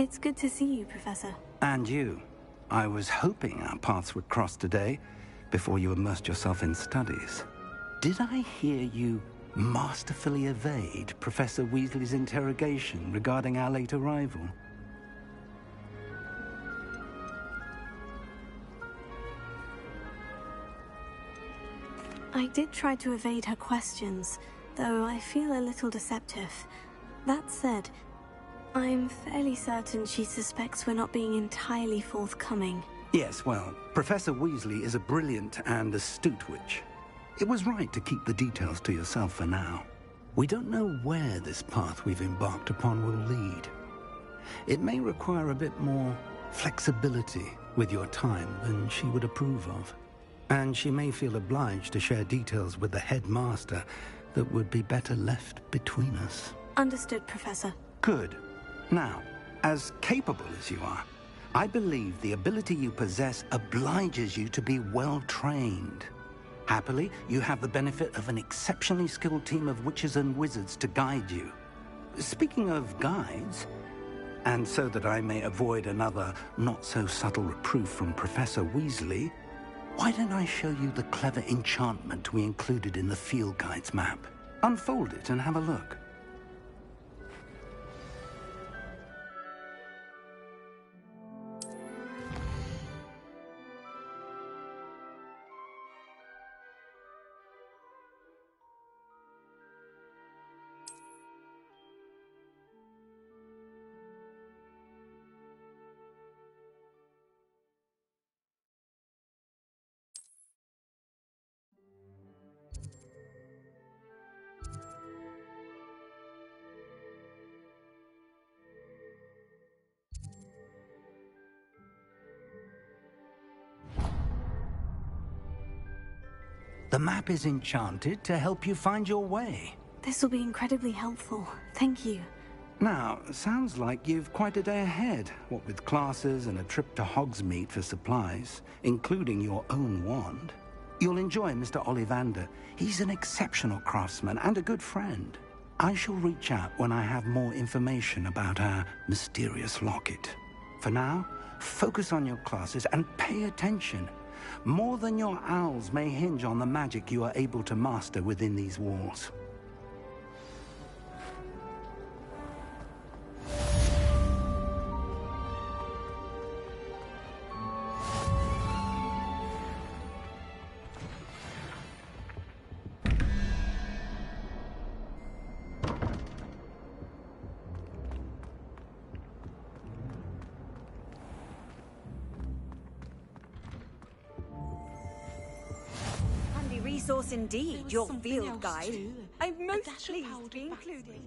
It's good to see you, Professor. And you. I was hoping our paths would cross today, before you immersed yourself in studies. Did I hear you masterfully evade Professor Weasley's interrogation regarding our late arrival? I did try to evade her questions, though I feel a little deceptive. That said, I'm fairly certain she suspects we're not being entirely forthcoming. Yes, well, Professor Weasley is a brilliant and astute witch. It was right to keep the details to yourself for now. We don't know where this path we've embarked upon will lead. It may require a bit more flexibility with your time than she would approve of. And she may feel obliged to share details with the headmaster that would be better left between us. Understood, Professor. Good. Now, as capable as you are, I believe the ability you possess obliges you to be well-trained. Happily, you have the benefit of an exceptionally skilled team of witches and wizards to guide you. Speaking of guides, and so that I may avoid another not-so-subtle reproof from Professor Weasley, why don't I show you the clever enchantment we included in the field guide's map? Unfold it and have a look. The map is enchanted to help you find your way. This will be incredibly helpful. Thank you. Now, sounds like you've quite a day ahead, what with classes and a trip to Hogsmeade for supplies, including your own wand. You'll enjoy Mr. Ollivander. He's an exceptional craftsman and a good friend. I shall reach out when I have more information about our mysterious locket. For now, focus on your classes and pay attention. More than your owls may hinge on the magic you are able to master within these walls. Resource indeed, your field guide. I'm most pleased to be included.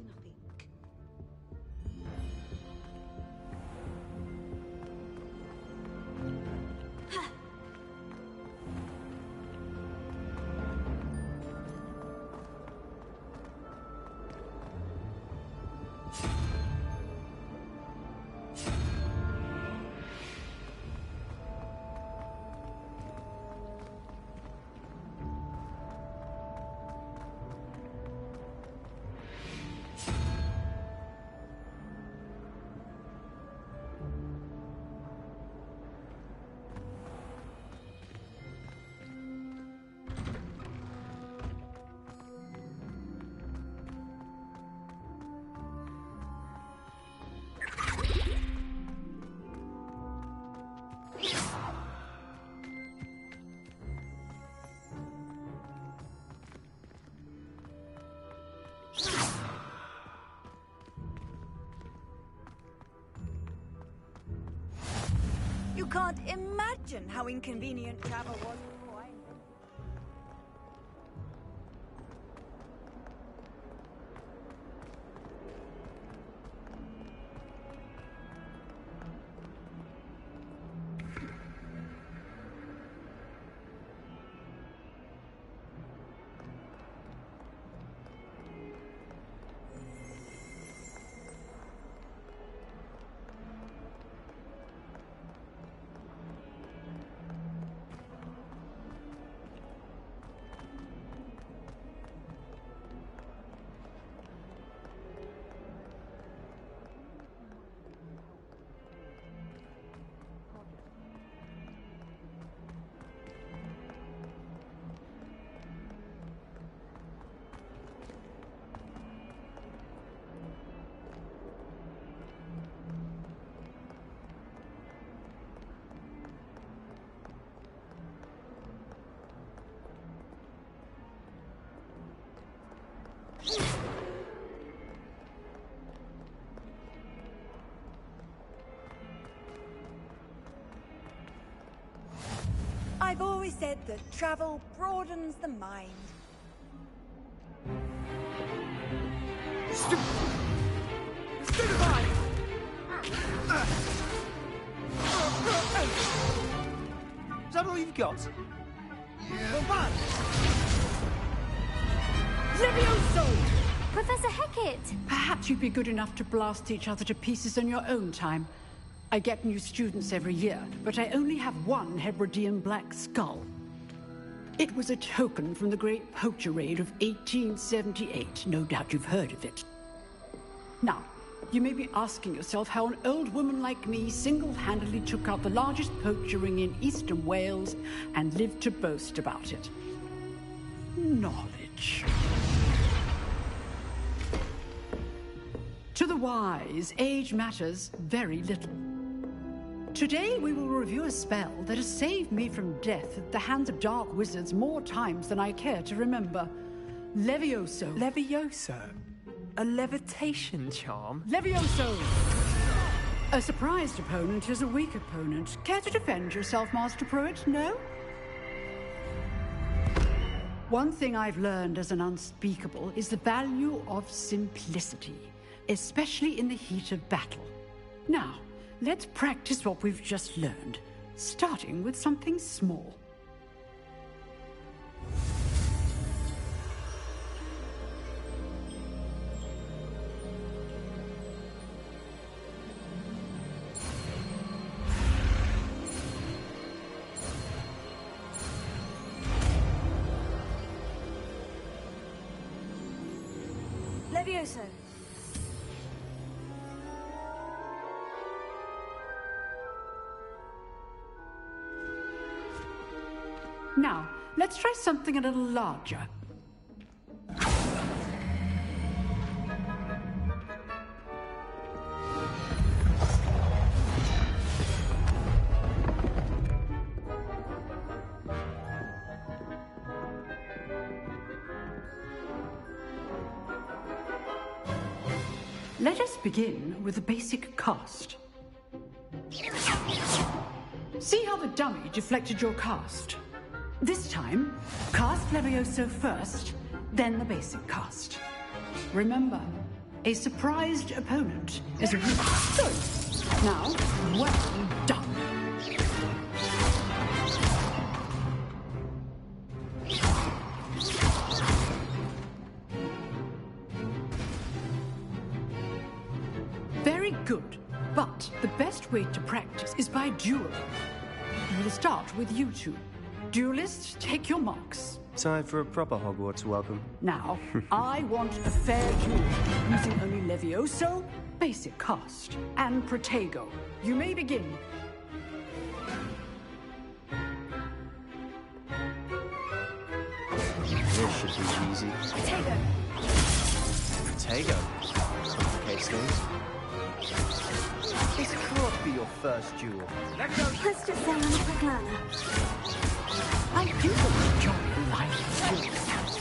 You can't imagine how inconvenient travel was. always said that travel broadens the mind. Stupefy! Is that all you've got? Yeah. Levioso! Professor Hecat! Perhaps you'd be good enough to blast each other to pieces in your own time. I get new students every year, but I only have one Hebridean black skull. It was a token from the Great Poacher Raid of 1878. No doubt you've heard of it. Now, you may be asking yourself how an old woman like me single-handedly took out the largest poacher ring in eastern Wales and lived to boast about it. Knowledge. To the wise, age matters very little. Today we will review a spell that has saved me from death at the hands of dark wizards more times than I care to remember. Levioso. Levioso? A levitation charm? Levioso! A surprised opponent is a weak opponent. Care to defend yourself, Master Pruitt? No? One thing I've learned as an unspeakable is the value of simplicity, especially in the heat of battle. Now, let's practice what we've just learned, starting with something small. Levioso. Now, let's try something a little larger. Let us begin with the basic cast. See how the dummy deflected your cast? This time, cast Levioso first, then the basic cast. Remember, a surprised opponent is a weak. Good. Now, well done. Very good, but the best way to practice is by dueling. We'll start with you two. Duelists, take your marks. Time for a proper Hogwarts welcome. Now, I want a fair duel, using only Levioso, basic cast, and Protego. You may begin. This should be easy. Protego! Protego? Complicates things. This can't be your first duel. Let's just say I'm a quick learner. I do enjoy life duels.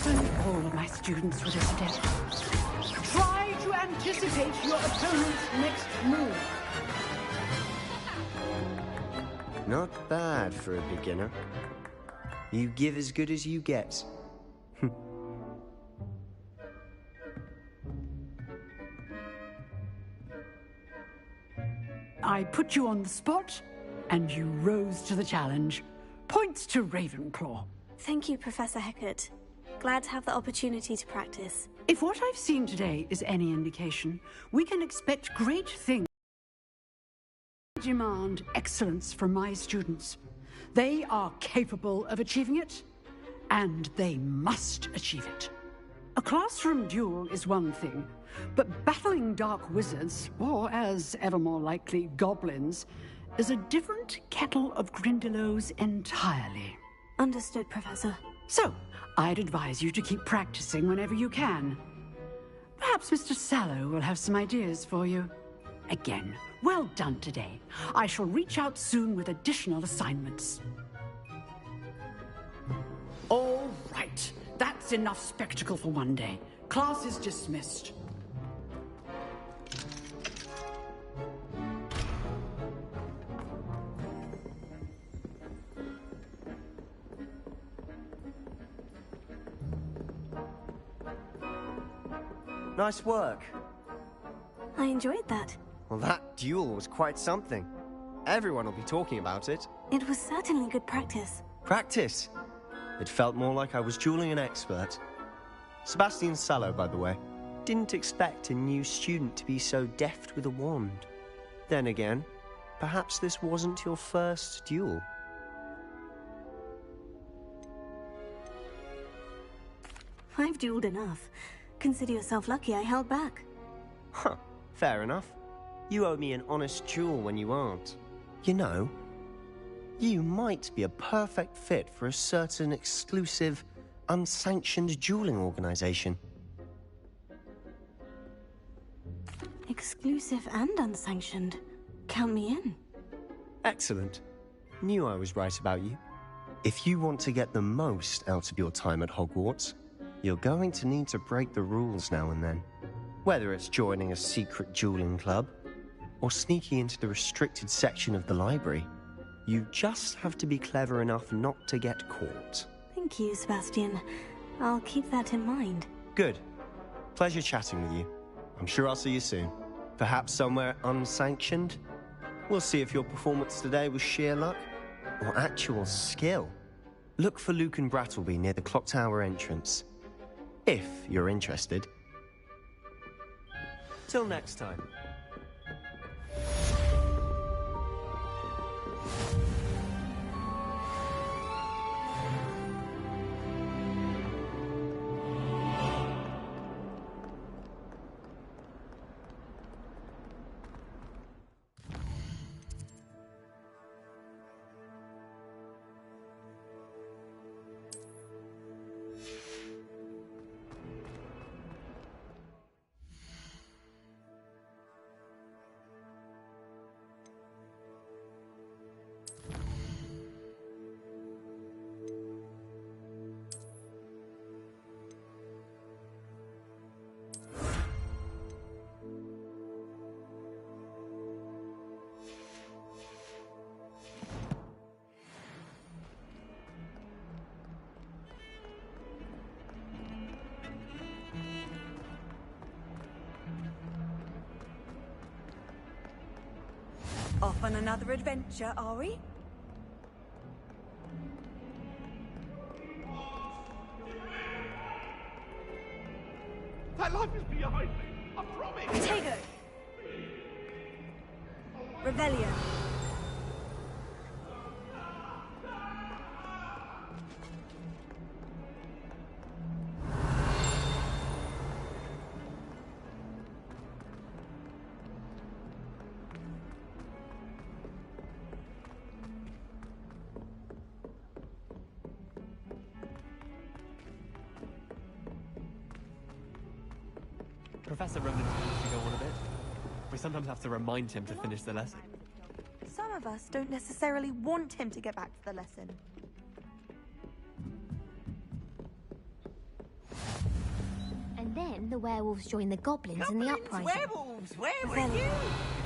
And all of my students were this adept. Try to anticipate your opponent's next move. Not bad for a beginner. You give as good as you get. I put you on the spot, and you rose to the challenge. Points to Ravenclaw. Thank you, Professor Hecat. Glad to have the opportunity to practice. If what I've seen today is any indication, we can expect great things. I demand excellence from my students. They are capable of achieving it, and they must achieve it. A classroom duel is one thing, but battling dark wizards, or as ever more likely, goblins, is a different kettle of Grindylows entirely. Understood, Professor. So, I'd advise you to keep practicing whenever you can. Perhaps Mr. Sallow will have some ideas for you. Again, well done today. I shall reach out soon with additional assignments. All right. That's enough spectacle for one day. Class is dismissed. Nice work. I enjoyed that. Well, that duel was quite something. Everyone will be talking about it. It was certainly good practice. Practice? It felt more like I was dueling an expert. Sebastian Sallow, by the way. Didn't expect a new student to be so deft with a wand. Then again, perhaps this wasn't your first duel. I've dueled enough. Consider yourself lucky I held back. Huh, fair enough. You owe me an honest duel when you aren't. You know, you might be a perfect fit for a certain exclusive, unsanctioned dueling organization. Exclusive and unsanctioned. Count me in. Excellent. Knew I was right about you. If you want to get the most out of your time at Hogwarts, you're going to need to break the rules now and then. Whether it's joining a secret dueling club, or sneaking into the restricted section of the library, you just have to be clever enough not to get caught. Thank you, Sebastian. I'll keep that in mind. Good. Pleasure chatting with you. I'm sure I'll see you soon. Perhaps somewhere unsanctioned? We'll see if your performance today was sheer luck or actual skill. Look for Luke and Brattleby near the clock tower entrance. If you're interested. Till next time. Off on another adventure, are we? That life is behind me, I promise! Tego! Revelio. Professor Ronan tends to go on a bit. We sometimes have to remind him to finish the lesson. Some of us don't necessarily want him to get back to the lesson. And then the werewolves joined the goblins in the uprising. Werewolves! Where were you?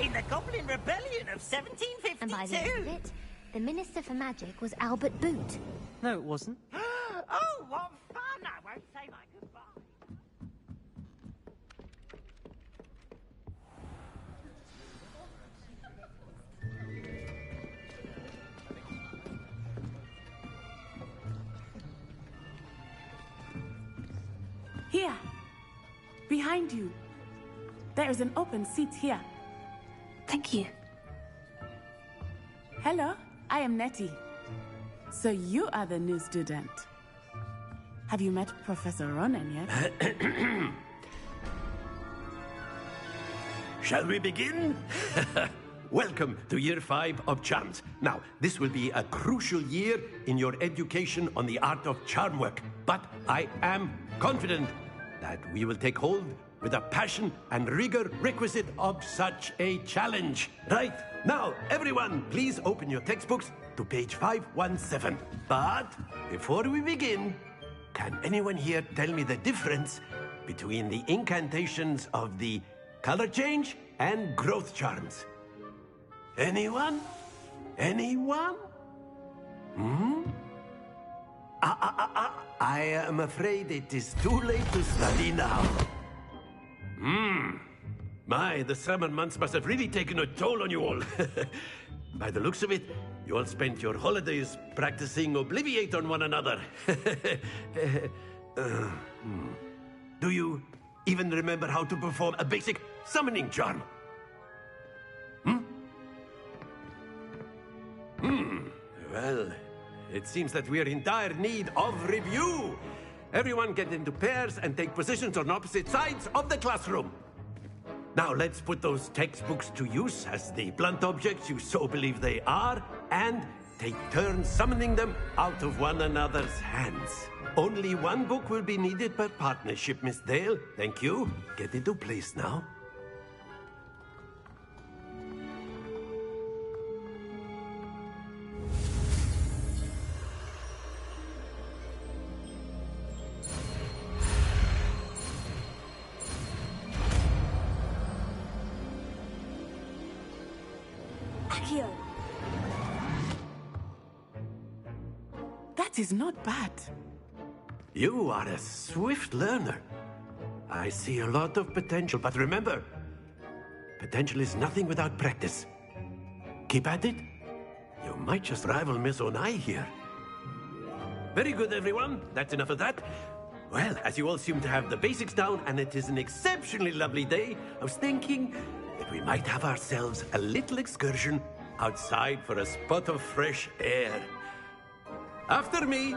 In the Goblin Rebellion of 1752! And by the end of it, the Minister for Magic was Albert Boot. No, it wasn't. Oh, what fun! I won't say my goodbye. Here, behind you. There is an open seat here. Thank you. Hello, I am Nettie. So you are the new student. Have you met Professor Ronan yet? Shall we begin? Welcome to Year 5 of Charms. Now, this will be a crucial year in your education on the art of charm work, but I am confident that we will take hold with the passion and rigor requisite of such a challenge. Right, now, everyone, please open your textbooks to page 517. But before we begin, can anyone here tell me the difference between the incantations of the color change and growth charms? Anyone? Anyone? I am afraid it is too late to study now. My, the summer months must have really taken a toll on you all. By the looks of it, you all spent your holidays practicing Obliviate on one another. Do you even remember how to perform a basic summoning charm? Well, it seems that we are in dire need of review. Everyone get into pairs and take positions on opposite sides of the classroom. Now let's put those textbooks to use as the blunt objects you so believe they are, and take turns summoning them out of one another's hands. Only one book will be needed per partnership, Miss Dale. Thank you. Get into place now. That is not bad. You are a swift learner. I see a lot of potential, but remember, potential is nothing without practice. Keep at it. You might just rival Miss Onai here. Very good, everyone. That's enough of that. Well, as you all seem to have the basics down, and it is an exceptionally lovely day, I was thinking that we might have ourselves a little excursion outside for a spot of fresh air. After me.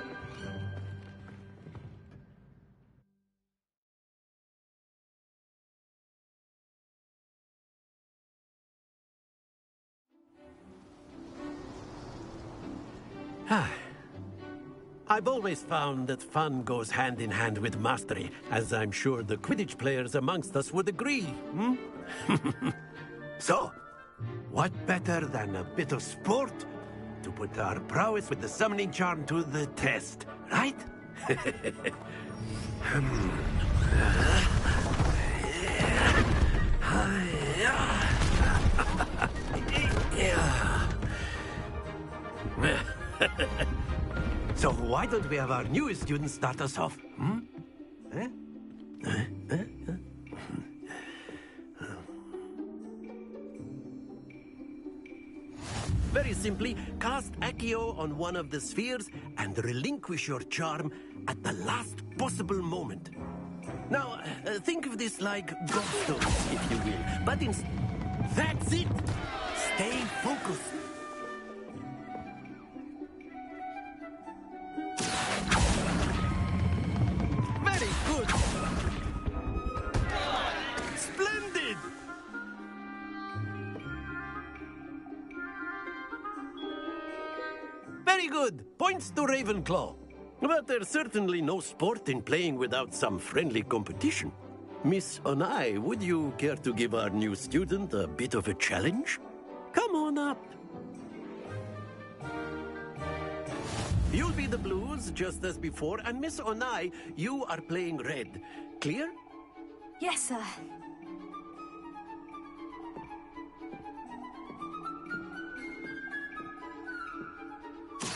I've always found that fun goes hand in hand with mastery, as I'm sure the Quidditch players amongst us would agree. So, what better than a bit of sport to put our prowess with the summoning charm to the test, right? So why don't we have our newest student start us off? Very simply, cast Accio on one of the spheres and relinquish your charm at the last possible moment. Now, think of this like gobstones, if you will. But that's it! Stay focused. Very good! Splendid! Very good. Points to Ravenclaw. But there's certainly no sport in playing without some friendly competition. Miss Onai, would you care to give our new student a bit of a challenge? Come on up. You'll be the blues, just as before, and Miss Onai, you are playing red. Clear? Yes, sir.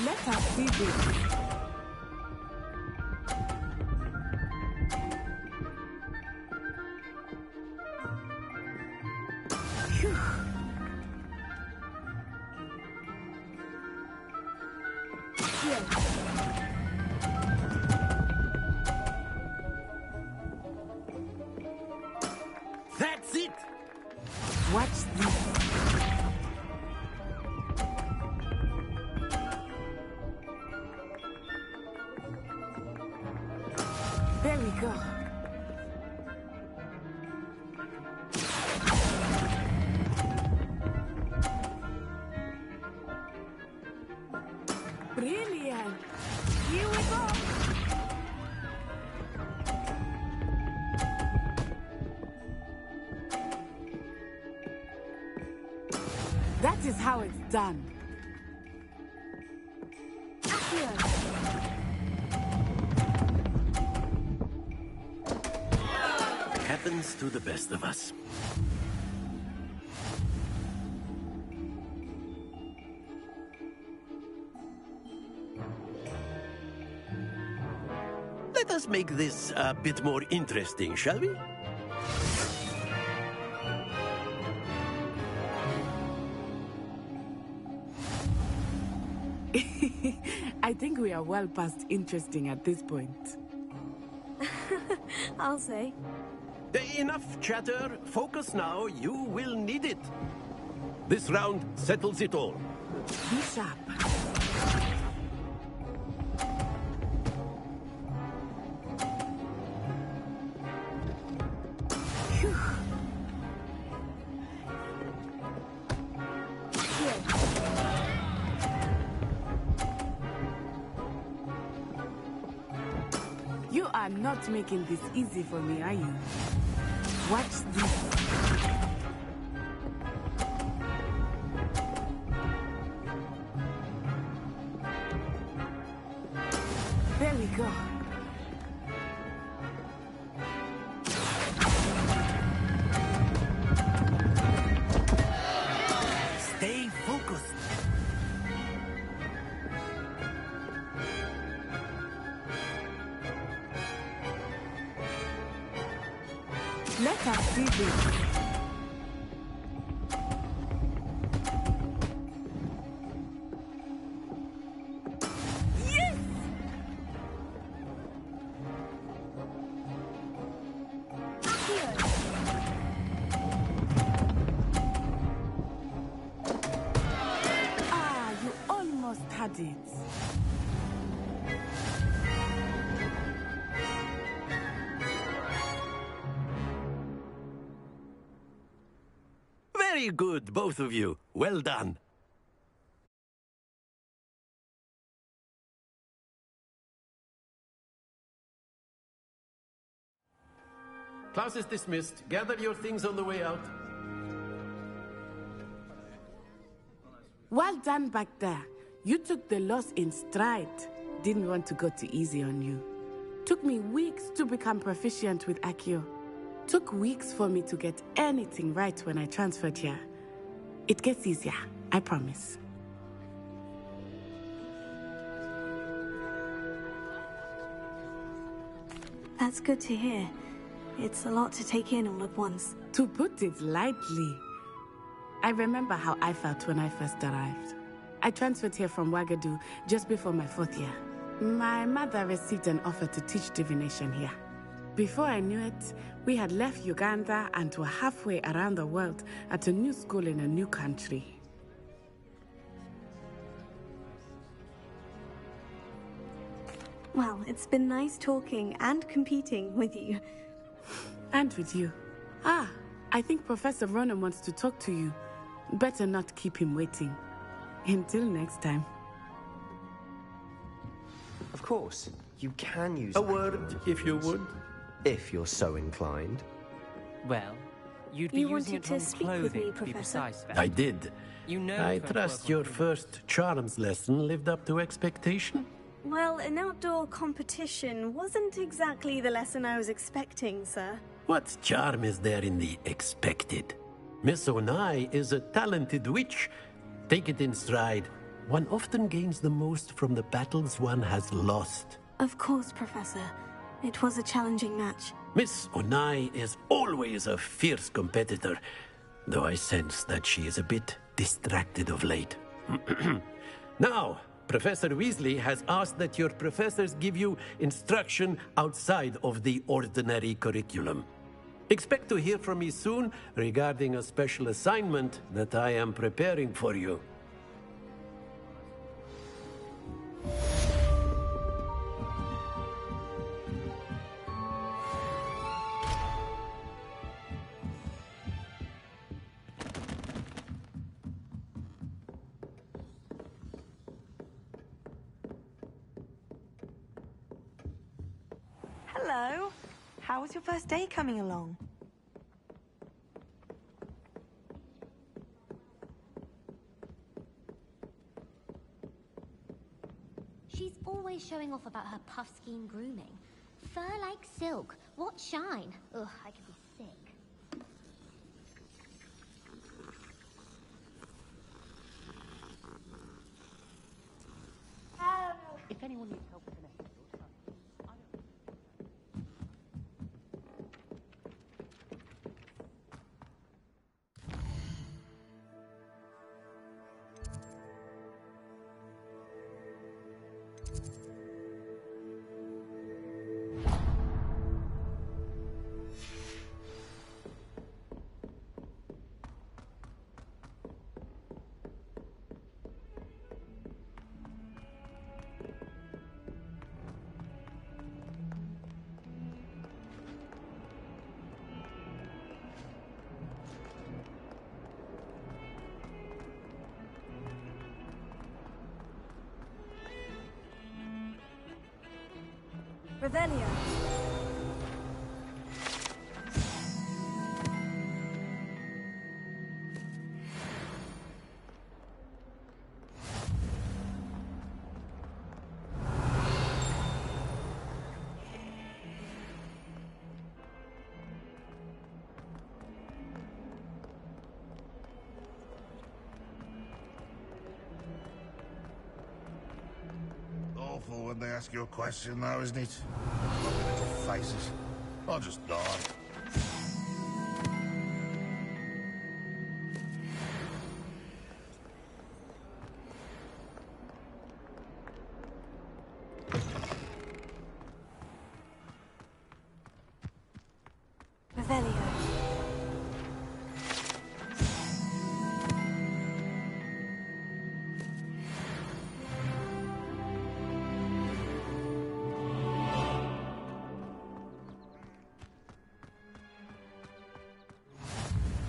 Let us see this. That's it! Watch this. There we go. Brilliant. Here we go. That is how it's done. Happens to the best of us. Let us make this a bit more interesting, shall we? I think we are well past interesting at this point. I'll say. Enough chatter. Focus now. You will need it. This round settles it all. Be sharp. You are not making this easy for me, are you? Watch this. There we go. Stay focused. Let us see this. You almost had it. Very good, both of you. Well done. Class is dismissed. Gather your things on the way out. Well done back there. You took the loss in stride. Didn't want to go too easy on you. Took me weeks to become proficient with Accio. Took weeks for me to get anything right when I transferred here. It gets easier, I promise. That's good to hear. It's a lot to take in all at once. To put it lightly, I remember how I felt when I first arrived. I transferred here from Wagadu just before my 4th year. My mother received an offer to teach divination here. Before I knew it, we had left Uganda and were halfway around the world at a new school in a new country. Well, it's been nice talking and competing with you. And with you. I think Professor Ronan wants to talk to you. Better not keep him waiting. Until next time. Of course, you can use a word, if you would. If you're so inclined. Well, you'd be You using wanted it on to speak with clothing, me, to be Professor? precise, Vet. I did. You know I first trust work your on things. first charms lesson lived up to expectation. Well, an outdoor competition wasn't exactly the lesson I was expecting, sir. What charm is there in the expected? Miss Onai is a talented witch. Take it in stride. One often gains the most from the battles one has lost. Of course, Professor. It was a challenging match. Miss Onai is always a fierce competitor, though I sense that she is a bit distracted of late. Now, Professor Weasley has asked that your professors give you instruction outside of the ordinary curriculum. Expect to hear from me soon regarding a special assignment that I am preparing for you. Hello. How was your first day coming along? She's always showing off about her puff scheme grooming. Fur like silk. What shine? Ugh, I could be sick. If anyone needs help with an episode, I don't... Revelio. Awful when they ask you a question, though, isn't it? Lovely little faces. I'll just nod. Revelio.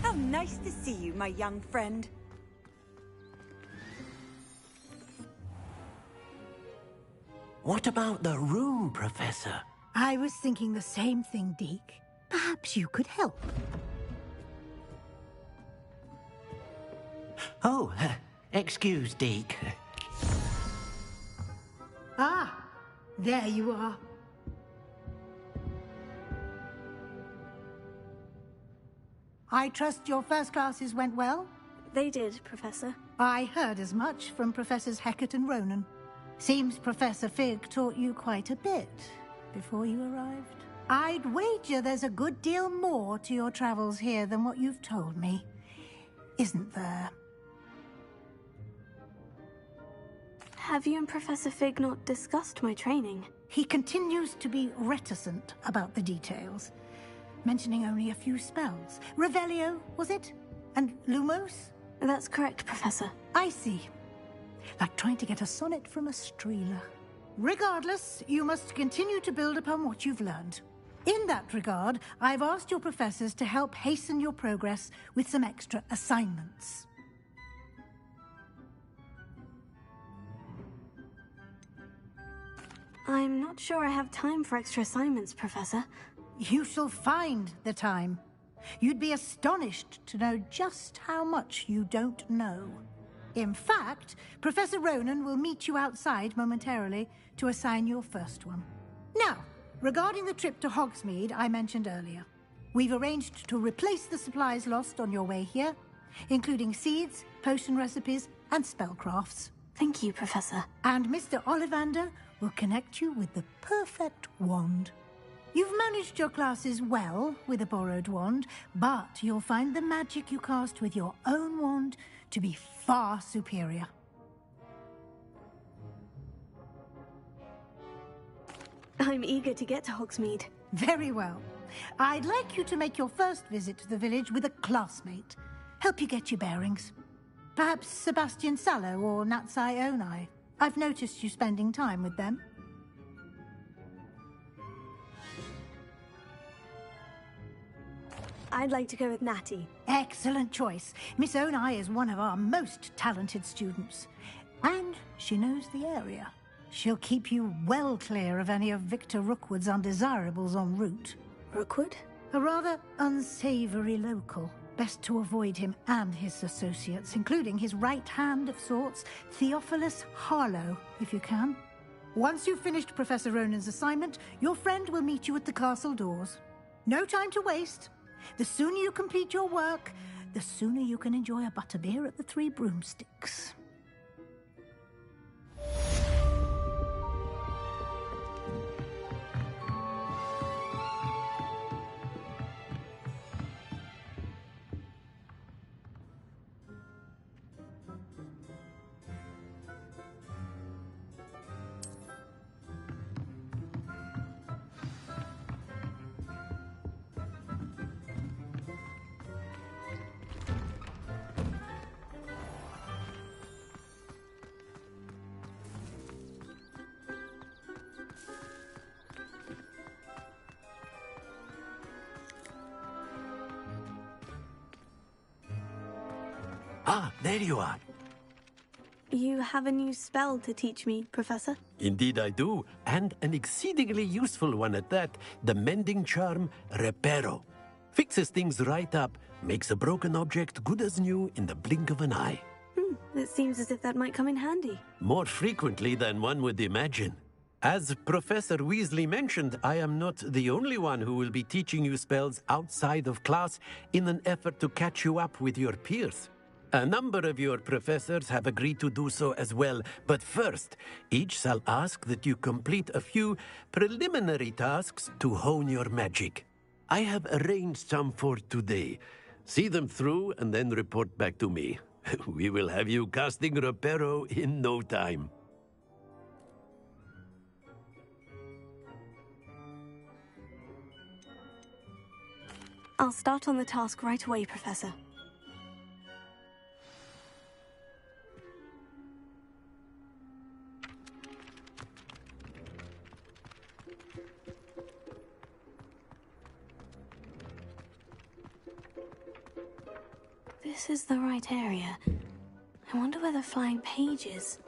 How nice to see you, my young friend. What about the room, Professor? I was thinking the same thing, Deke. Perhaps you could help. Oh, excuse, Deke. Ah, there you are. I trust your first classes went well? They did, Professor. I heard as much from Professors Hecat and Ronan. Seems Professor Fig taught you quite a bit before you arrived. I'd wager there's a good deal more to your travels here than what you've told me. Isn't there? Have you and Professor Fig not discussed my training? He continues to be reticent about the details, mentioning only a few spells. Revelio, was it? And Lumos? That's correct, Professor. I see. Like trying to get a sonnet from a streeler. Regardless, you must continue to build upon what you've learned. In that regard, I've asked your professors to help hasten your progress with some extra assignments. I'm not sure I have time for extra assignments, Professor. You shall find the time. You'd be astonished to know just how much you don't know. In fact, Professor Ronan will meet you outside momentarily to assign your first one. Now, regarding the trip to Hogsmeade I mentioned earlier, we've arranged to replace the supplies lost on your way here, including seeds, potion recipes, and spellcrafts. Thank you, Professor. And Mr. Ollivander will connect you with the perfect wand. You've managed your classes well with a borrowed wand, but you'll find the magic you cast with your own wand to be far superior. I'm eager to get to Hogsmeade. Very well. I'd like you to make your first visit to the village with a classmate. Help you get your bearings. Perhaps Sebastian Sallow or Natsai Onai. I've noticed you spending time with them. I'd like to go with Natty. Excellent choice. Miss Onai is one of our most talented students. And she knows the area. She'll keep you well clear of any of Victor Rookwood's undesirables en route. Rookwood? A rather unsavory local. Best to avoid him and his associates, including his right hand of sorts, Theophilus Harlow, if you can. Once you've finished Professor Ronan's assignment, your friend will meet you at the castle doors. No time to waste. The sooner you complete your work, the sooner you can enjoy a butterbeer at the Three Broomsticks. Ah, there you are. You have a new spell to teach me, Professor? Indeed I do, and an exceedingly useful one at that. The mending charm, Reparo. Fixes things right up, makes a broken object good as new in the blink of an eye. It seems as if that might come in handy. More frequently than one would imagine. As Professor Weasley mentioned, I am not the only one who will be teaching you spells outside of class in an effort to catch you up with your peers. A number of your professors have agreed to do so as well, but first, each shall ask that you complete a few preliminary tasks to hone your magic. I have arranged some for today. See them through and then report back to me. We will have you casting Reparo in no time. I'll start on the task right away, Professor. This is the right area. I wonder where the flying page is.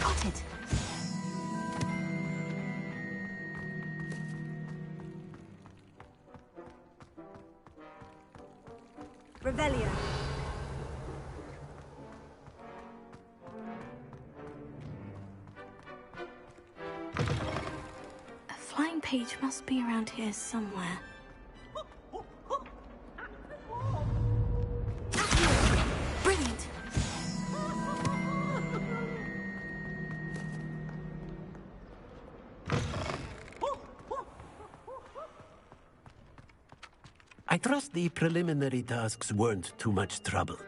Got it. Revelio. A flying page must be around here somewhere. Brilliant! I trust the preliminary tasks weren't too much trouble.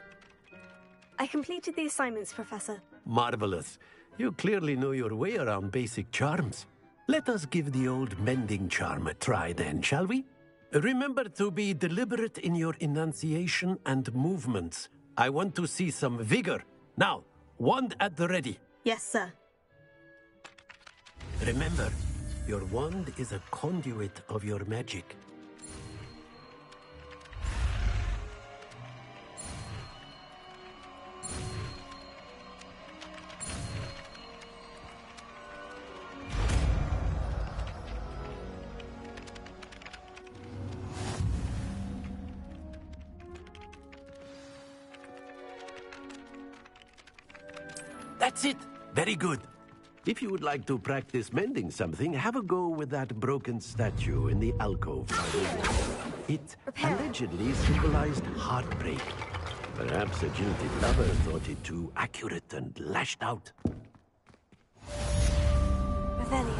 I completed the assignments, Professor. Marvelous. You clearly know your way around basic charms. Let us give the old mending charm a try then, shall we? Remember to be deliberate in your enunciation and movements. I want to see some vigor. Now, wand at the ready. Yes, sir. Remember, your wand is a conduit of your magic. That's it. Very good. If you would like to practice mending something, have a go with that broken statue in the alcove by the wall. It allegedly symbolized heartbreak. Perhaps a jilted lover thought it too accurate and lashed out. Revelio.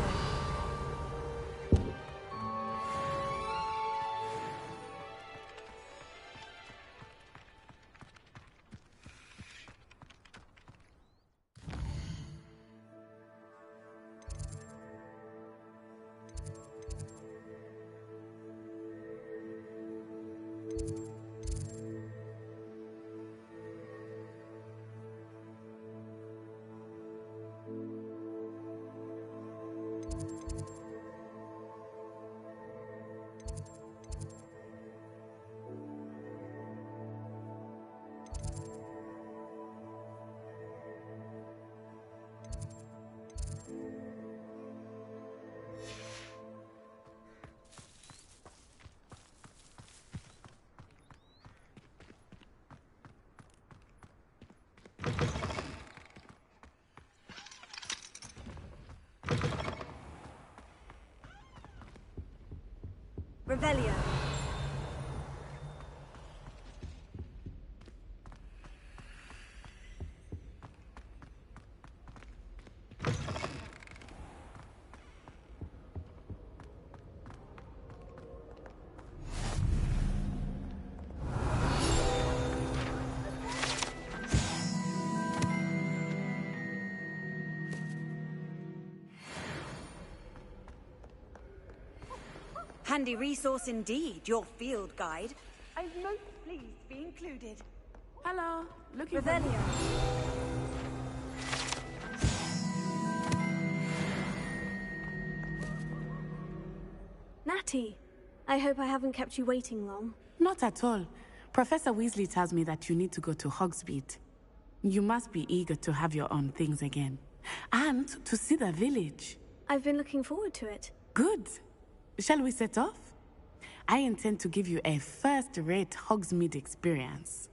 Revelio. Handy resource indeed, your field guide. I'm most pleased to be included. Hello, looking for Revelio. Natty, I hope I haven't kept you waiting long. Not at all. Professor Weasley tells me that you need to go to Hogsmeade. You must be eager to have your own things again. And to see the village. I've been looking forward to it. Good. Shall we set off? I intend to give you a first-rate Hogsmeade experience.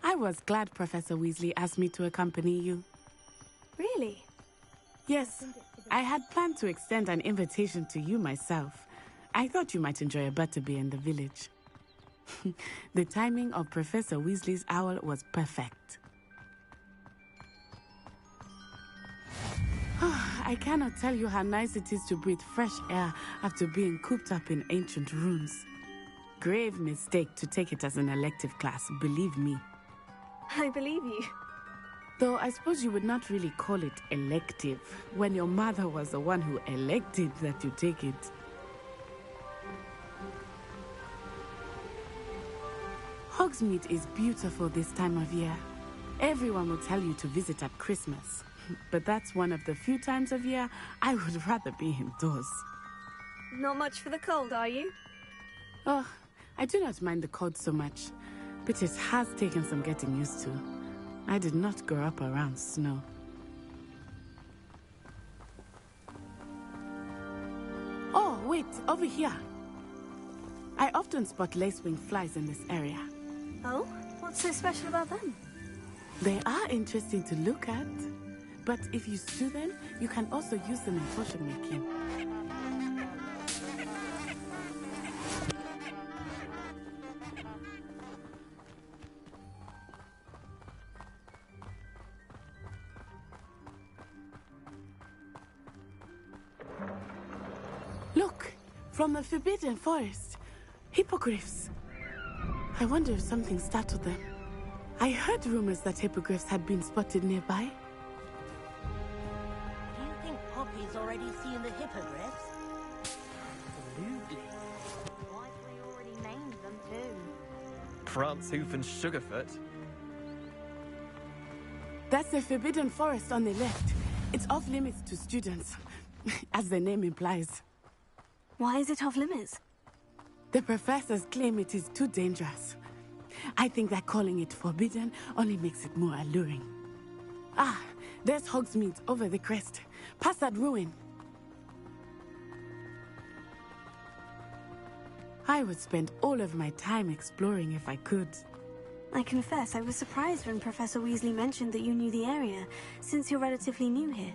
I was glad Professor Weasley asked me to accompany you. Really? Yes, I had planned to extend an invitation to you myself. I thought you might enjoy a butterbeer in the village. The timing of Professor Weasley's owl was perfect. I cannot tell you how nice it is to breathe fresh air after being cooped up in ancient rooms. Grave mistake to take it as an elective class, believe me. I believe you. Though I suppose you would not really call it elective when your mother was the one who elected that you take it. Hogsmeade is beautiful this time of year. Everyone will tell you to visit at Christmas, but that's one of the few times of year I would rather be indoors. Not much for the cold, are you? Oh, I do not mind the cold so much, but it has taken some getting used to. I did not grow up around snow. Oh, wait, over here. I often spot lacewing flies in this area. Oh? What's so special about them? They are interesting to look at, but if you stew them, you can also use them in potion making. Look, from the Forbidden Forest. Hippogriffs. I wonder if something startled them. I heard rumors that hippogriffs had been spotted nearby. Do you think Poppy's already seen the hippogriffs? Absolutely. Likely already named them too. Prancehoof and Sugarfoot. That's the Forbidden Forest on the left. It's off limits to students, as the name implies. Why is it off limits? The professors claim it is too dangerous. I think that calling it forbidden only makes it more alluring. Ah, there's Hogsmeade over the crest. Past that ruin. I would spend all of my time exploring if I could. I confess I was surprised when Professor Weasley mentioned that you knew the area, since you're relatively new here.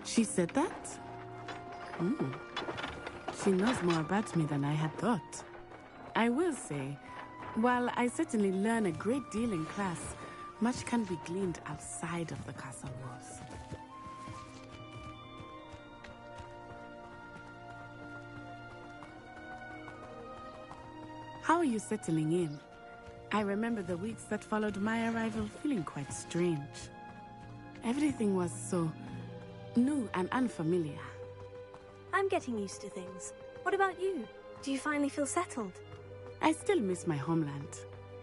She said that? She knows more about me than I had thought. I will say, while I certainly learn a great deal in class, much can be gleaned outside of the castle walls. How are you settling in? I remember the weeks that followed my arrival feeling quite strange. Everything was so new and unfamiliar. I'm getting used to things. What about you? Do you finally feel settled? I still miss my homeland,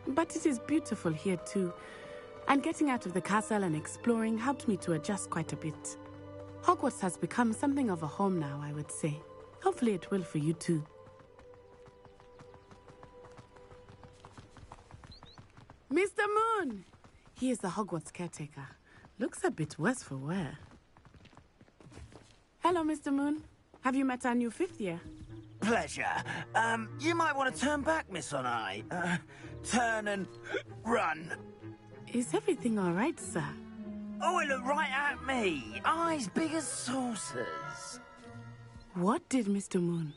but it is beautiful here too. And getting out of the castle and exploring helped me to adjust quite a bit. Hogwarts has become something of a home now, I would say. Hopefully it will for you too. Mr. Moon! He is the Hogwarts caretaker. Looks a bit worse for wear. Hello, Mr. Moon. Have you met our new fifth year? Pleasure. You might want to turn back, Miss Onai. Turn and run. Is everything all right, sir? Oh, it looked right at me. Eyes big as saucers. What did Mr. Moon?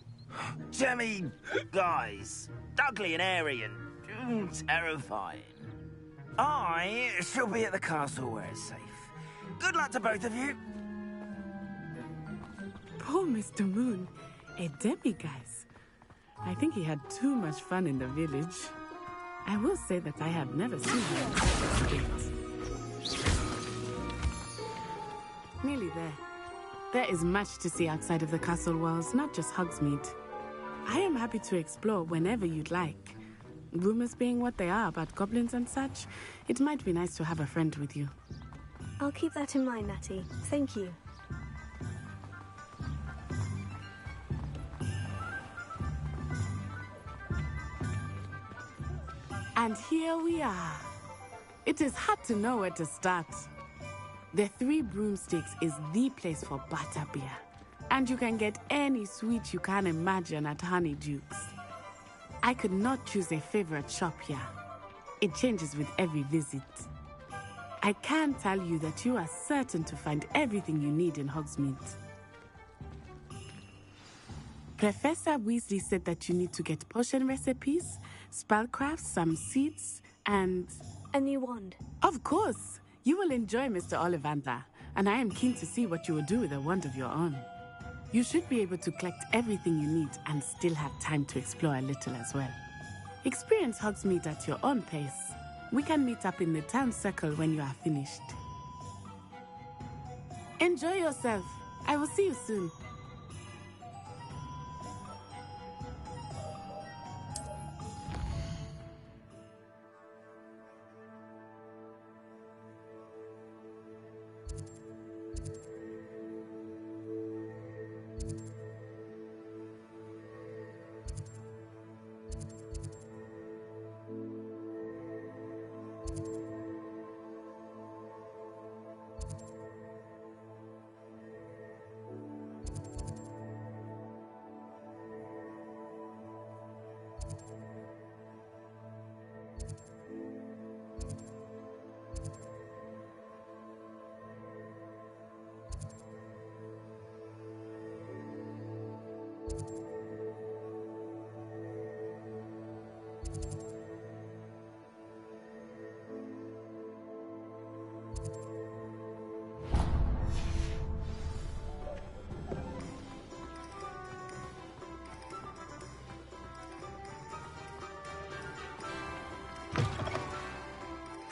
Jemmy guys. Ugly and airy and terrifying. I shall be at the castle where it's safe. Good luck to both of you. Poor Mr. Moon. A demiguise. I think he had too much fun in the village. I will say that I have never seen him participate. nearly there. There is much to see outside of the castle walls, not just Hogsmeade. I am happy to explore whenever you'd like. Rumors being what they are about goblins and such, it might be nice to have a friend with you. I'll keep that in mind, Natty. Thank you. And here we are. It is hard to know where to start. The Three Broomsticks is the place for butterbeer. And you can get any sweet you can imagine at Honeydukes. I could not choose a favorite shop here. It changes with every visit. I can tell you that you are certain to find everything you need in Hogsmeade. Professor Weasley said that you need to get potion recipes, spellcrafts, some seeds, and... a new wand. Of course! You will enjoy Mr. Ollivander, and I am keen to see what you will do with a wand of your own. You should be able to collect everything you need and still have time to explore a little as well. Experience Hogsmeade at your own pace. We can meet up in the town circle when you are finished. Enjoy yourself. I will see you soon.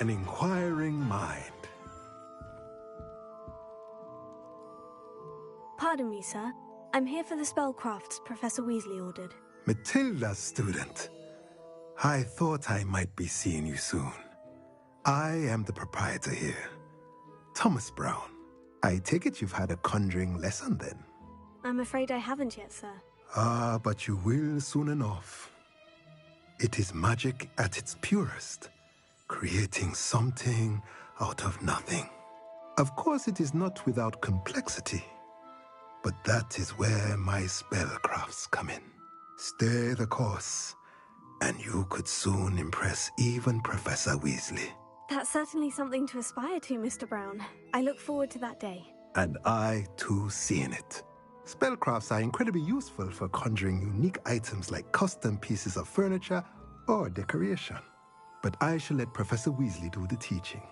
An inquiring mind. Pardon me, sir. I'm here for the spellcrafts Professor Weasley ordered. Matilda's student. I thought I might be seeing you soon. I am the proprietor here, Thomas Brown. I take it you've had a conjuring lesson then? I'm afraid I haven't yet, sir. Ah, but you will soon enough. It is magic at its purest, creating something out of nothing. Of course, it is not without complexity, but that is where my spellcrafts come in. Stay the course, and you could soon impress even Professor Weasley. That's certainly something to aspire to, Mr. Brown. I look forward to that day. And I, too, seeing it. Spellcrafts are incredibly useful for conjuring unique items like custom pieces of furniture or decoration. But I shall let Professor Weasley do the teaching.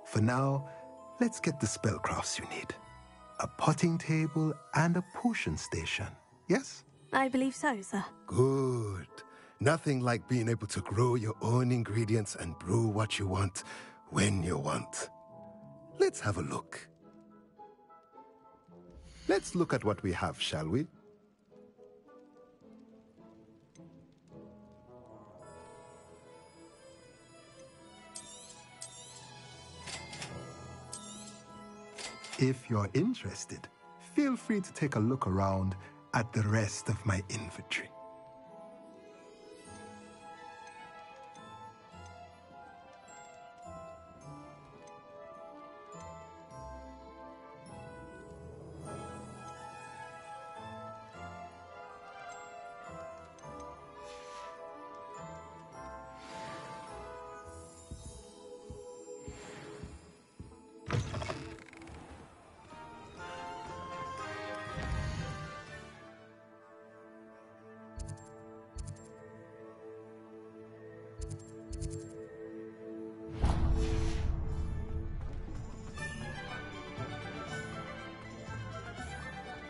For now, let's get the spellcrafts you need. A potting table and a potion station, yes? I believe so, sir. Good. Nothing like being able to grow your own ingredients and brew what you want when you want. Let's have a look. Let's look at what we have, shall we? If you're interested, feel free to take a look around at the rest of my inventory.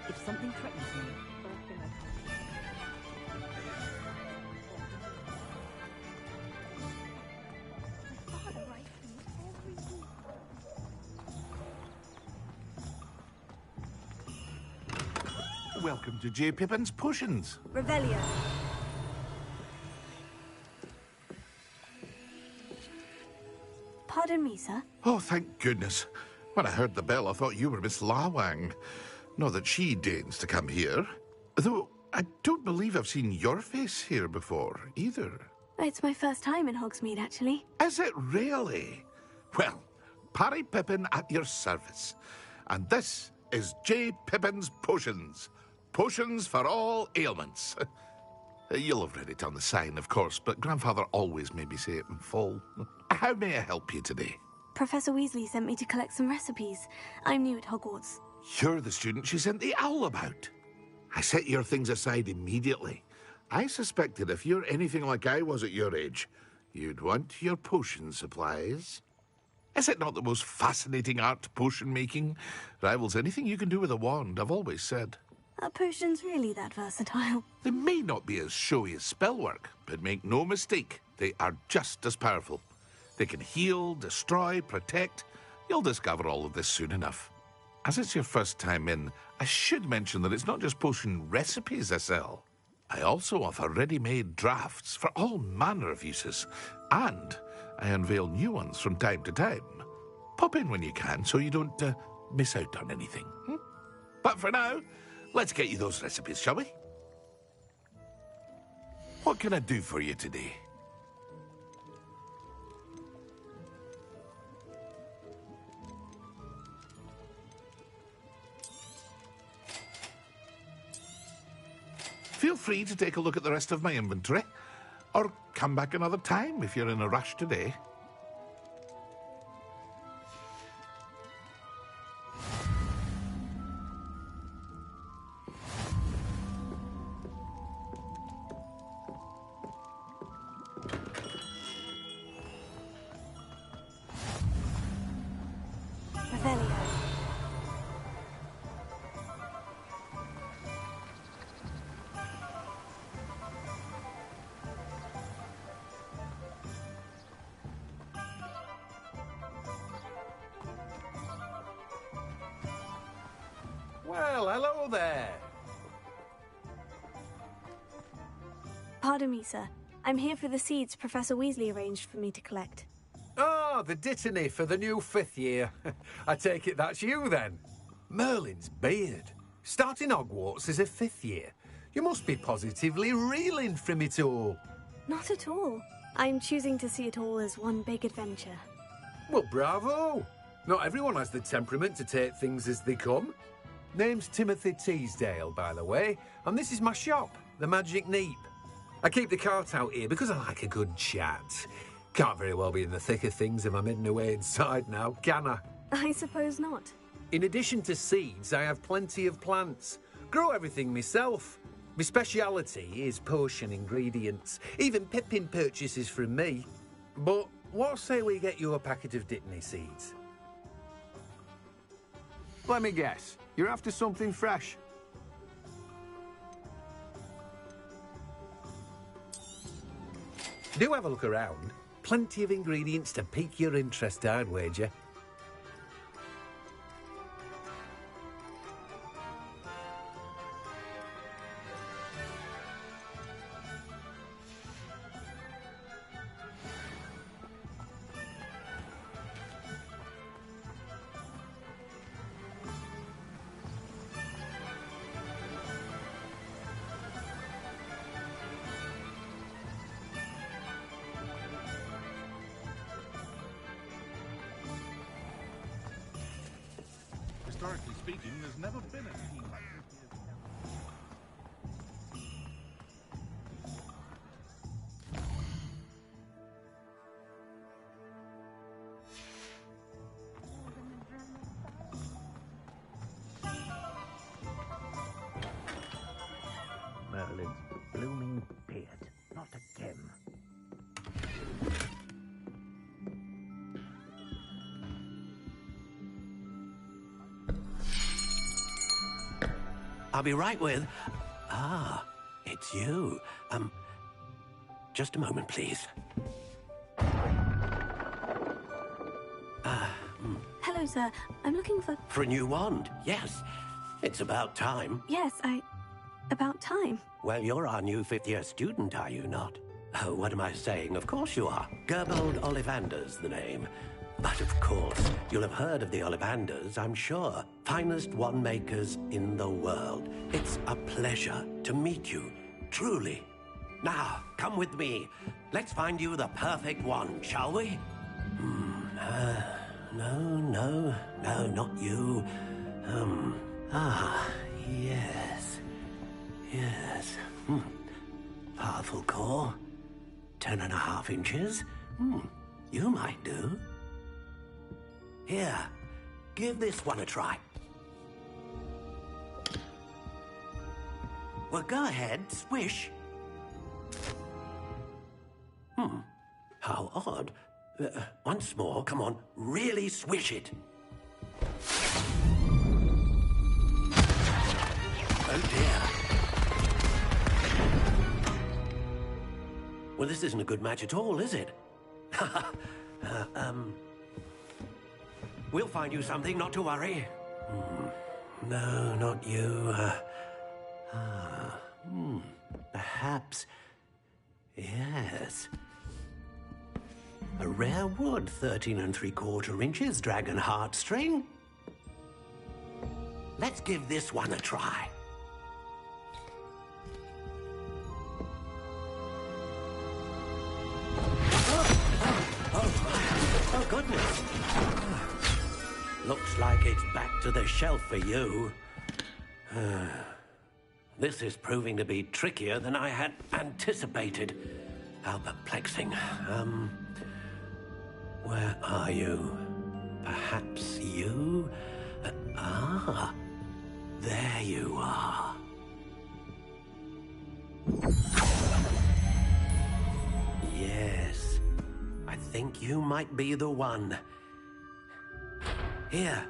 If something threatens me, first thing I welcome to J. Pippin's Potions. Revelio. Pardon me, sir. Oh, thank goodness. When I heard the bell, I thought you were Miss Lawang. Not that she deigns to come here. Though, I don't believe I've seen your face here before, either. It's my first time in Hogsmeade, actually. Is it really? Well, Parry Pippin at your service. And this is J. Pippin's Potions. Potions for all ailments. You'll have read it on the sign, of course, but Grandfather always made me say it in full. How may I help you today? Professor Weasley sent me to collect some recipes. I'm new at Hogwarts. You're the student she sent the owl about. I set your things aside immediately. I suspected if you're anything like I was at your age, you'd want your potion supplies. Is it not the most fascinating art, potion making? Rivals anything you can do with a wand, I've always said. Are potions really that versatile? They may not be as showy as spellwork, but make no mistake, they are just as powerful. They can heal, destroy, protect. You'll discover all of this soon enough. As it's your first time in, I should mention that it's not just potion recipes I sell. I also offer ready-made drafts for all manner of uses, and I unveil new ones from time to time. Pop in when you can so you don't miss out on anything. But for now, let's get you those recipes, shall we? What can I do for you today? Feel free to take a look at the rest of my inventory, or come back another time if you're in a rush today. Revelio. Well, hello there. Pardon me, sir. I'm here for the seeds Professor Weasley arranged for me to collect. Oh, the dittany for the new 5th year. I take it that's you, then. Merlin's beard. Starting Hogwarts as a 5th year. You must be positively reeling from it all. Not at all. I'm choosing to see it all as one big adventure. Well, bravo. Not everyone has the temperament to take things as they come. Name's Timothy Teasdale, by the way, and this is my shop, the Magic Neep. I keep the cart out here because I like a good chat. Can't very well be in the thick of things if I'm hidden away inside now, can I? I suppose not. In addition to seeds, I have plenty of plants. Grow everything myself. My speciality is potion ingredients. Even Pippin purchases from me. But what say we get you a packet of dittany seeds? Let me guess. You're after something fresh. Do have a look around. Plenty of ingredients to pique your interest, I'd wager. Historically speaking, there's never been a team like this. Merlin's blooming beard, not again. I'll be right with... Ah, it's you. Just a moment, please. Hello, sir. I'm looking for... For a new wand, yes. It's about time. Yes, About time. Well, you're our new fifth-year student, are you not? Oh, what am I saying? Of course you are. Gerbold Ollivander's the name. But of course, you'll have heard of the Ollivanders, I'm sure. Finest wand-makers in the world. It's a pleasure to meet you, truly. Now, come with me. Let's find you the perfect wand, shall we? No, not you. Yes. Yes. Powerful core. 10.5 inches. You might do. Here, give this one a try. Well, go ahead, swish. How odd. Once more, come on, really swish it. Oh dear. Well, this isn't a good match at all, is it? We'll find you something, not to worry. No, not you. Perhaps. Yes. A rare wood, 13 3/4 inches, dragon heartstring. Let's give this one a try. Oh, goodness. Looks like it's back to the shelf for you. This is proving to be trickier than I had anticipated. How perplexing. Where are you? Perhaps you? There you are. Yes, I think you might be the one. Here,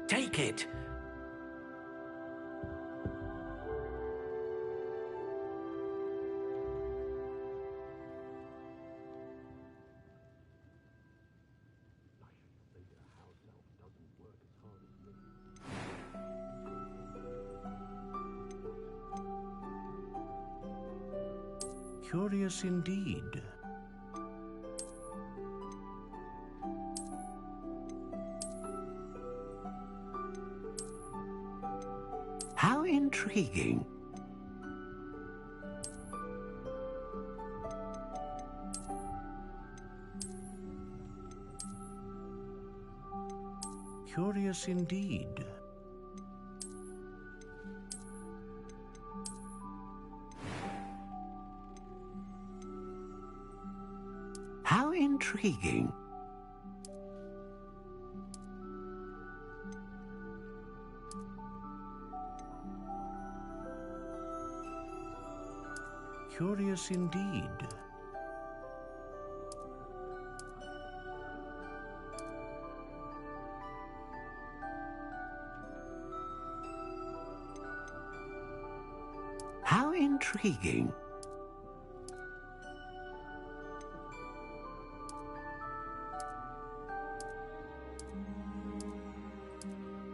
take it. Curious indeed. How intriguing. Curious indeed. How intriguing. Curious indeed. How intriguing.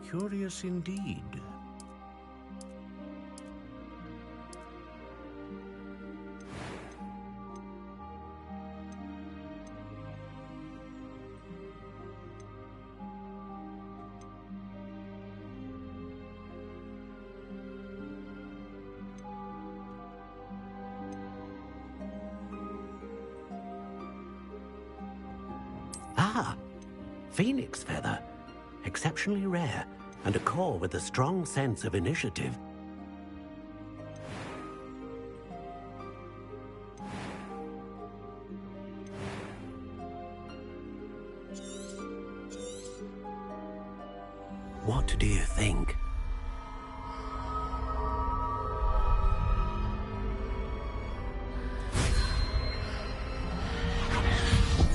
Curious indeed. Phoenix feather. Exceptionally rare, and a core with a strong sense of initiative. What do you think?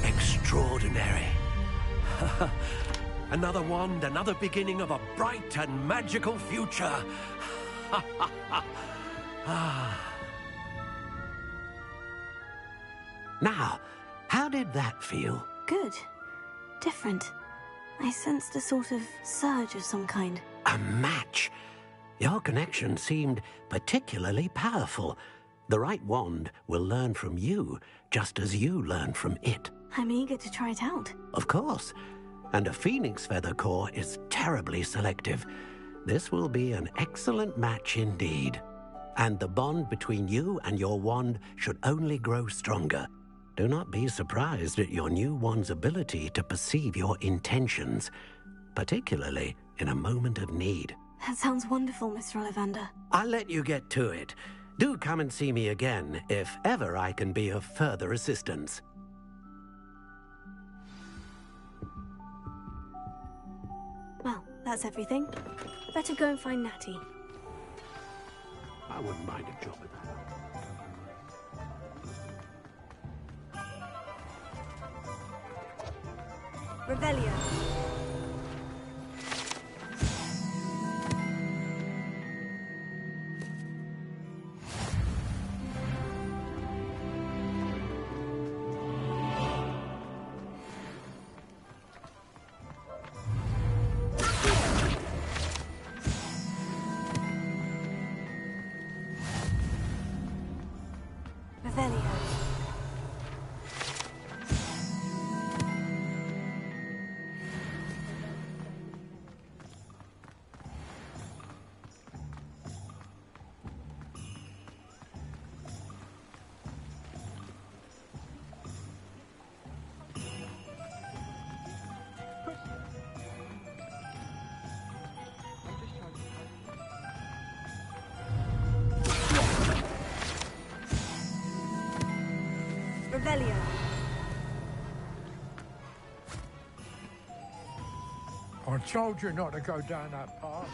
Extraordinary. Another wand, another beginning of a bright and magical future. Now, how did that feel? Good. Different. I sensed a sort of surge of some kind. A match. Your connection seemed particularly powerful. The right wand will learn from you, just as you learn from it. I'm eager to try it out. Of course. And a phoenix feather core is terribly selective. This will be an excellent match indeed. And the bond between you and your wand should only grow stronger. Do not be surprised at your new wand's ability to perceive your intentions, particularly in a moment of need. That sounds wonderful, Mr. Ollivander. I'll let you get to it. Do come and see me again if ever I can be of further assistance. Well, that's everything. Better go and find Natty. I wouldn't mind a job at that. Revelio. Revelio. I told you not to go down that path.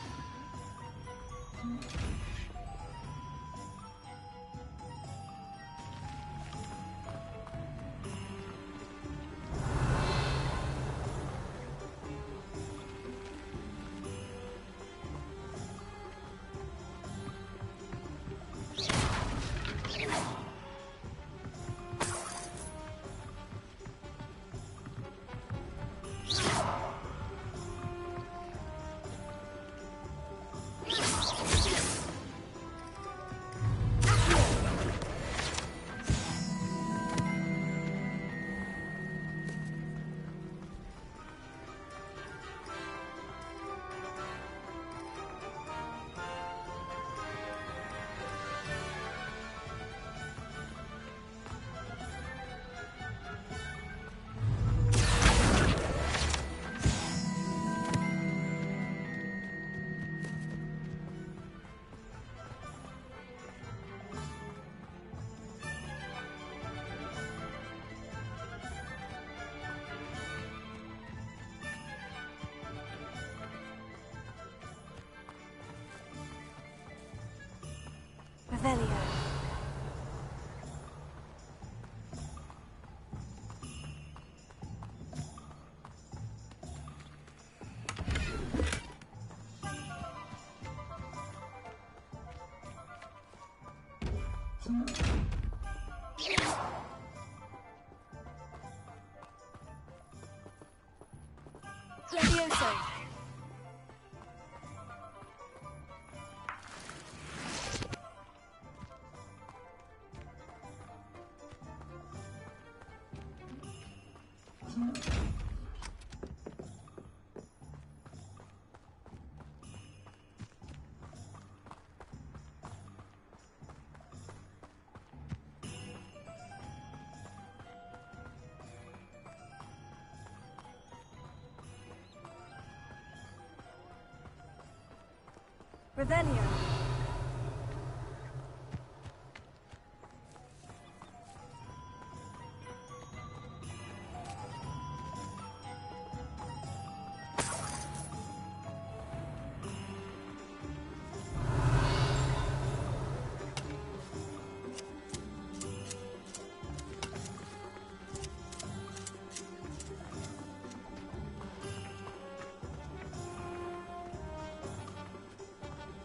Revelio. Levioso. Revelio.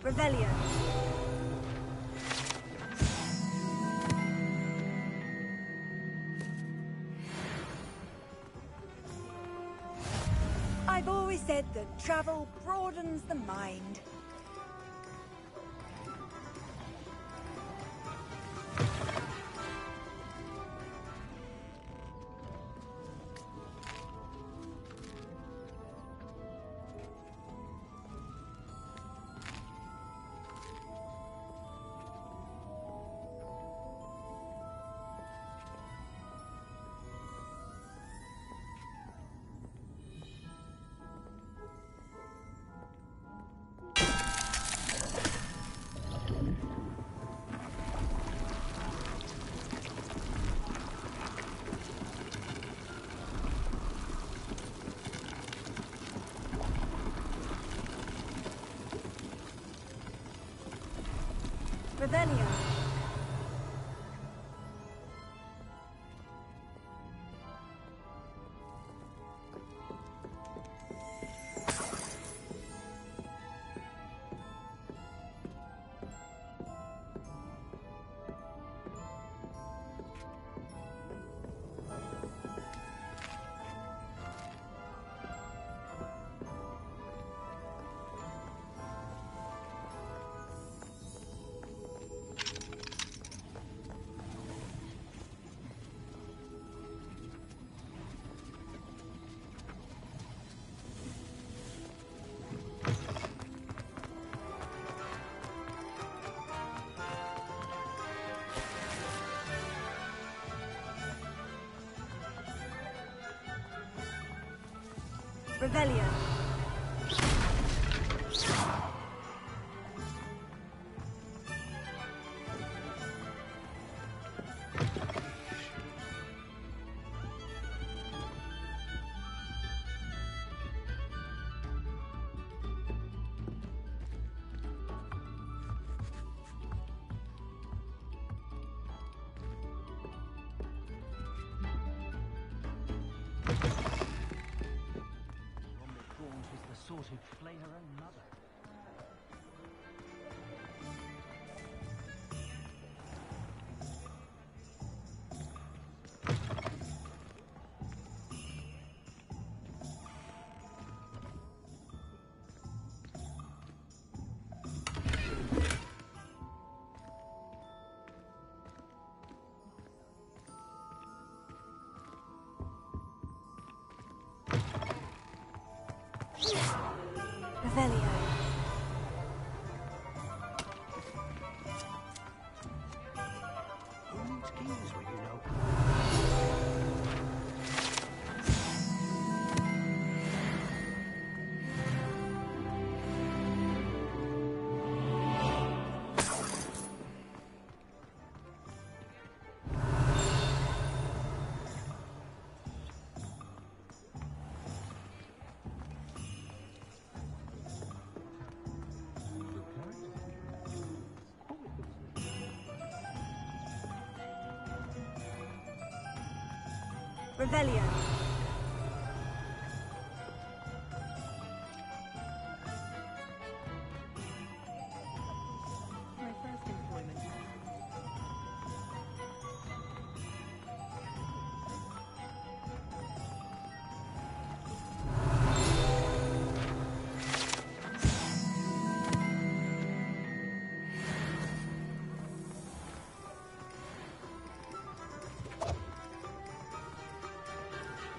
Revelio. I've always said that travel broadens the mind. Revelio. Revelio. Sort who'd flay her own mother. Revelio. Who needs keys when you know? Revelio. My first employment.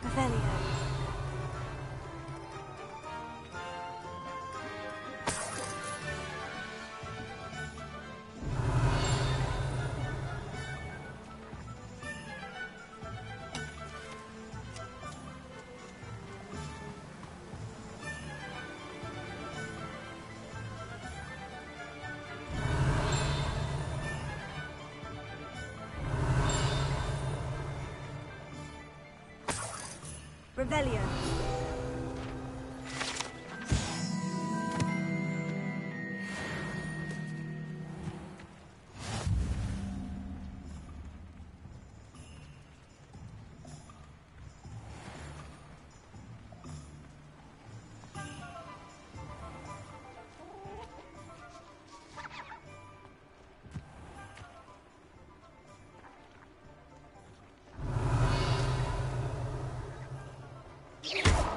Revelio. Revelio. Yeah.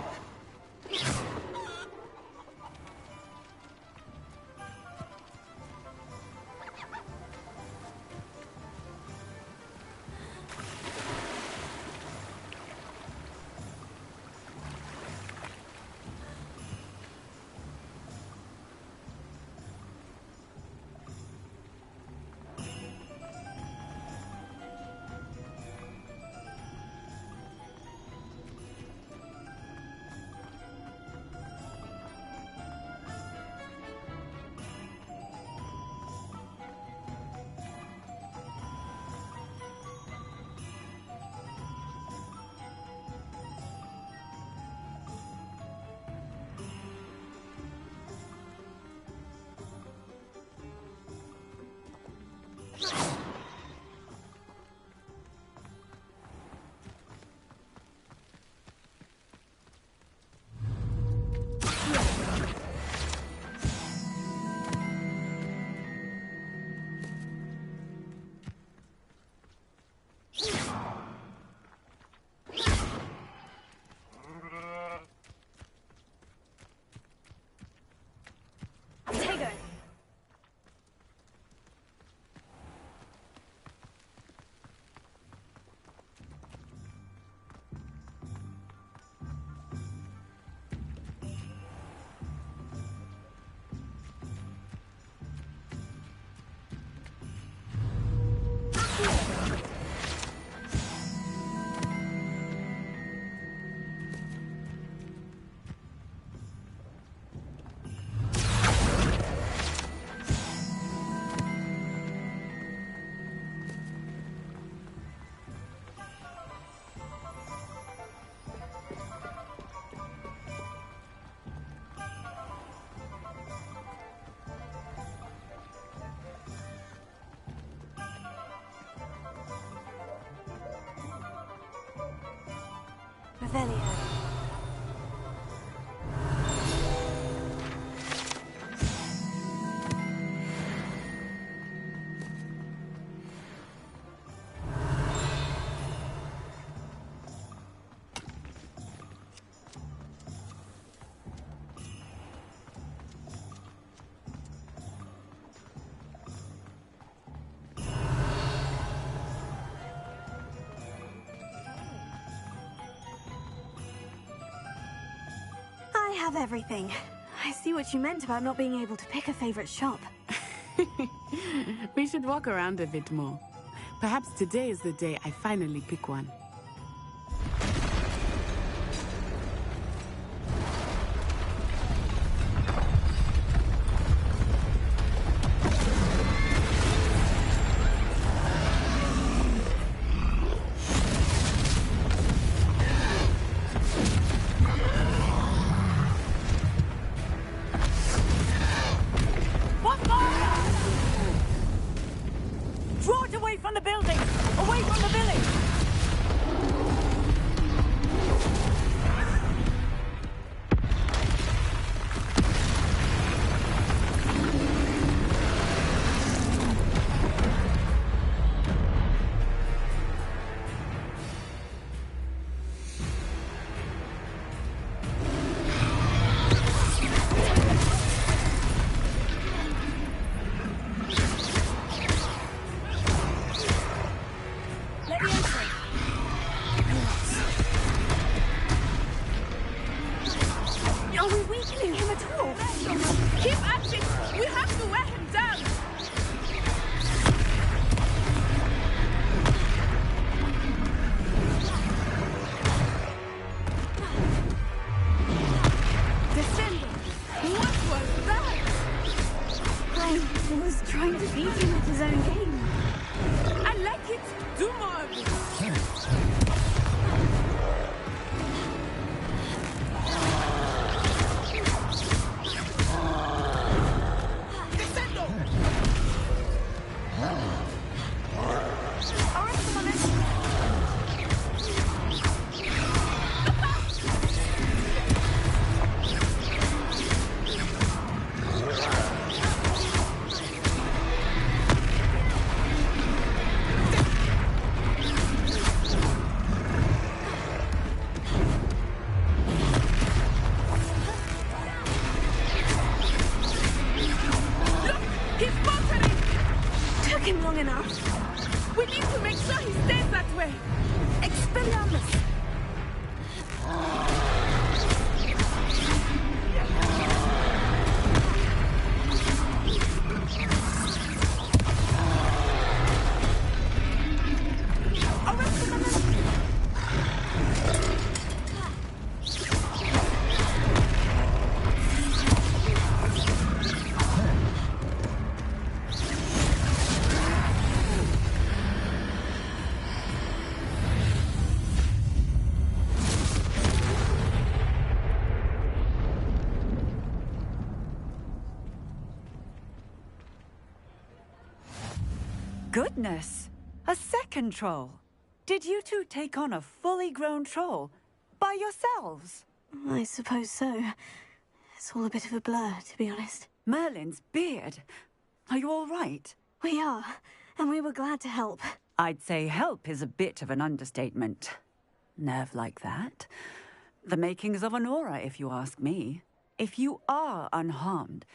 Revelio. I have everything. I see what you meant about not being able to pick a favorite shop. We should walk around a bit more. Perhaps today is the day I finally pick one. Draw it away from the building! Away from the village! Are we weakening him at all? Keep at it! We have to wear him down! Descending! What was that? I was trying to beat him at his own game. I like it! Do more of it! Took him long enough. We need to make sure he stays that way. Expelliarmus! Goodness! A second troll! Did you two take on a fully grown troll? By yourselves? I suppose so. It's all a bit of a blur, to be honest. Merlin's beard. Are you all right? We are, and we were glad to help. I'd say help is a bit of an understatement. Nerve like that. The makings of an aura, if you ask me. If you are unharmed,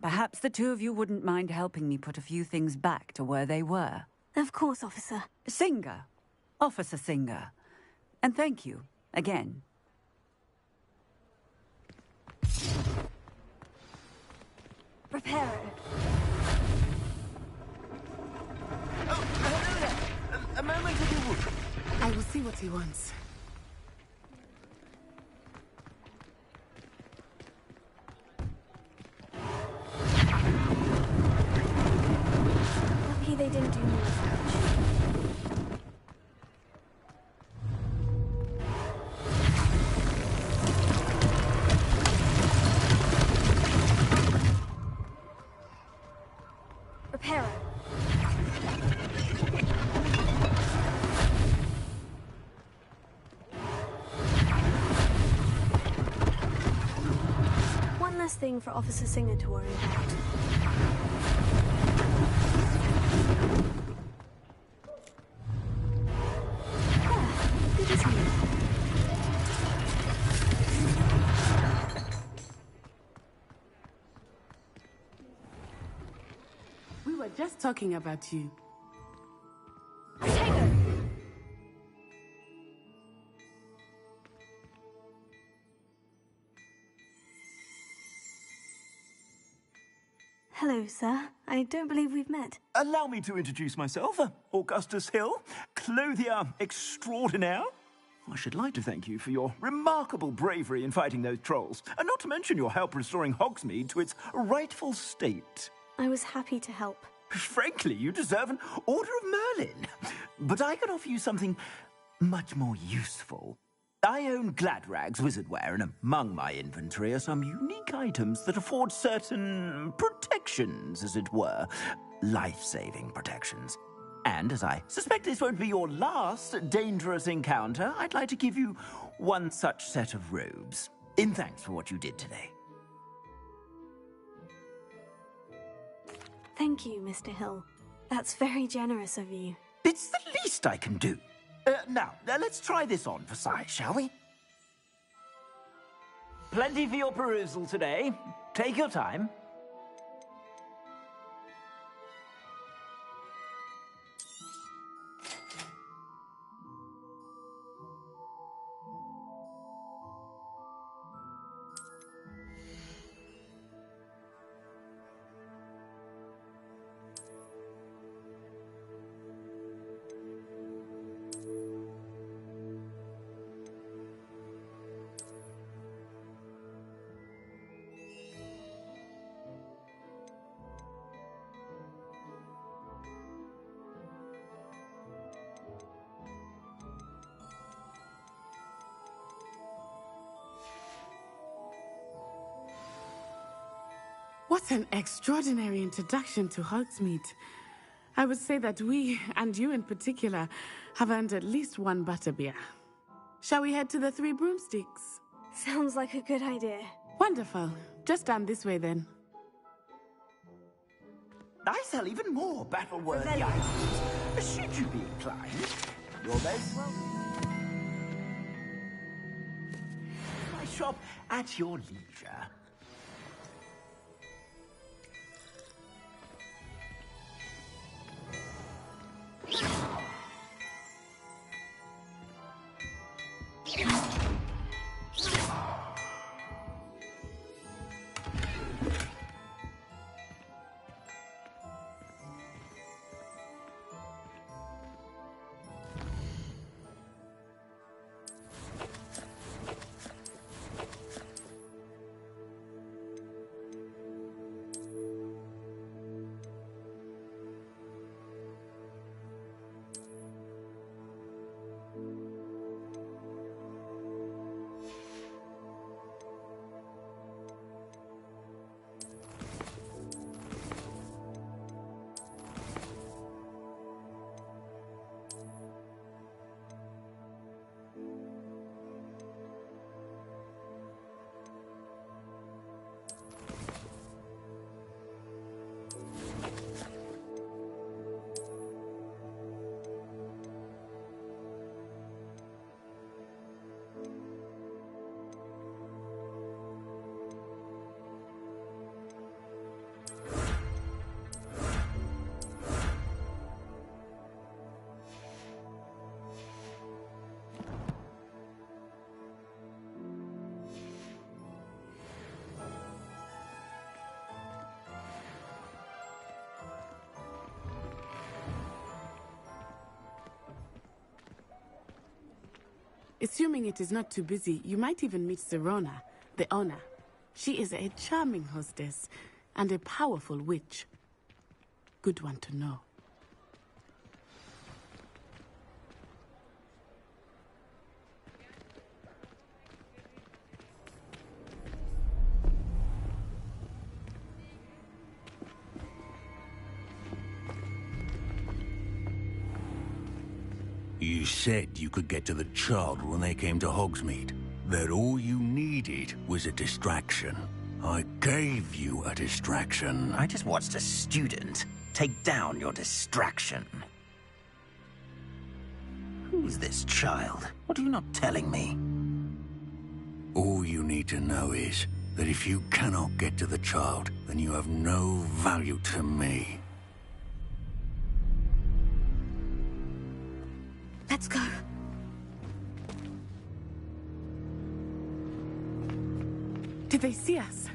perhaps the two of you wouldn't mind helping me put a few things back to where they were. Of course, officer. Singer. Officer Singer. And thank you, again. Reparo. Oh, hello there. A moment if you would. I will see what he wants. Lucky they didn't do more damage. Reparo. thing for Officer Singer to worry about. Good as new. We were just talking about you. Hello, sir. I don't believe we've met. Allow me to introduce myself. Augustus Hill, clothier extraordinaire. I should like to thank you for your remarkable bravery in fighting those trolls, and not to mention your help restoring Hogsmeade to its rightful state. I was happy to help. Frankly, you deserve an Order of Merlin. But I can offer you something much more useful. I own Gladrag's wizardware, and among my inventory are some unique items that afford certain protections, as it were. Life-saving protections. And as I suspect this won't be your last dangerous encounter, I'd like to give you one such set of robes, in thanks for what you did today. Thank you, Mr. Hill. That's very generous of you. It's the least I can do. Now, let's try this on for size, shall we? Plenty for your perusal today. Take your time. What an extraordinary introduction to Hogsmeade. I would say that we, and you in particular, have earned at least one butterbeer. Shall we head to the Three Broomsticks? Sounds like a good idea. Wonderful. Just down this way then. I sell even more battle-worthy items. Should you be inclined, you're most welcome. My shop at your leisure. Assuming it is not too busy, you might even meet Serona, the owner. She is a charming hostess and a powerful witch. Good one to know. You said you could get to the child when they came to Hogsmeade. That all you needed was a distraction. I gave you a distraction. I just watched a student take down your distraction. Who's this child? What are you not telling me? All you need to know is that if you cannot get to the child, then you have no value to me. Let's go. Did they see us?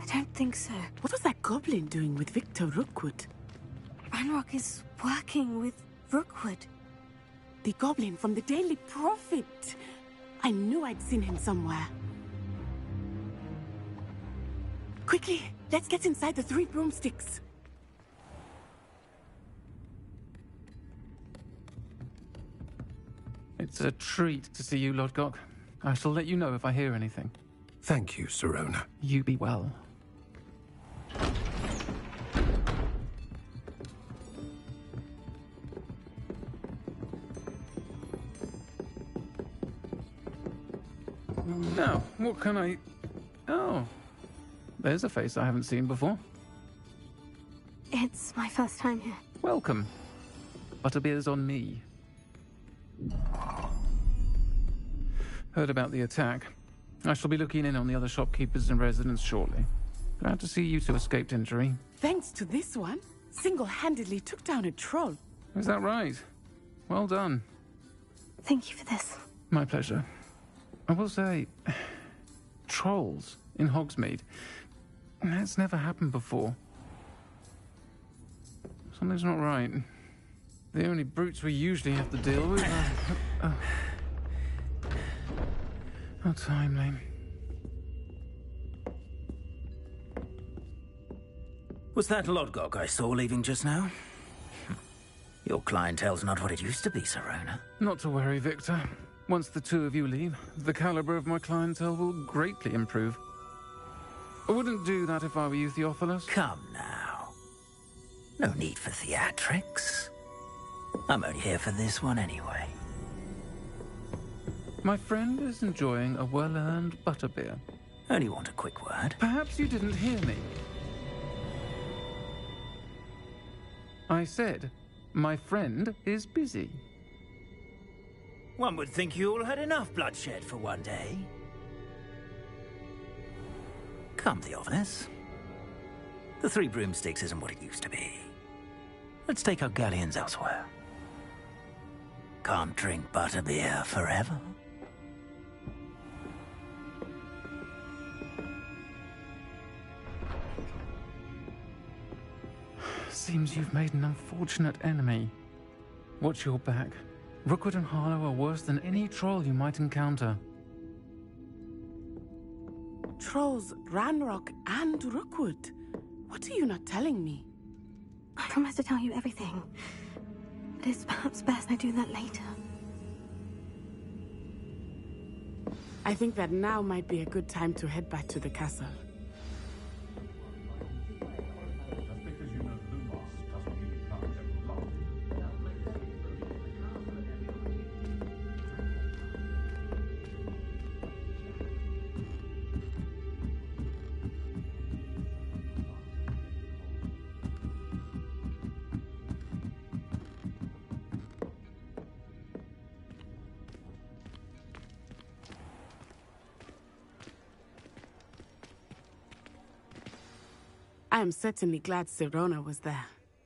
I don't think so. What was that goblin doing with Victor Rookwood? Ranrock is working with Rookwood. The goblin from the Daily Prophet. I knew I'd seen him somewhere. Quickly, let's get inside the 3 broomsticks. It's a treat to see you, Lodgok. I shall let you know if I hear anything. Thank you, Sirona. You be well. Now, what can I... Oh, there's a face I haven't seen before. It's my first time here. Welcome. Butterbeer's on me. Heard about the attack. I shall be looking in on the other shopkeepers and residents shortly. Glad to see you two escaped injury. Thanks to this one, single-handedly took down a troll. Is that right? Well done. Thank you for this. My pleasure. I will say, trolls in Hogsmeade. That's never happened before. Something's not right. The only brutes we usually have to deal with are... How timely. Was that Lodgok I saw leaving just now? Your clientele's not what it used to be, Sirona. Not to worry, Victor. Once the two of you leave, the caliber of my clientele will greatly improve. I wouldn't do that if I were you, Theophilus. Come now. No need for theatrics. I'm only here for this one anyway. My friend is enjoying a well-earned butterbeer. Only want a quick word. Perhaps you didn't hear me. I said, my friend is busy. One would think you all had enough bloodshed for one day. Come, Theophilus. The 3 broomsticks isn't what it used to be. Let's take our galleons elsewhere. Can't drink butterbeer forever. Seems you've made an unfortunate enemy. Watch your back. Rookwood and Harlow are worse than any troll you might encounter. Trolls, Ranrock, and Rookwood. What are you not telling me? I promise to tell you everything. But it's perhaps best I do that later. I think that now might be a good time to head back to the castle. I am certainly glad Sirona was there.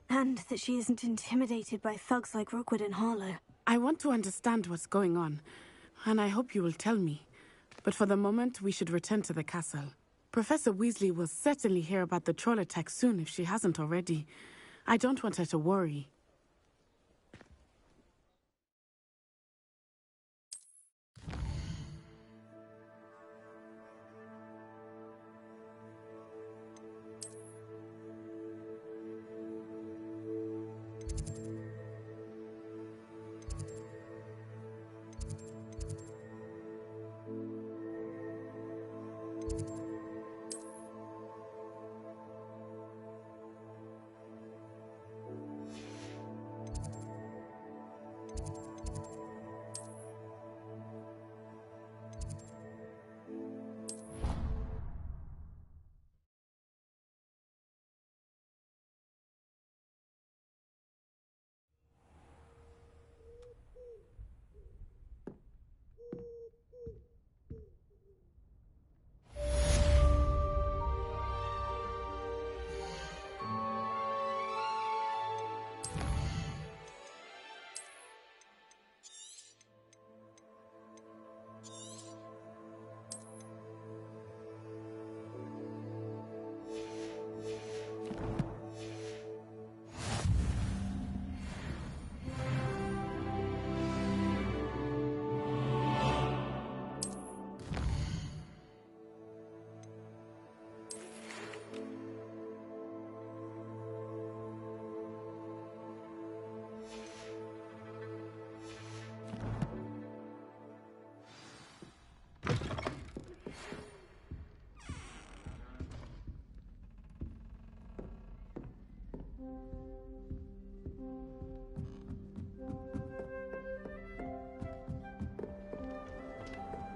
And that she isn't intimidated by thugs like Rookwood and Harlow. I want to understand what's going on, and I hope you will tell me. But for the moment, we should return to the castle. Professor Weasley will certainly hear about the troll attack soon if she hasn't already. I don't want her to worry.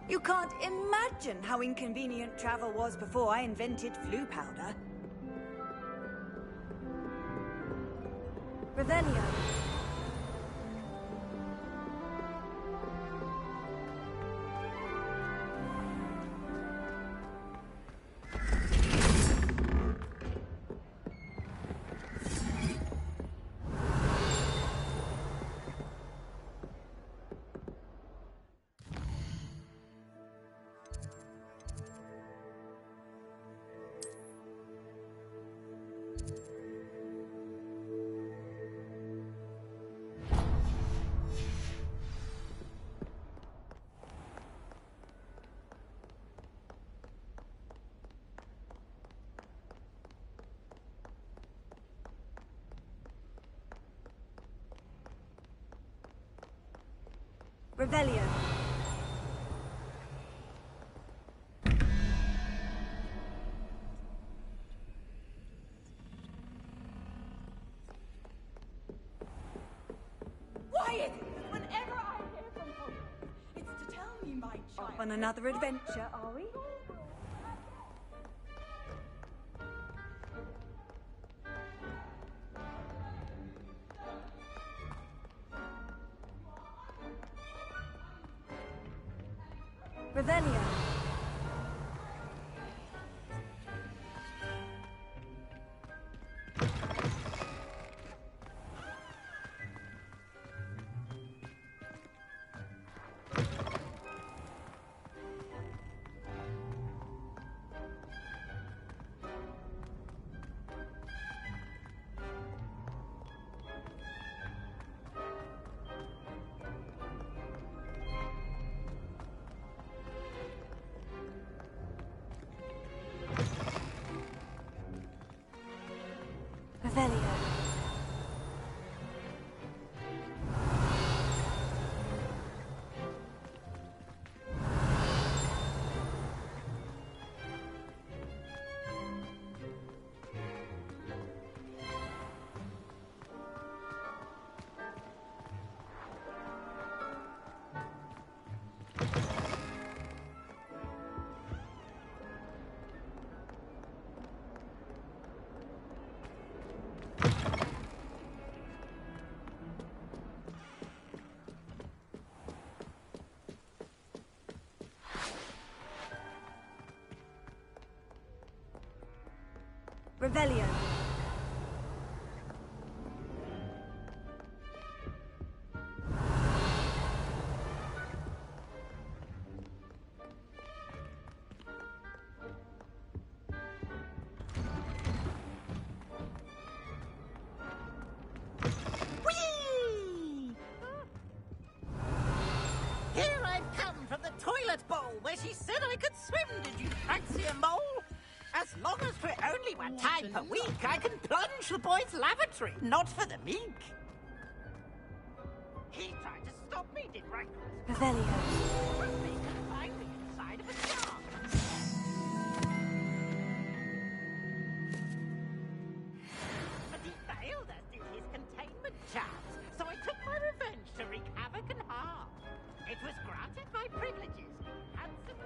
You can't imagine how inconvenient travel was before I invented flu powder. Revelio. Revelio. Why is it that whenever I hear from home, it's to tell me my child... Off on another adventure, are we? Revelio. Revelio. Revelio. Whee! Here I've come from the toilet bowl where she said I could swim. Did you fancy a mole? As long as for only one time per week, I can plunge the boy's lavatory, not for the meek. He tried to stop me, did Rancorous? Revelio. He confined me inside of a jar. But he failed us in his containment charms, so I took my revenge to wreak havoc and harm. It was granted my privileges, handsome.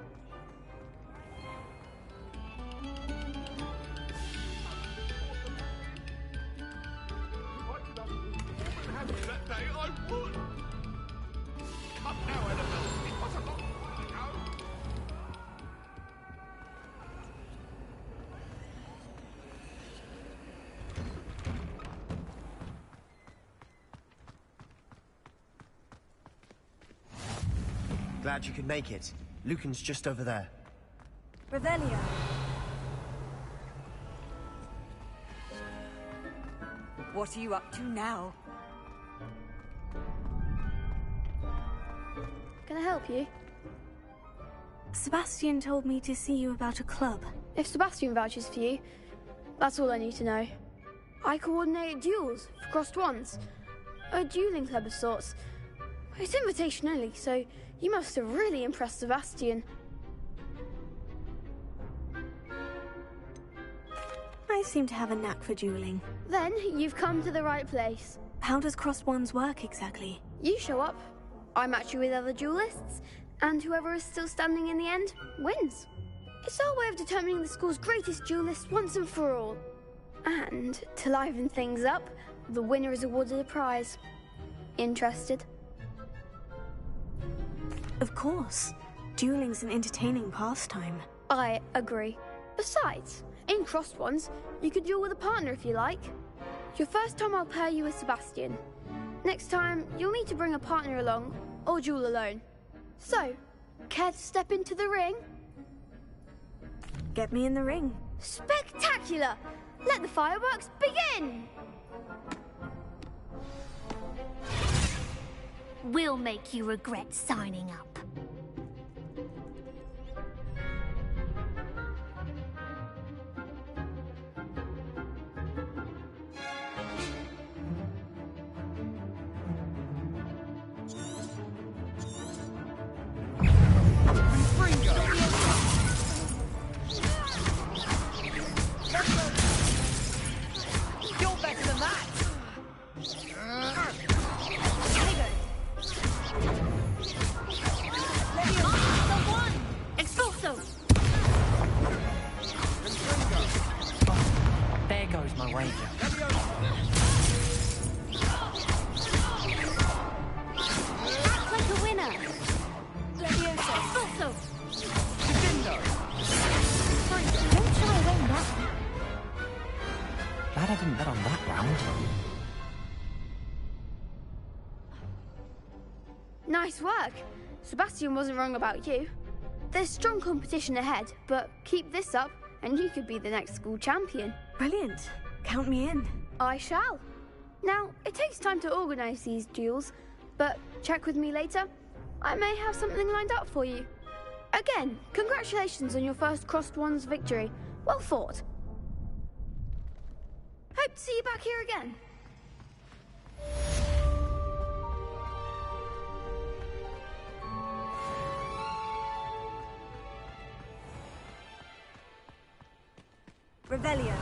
That day I would. Come now, Annabelle. It was a long while ago. Glad you could make it. Lucan's just over there. Revelio. What are you up to now? Can I help you? Sebastian told me to see you about a club. If Sebastian vouches for you, that's all I need to know. I coordinate duels for crossed ones. A dueling club of sorts. It's invitation only, so you must have really impressed Sebastian. I seem to have a knack for dueling. Then you've come to the right place. How does crossed ones work exactly? You show up, I match you with other duelists, And whoever is still standing in the end wins. It's our way of determining the school's greatest duelist once and for all. And to liven things up, the winner is awarded a prize. Interested? Of course. Dueling's an entertaining pastime. I agree. Besides, in Crossed Ones, you could duel with a partner if you like. Your first time I'll pair you with Sebastian. Next time, you'll need to bring a partner along, or duel alone. So, care to step into the ring? Get me in the ring. Spectacular! Let the fireworks begin! We'll make you regret signing up. You're better than that! There goes my wager. Act like a winner. Leviosa, Expulso. Don't shy away now. Glad I didn't bet on that round. Nice work. Sebastian wasn't wrong about you. There's strong competition ahead, but keep this up and you could be the next school champion. Brilliant. Count me in. I shall. Now, it takes time to organise these duels, but check with me later. I may have something lined up for you. Again, congratulations on your first Crossed Ones victory. Well fought. Hope to see you back here again. Revelio.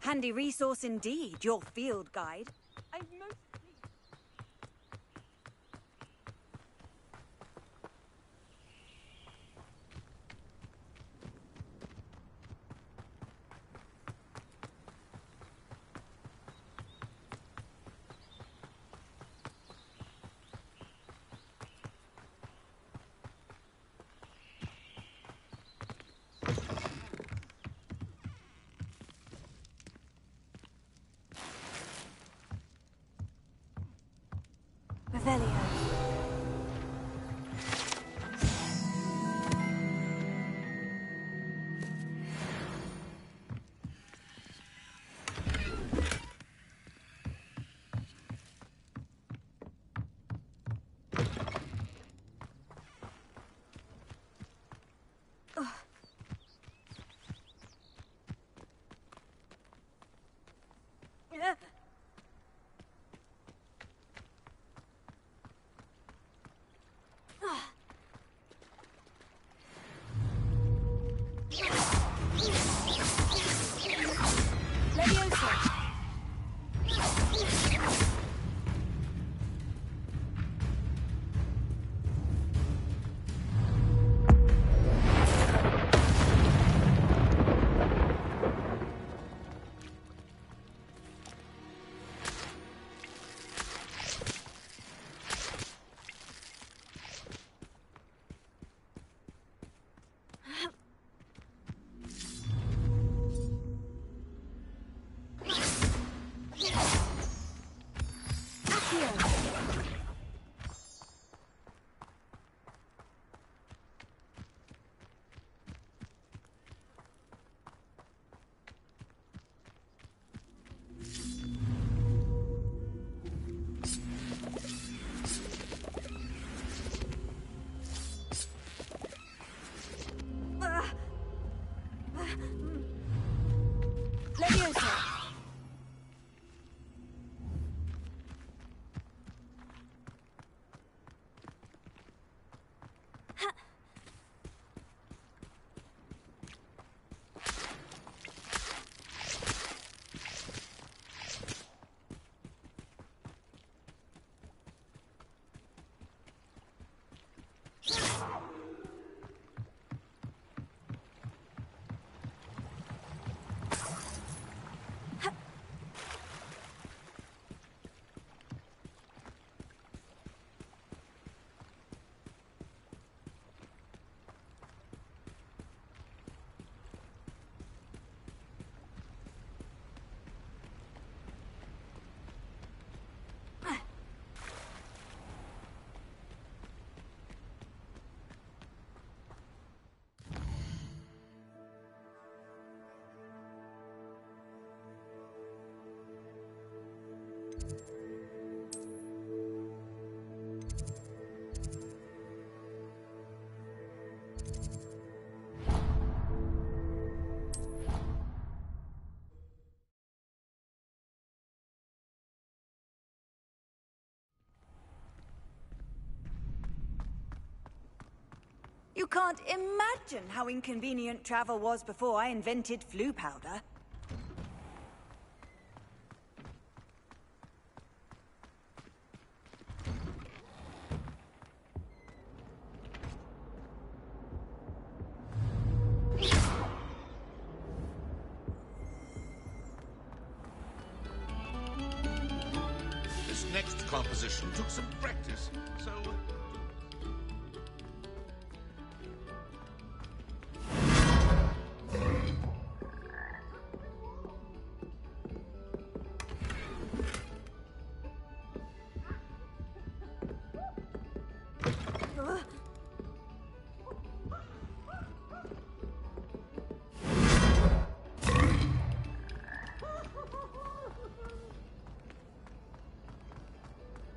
Handy resource indeed, your field guide. Revelio. You can't imagine how inconvenient travel was before I invented flu powder. This next composition took some practice, so...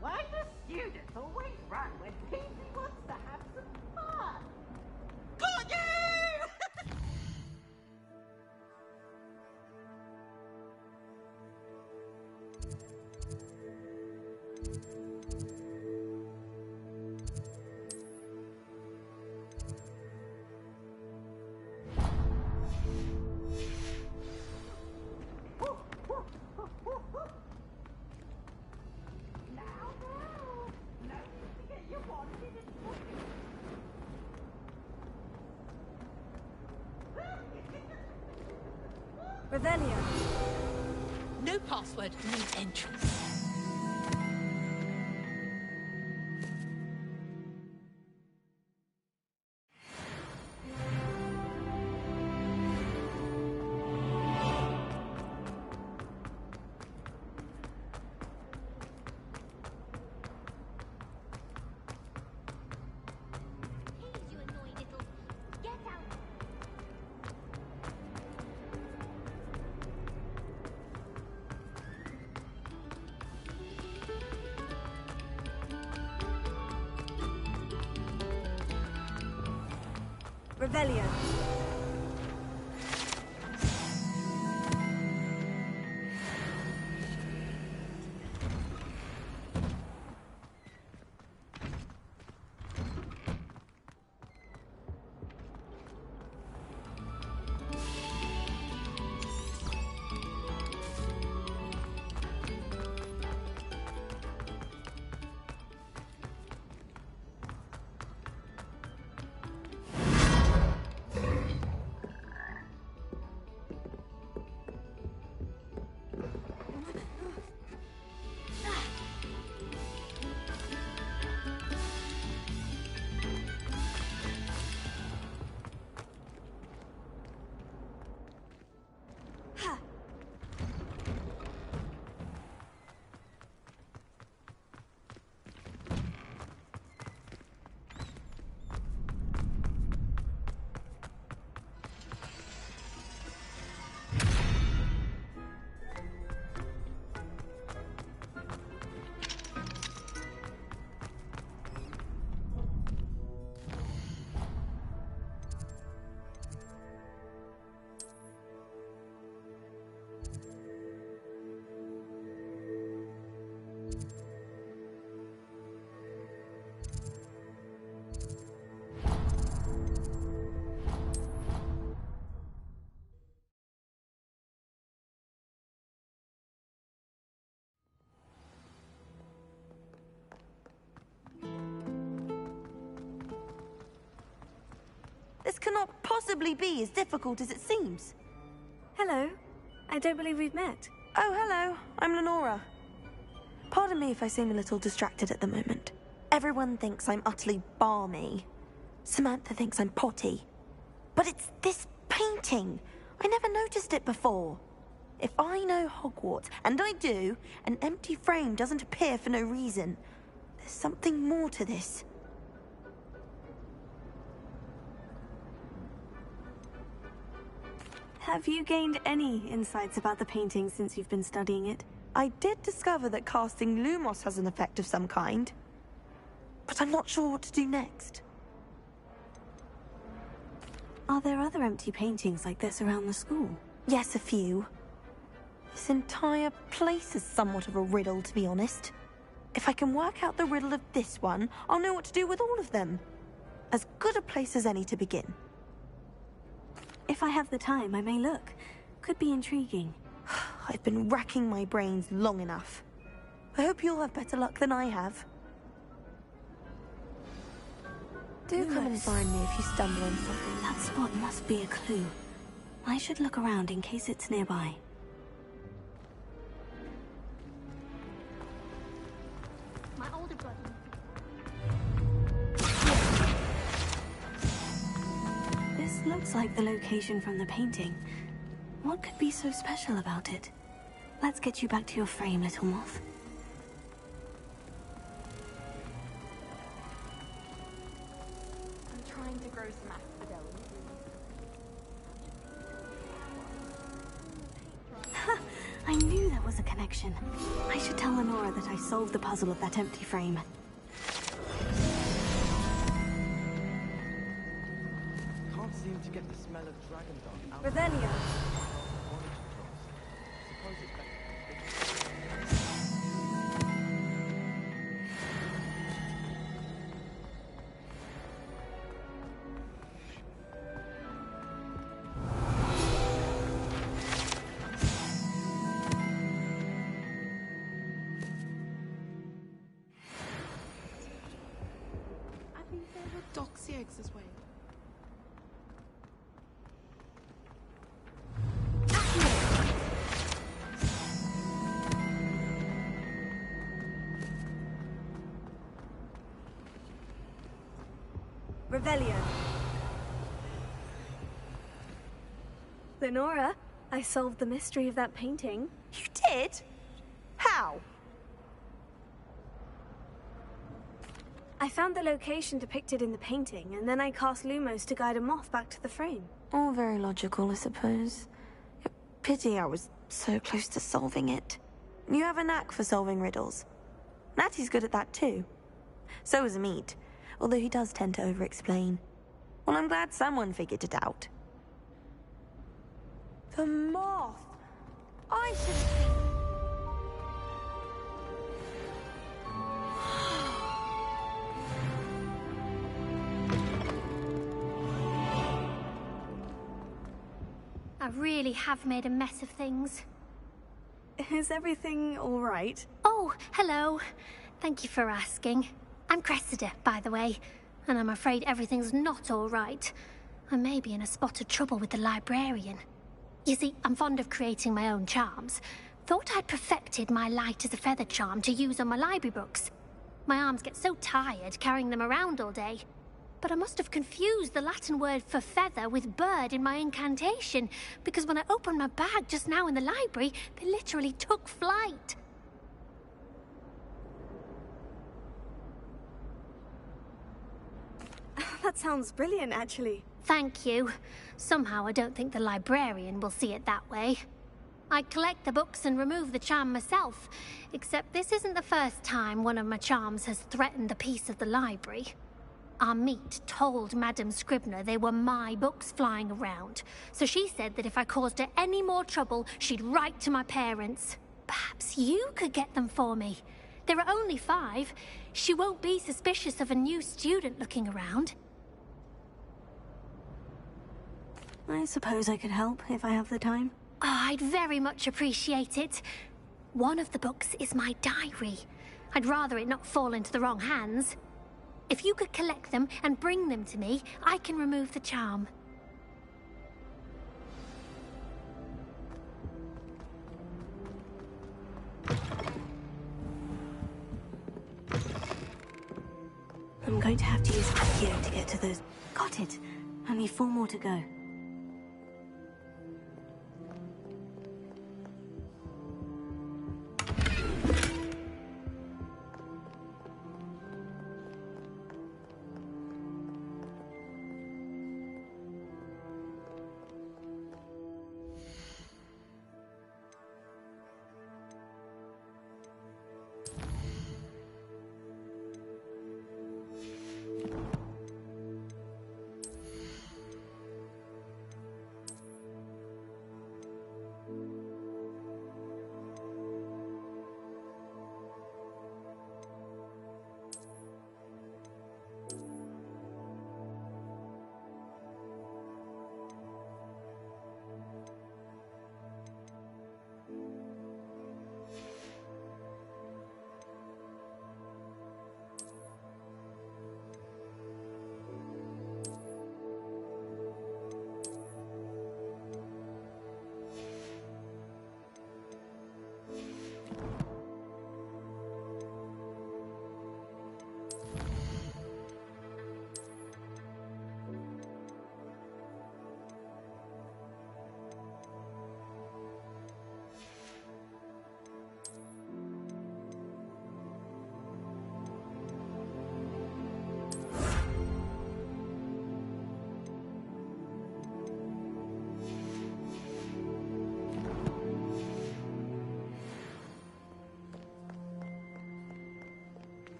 Why do students always run when Peasy wants to have some fun? Got you! Revelio. No password, no entrance. Revelio. This cannot possibly be as difficult as it seems. Hello. I don't believe we've met. Oh, hello. I'm Lenora. Pardon me if I seem a little distracted at the moment. Everyone thinks I'm utterly balmy. Samantha thinks I'm potty. But it's this painting. I never noticed it before. If I know Hogwarts, and I do, an empty frame doesn't appear for no reason. There's something more to this. Have you gained any insights about the painting since you've been studying it? I did discover that casting Lumos has an effect of some kind. But I'm not sure what to do next. Are there other empty paintings like this around the school? Yes, a few. This entire place is somewhat of a riddle, to be honest. If I can work out the riddle of this one, I'll know what to do with all of them. As good a place as any to begin. If I have the time, I may look. Could be intriguing. I've been racking my brains long enough. I hope you'll have better luck than I have. Do come and find me if you stumble on something. That spot must be a clue. I should look around in case it's nearby. My older brother. This looks like the location from the painting. What could be so special about it? Let's get you back to your frame, little moth. I'm trying to grow some asphodel. Ha! I knew there was a connection. I should tell Lenora that I solved the puzzle of that empty frame. Can't seem to get the smell of dragon dung out. Revelio. Suppose it's better. I think there were doxy eggs this way. Revelio. Lenora, I solved the mystery of that painting. You did? How? I found the location depicted in the painting, and then I cast Lumos to guide a moth back to the frame. All very logical, I suppose. Pity I was so close to solving it. You have a knack for solving riddles. Natty's good at that too. So is Meat, although he does tend to over-explain. Well, I'm glad someone figured it out. The moth! I should have seen... I really have made a mess of things. Is everything all right? Oh, hello. Thank you for asking. I'm Cressida, by the way, and I'm afraid everything's not all right. I may be in a spot of trouble with the librarian. You see, I'm fond of creating my own charms. Thought I'd perfected my light as a feather charm to use on my library books. My arms get so tired carrying them around all day. But I must have confused the Latin word for feather with bird in my incantation, because when I opened my bag just now in the library, they literally took flight. That sounds brilliant, actually. Thank you. Somehow I don't think the librarian will see it that way. I collect the books and remove the charm myself, except this isn't the first time one of my charms has threatened the peace of the library. Our Meat told Madame Scribner they were my books flying around, so she said that if I caused her any more trouble, she'd write to my parents. Perhaps you could get them for me. There are only 5. She won't be suspicious of a new student looking around. I suppose I could help if I have the time. Oh, I'd very much appreciate it. One of the books is my diary. I'd rather it not fall into the wrong hands. If you could collect them and bring them to me, I can remove the charm. I'm going to have to use Accio to get to those. Got it. Only 4 more to go.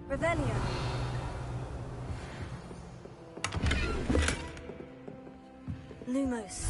Revelio. Lumos.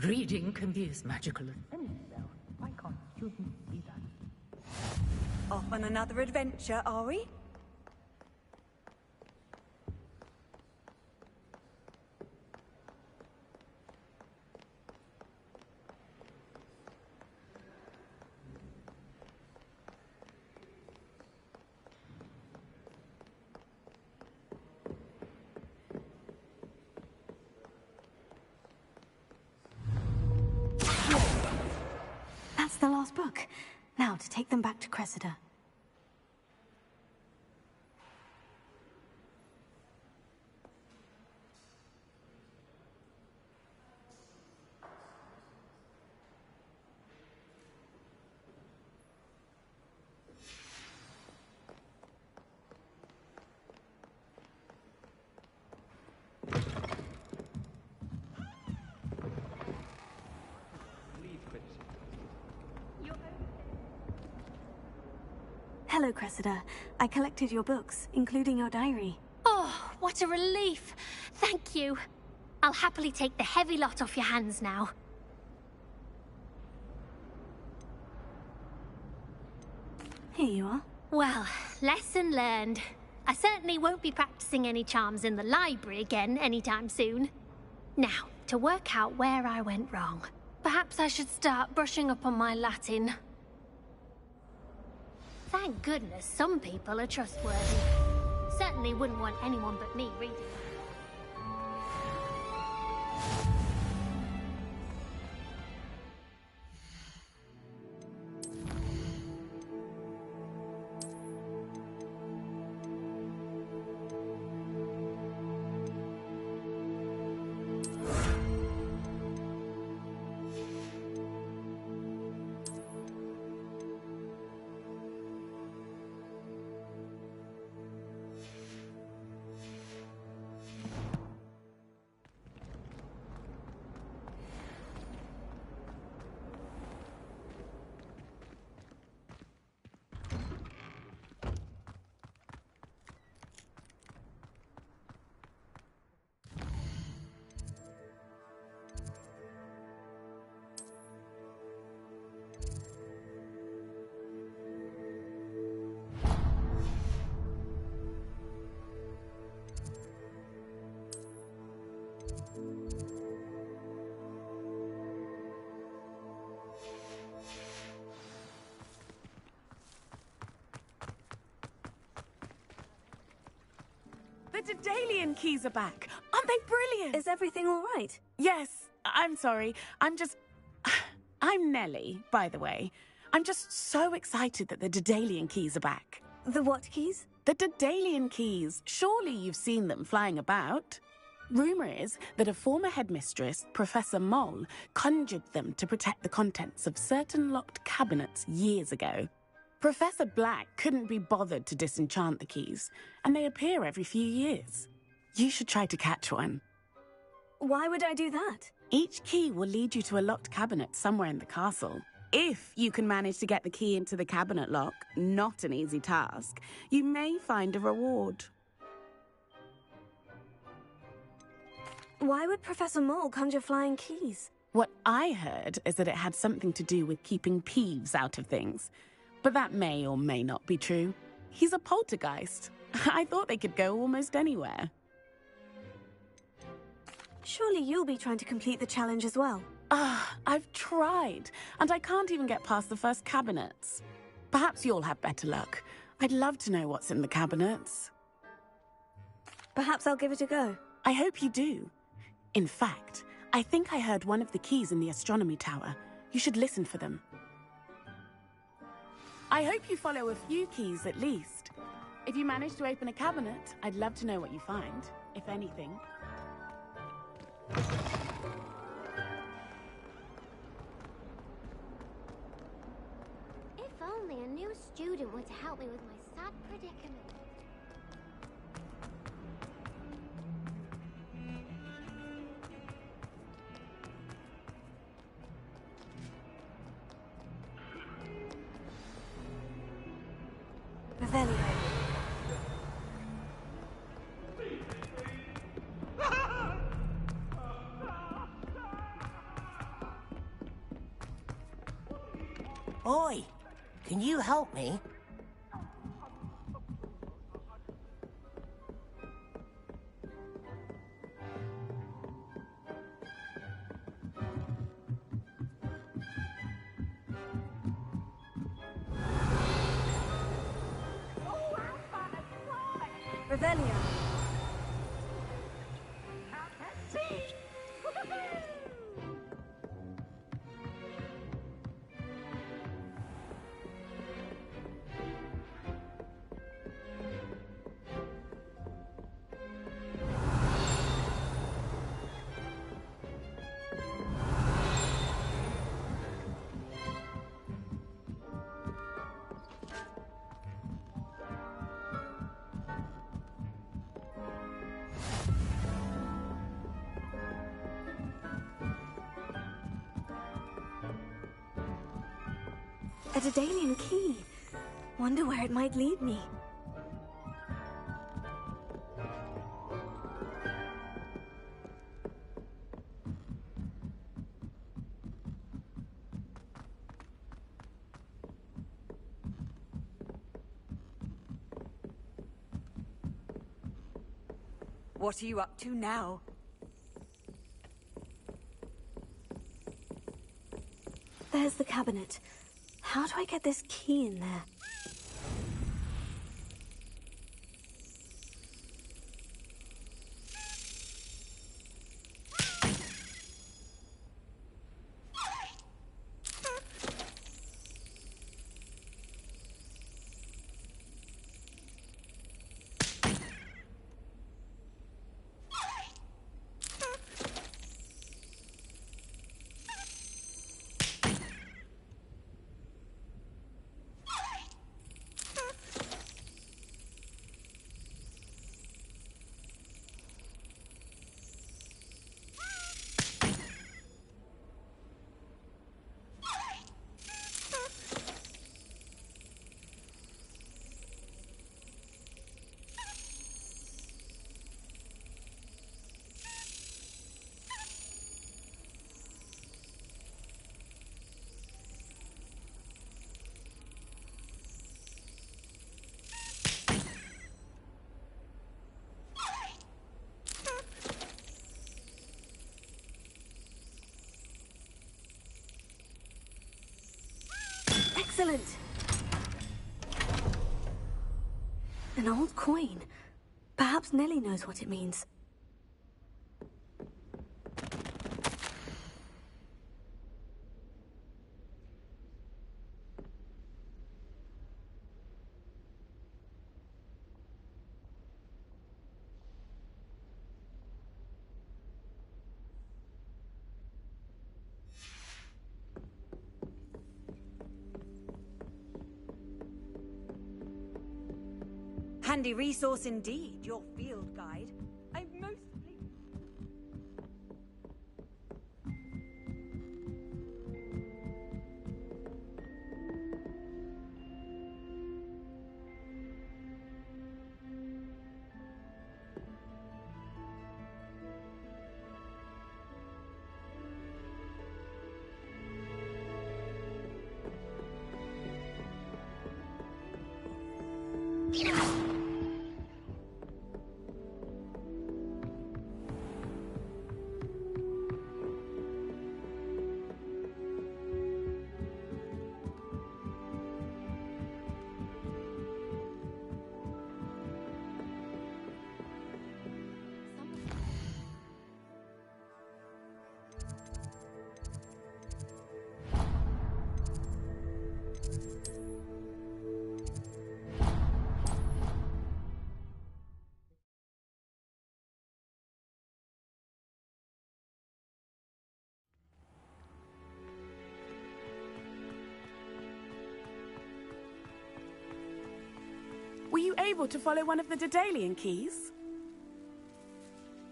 Reading can be as magical as any spell. Why can't students see that? Off on another adventure, are we? That's the last book. Now to take them back to Cressida. Hello, Cressida. I collected your books, including your diary. Oh, what a relief. Thank you. I'll happily take the heavy lot off your hands now. Here you are. Well, lesson learned. I certainly won't be practicing any charms in the library again anytime soon. Now, to work out where I went wrong. Perhaps I should start brushing up on my Latin. Thank goodness some people are trustworthy. Certainly wouldn't want anyone but me reading them. Daedalian keys are back. Aren't they brilliant? Is everything all right? Yes. I'm sorry. I'm Nellie, by the way. I'm just so excited that the Daedalian keys are back. The what keys? The Daedalian keys. Surely you've seen them flying about. Rumour is that a former headmistress, Professor Mole, conjured them to protect the contents of certain locked cabinets years ago. Professor Black couldn't be bothered to disenchant the keys, and they appear every few years. You should try to catch one. Why would I do that? Each key will lead you to a locked cabinet somewhere in the castle. If you can manage to get the key into the cabinet lock, not an easy task, you may find a reward. Why would Professor Mole conjure flying keys? What I heard is that it had something to do with keeping Peeves out of things. But that may or may not be true. He's a poltergeist. I thought they could go almost anywhere. Surely you'll be trying to complete the challenge as well. I've tried, and I can't even get past the first cabinets. Perhaps you'll have better luck. I'd love to know what's in the cabinets. Perhaps I'll give it a go. I hope you do. In fact, I think I heard one of the keys in the astronomy tower. You should listen for them. I hope you follow a few keys at least. If you manage to open a cabinet, I'd love to know what you find, if anything. If only a new student were to help me with my sad predicament. Revelio. Oi, can you help me? Revelio. A Daedalian key. Wonder where it might lead me. What are you up to now? There's the cabinet. How do I get this key in there? Excellent! An old coin. Perhaps Perhaps Nellie knows what it means. Handy resource indeed, your field guide. I'm most pleased. Were you able to follow one of the Daedalian keys?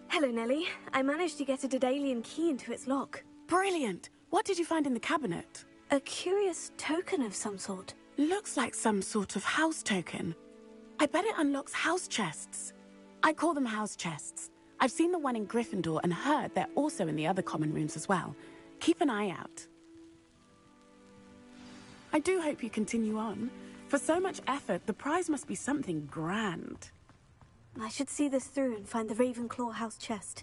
Hello, Nellie. I managed to get a Daedalian key into its lock. Brilliant! What did you find in the cabinet? A curious token of some sort. Looks like some sort of house token. I bet it unlocks house chests. I call them house chests. I've seen the one in Gryffindor and heard they're also in the other common rooms as well. Keep an eye out. I do hope you continue on. For so much effort, the prize must be something grand. I should see this through and find the Ravenclaw house chest.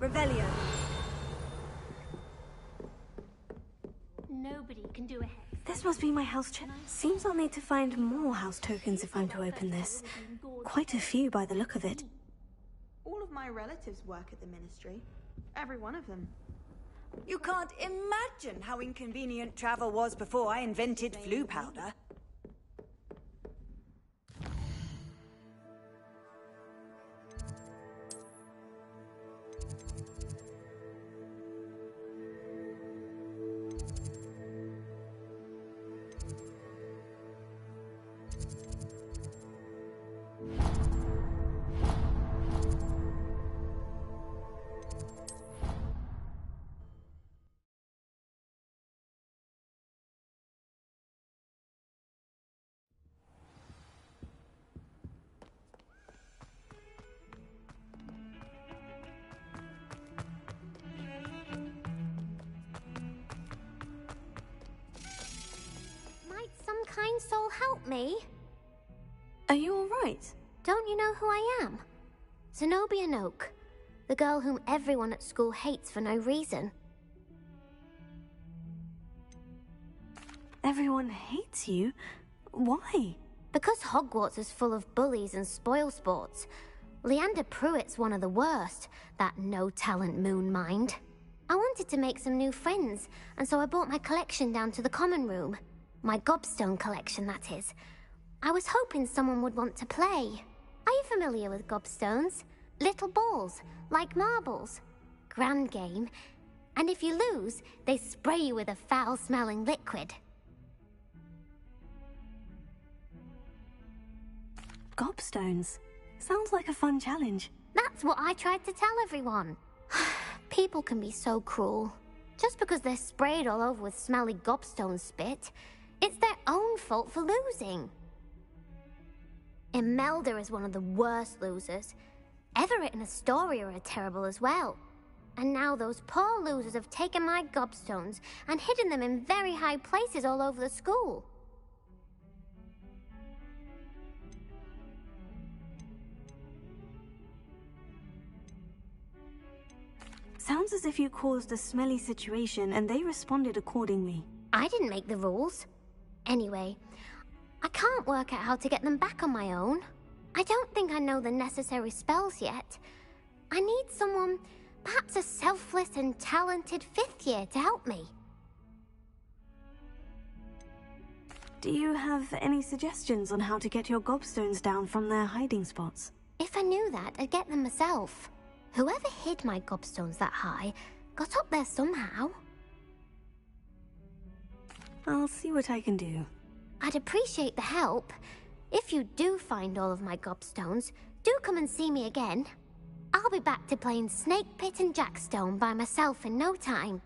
Revelio. Nobody can do a hex. This must be my house chest. Seems I'll need to find more house tokens if I'm to open this. Quite a few by the look of it. All of my relatives work at the Ministry. Every one of them. You can't imagine how inconvenient travel was before I invented flu powder. Some kind soul help me? Are you all right? Don't you know who I am? Zenobia Noak, the girl whom everyone at school hates for no reason. Everyone hates you? Why? Because Hogwarts is full of bullies and spoilsports. Leander Pruitt's one of the worst, that no-talent moon mind. I wanted to make some new friends, and so I brought my collection down to the common room. My gobstone collection, that is. I was hoping someone would want to play. Are you familiar with gobstones? Little balls, like marbles. Grand game. And if you lose, they spray you with a foul-smelling liquid. Gobstones. Sounds like a fun challenge. That's what I tried to tell everyone. People can be so cruel. Just because they're sprayed all over with smelly gobstone spit, it's their own fault for losing. Imelda is one of the worst losers. Everett and Astoria are terrible as well. And now those poor losers have taken my gobstones and hidden them in very high places all over the school. Sounds as if you caused a smelly situation and they responded accordingly. I didn't make the rules. Anyway, I can't work out how to get them back on my own. I don't think I know the necessary spells yet. I need someone, perhaps a selfless and talented 5th year to help me. Do you have any suggestions on how to get your gobstones down from their hiding spots? If I knew that, I'd get them myself. Whoever hid my gobstones that high got up there somehow. I'll see what I can do. I'd appreciate the help. If you do find all of my gobstones, do come and see me again. I'll be back to playing Snake Pit and Jackstone by myself in no time.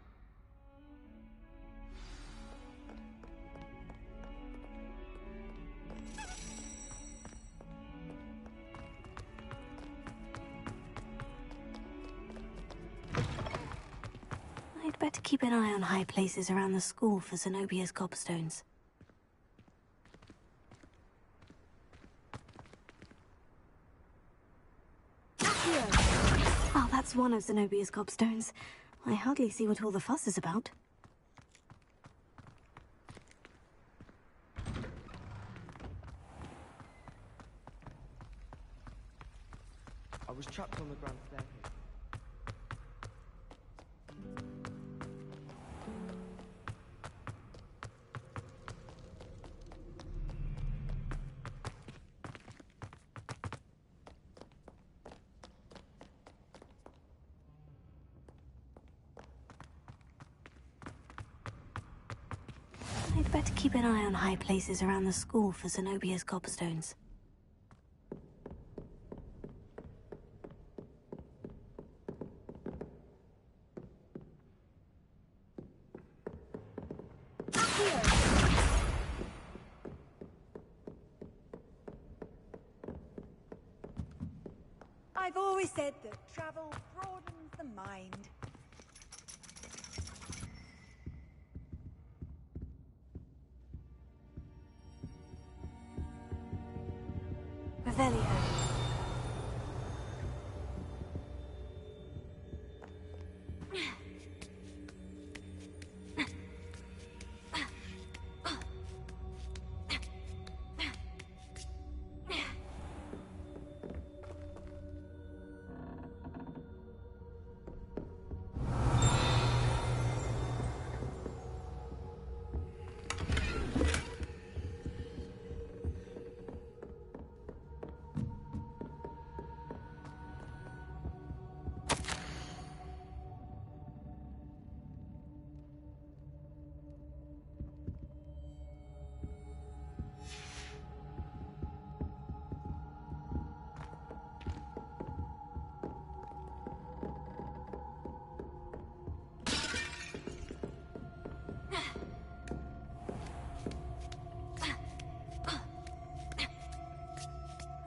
I'd better keep an eye on high places around the school for Zenobia's gobstones. Oh, that's one of Zenobia's gobstones. I hardly see what all the fuss is about. I was trapped on the grand staircase. I'd better keep an eye on high places around the school for Zenobia's gobstones. I've always said that travel broadens the mind. Revelio.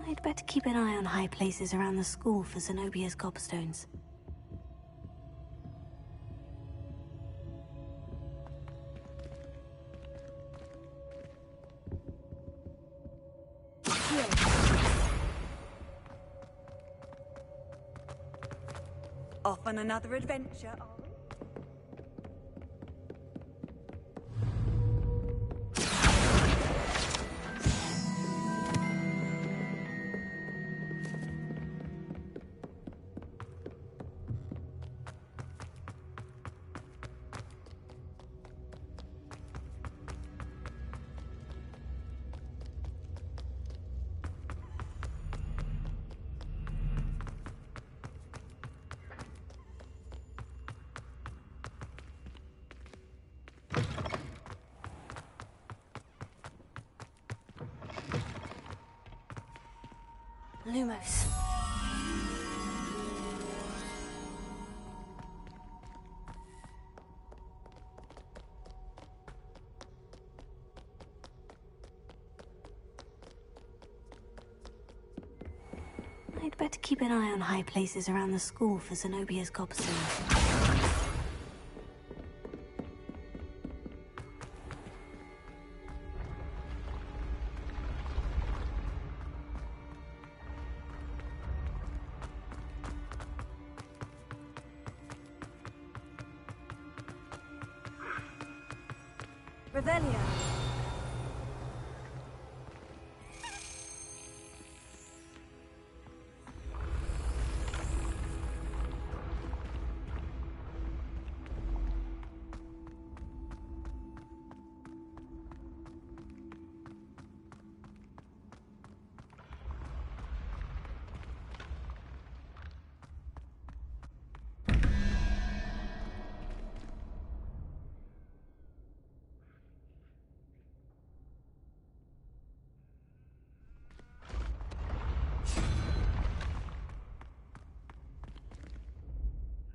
I'd better keep an eye on high places around the school for Zenobia's gobstones. Off on another adventure, are we? Lumos. I'd better keep an eye on high places around the school for Zenobia's gobstones. Revelio.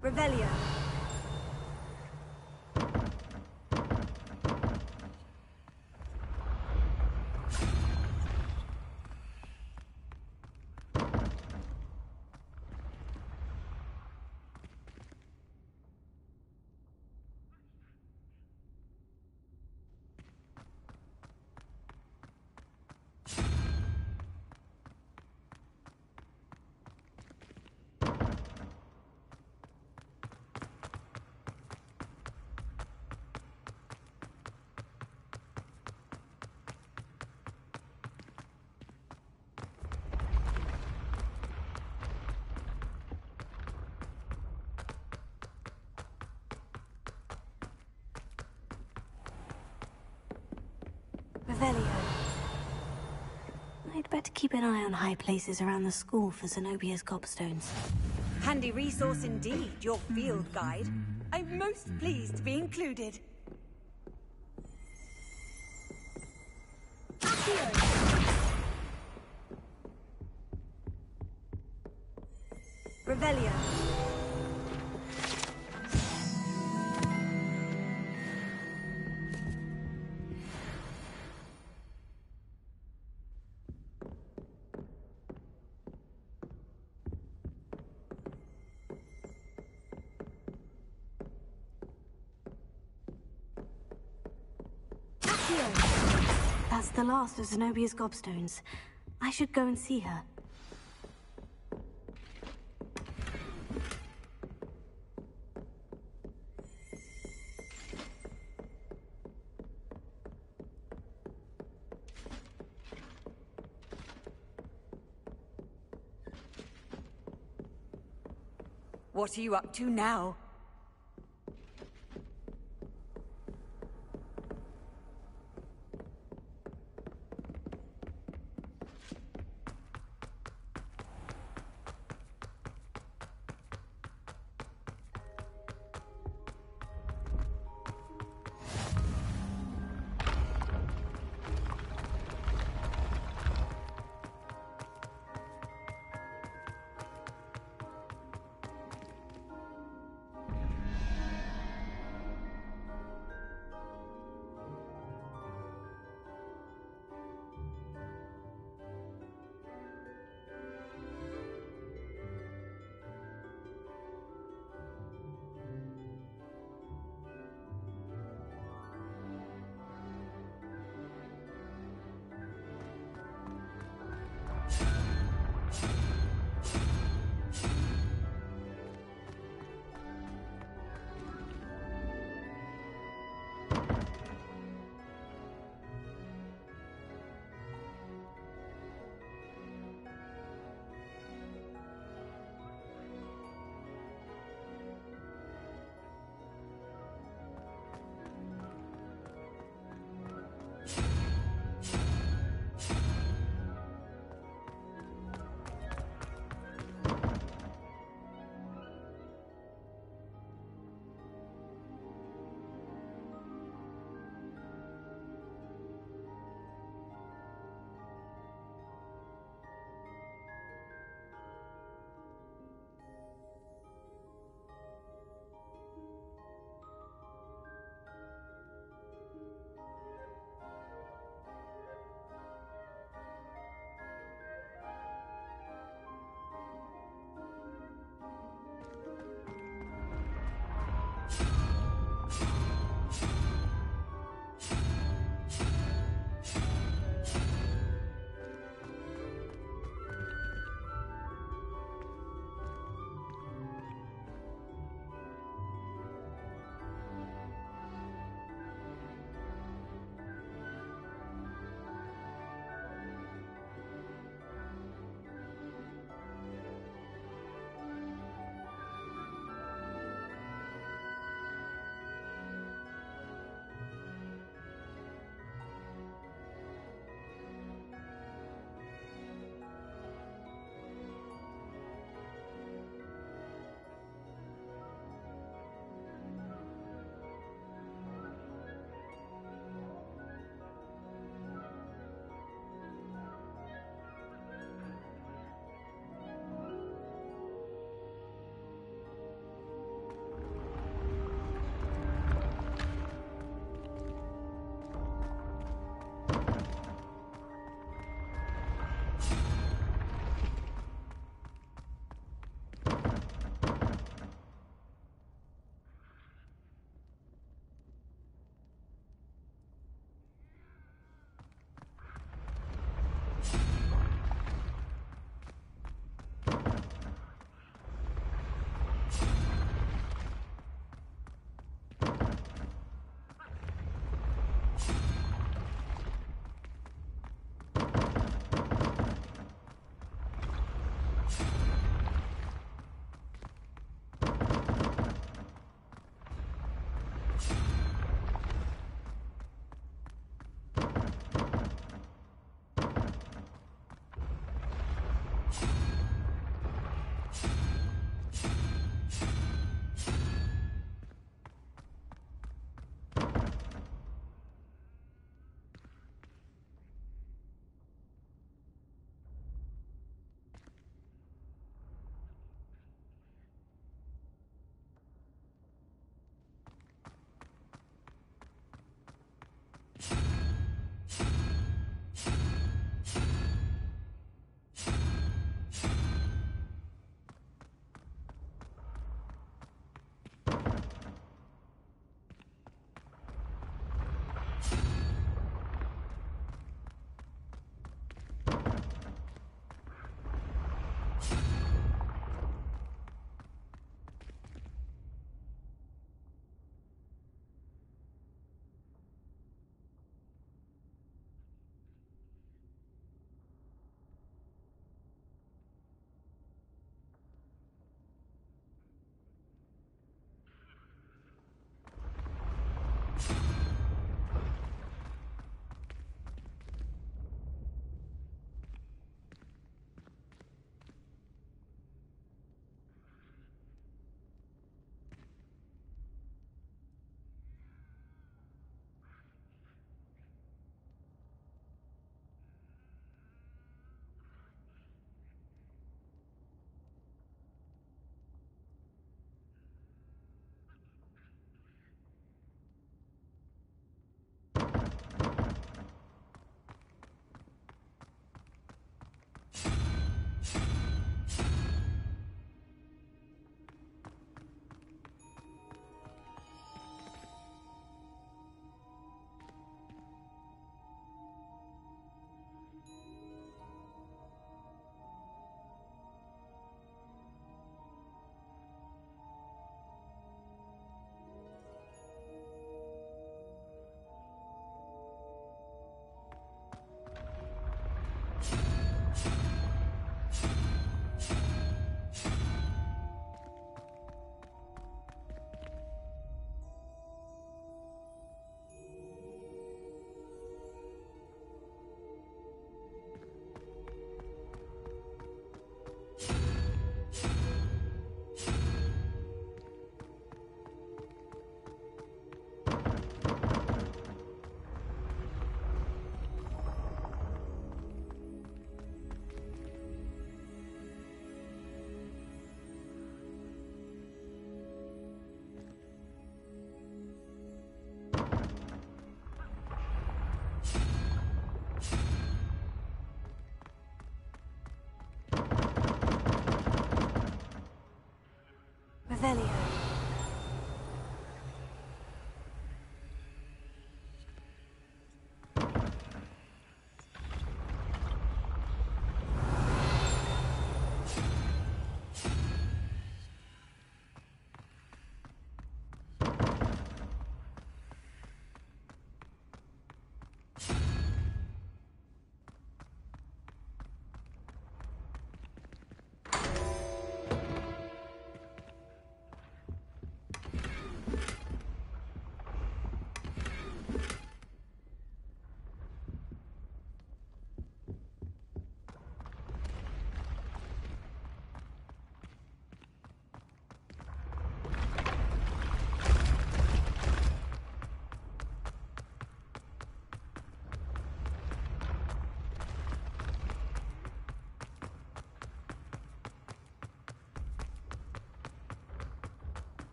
Revelio. Revelio. I'd better keep an eye on high places around the school for Zenobia's gobstones. Handy resource indeed, your field guide. I'm most pleased to be included. Revelio. That's the last of Zenobia's gobstones. I should go and see her. What are you up to now?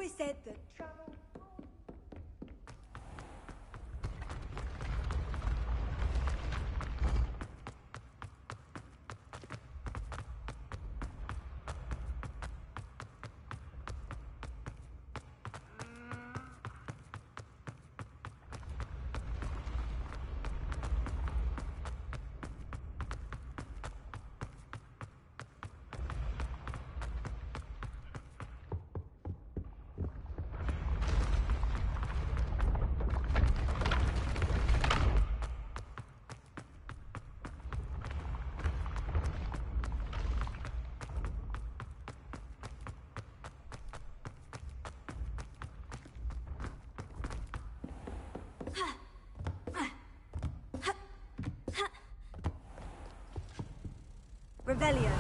always said that travel... Revelio.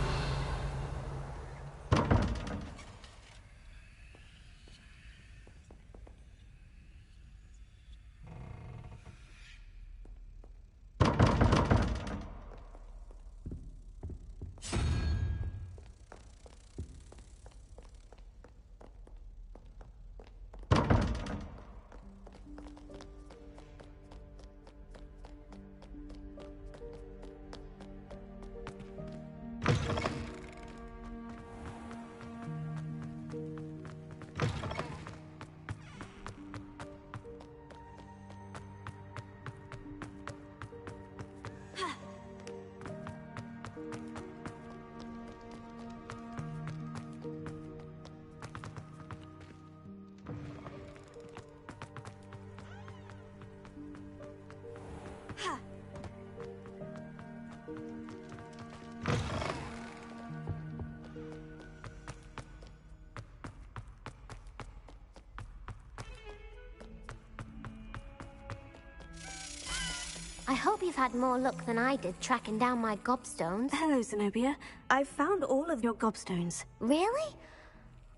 I hope you've had more luck than I did tracking down my gobstones. Hello, Zenobia. I've found all of your gobstones. Really?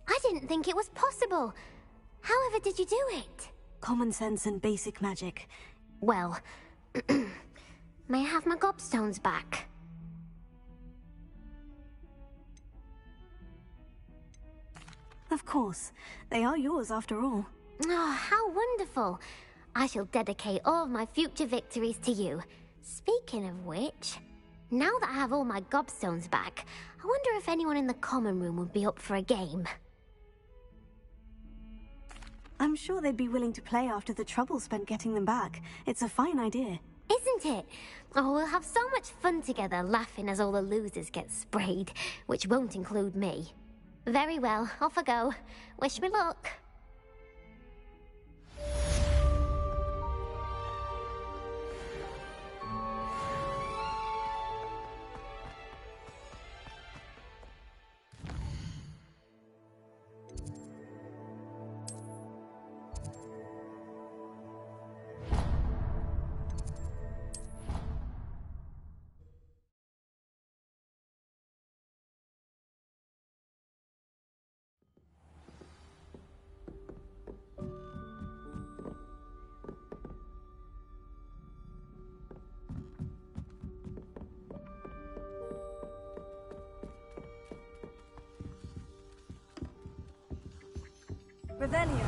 I didn't think it was possible. However did you do it? Common sense and basic magic. Well, may I have my gobstones back? Of course. They are yours after all. Oh, how wonderful. I shall dedicate all of my future victories to you. Speaking of which, now that I have all my gobstones back, I wonder if anyone in the common room would be up for a game. I'm sure they'd be willing to play after the trouble spent getting them back. It's a fine idea. Isn't it? Oh, we'll have so much fun together, laughing as all the losers get sprayed, which won't include me. Very well, off I go. Wish me luck. Revelio.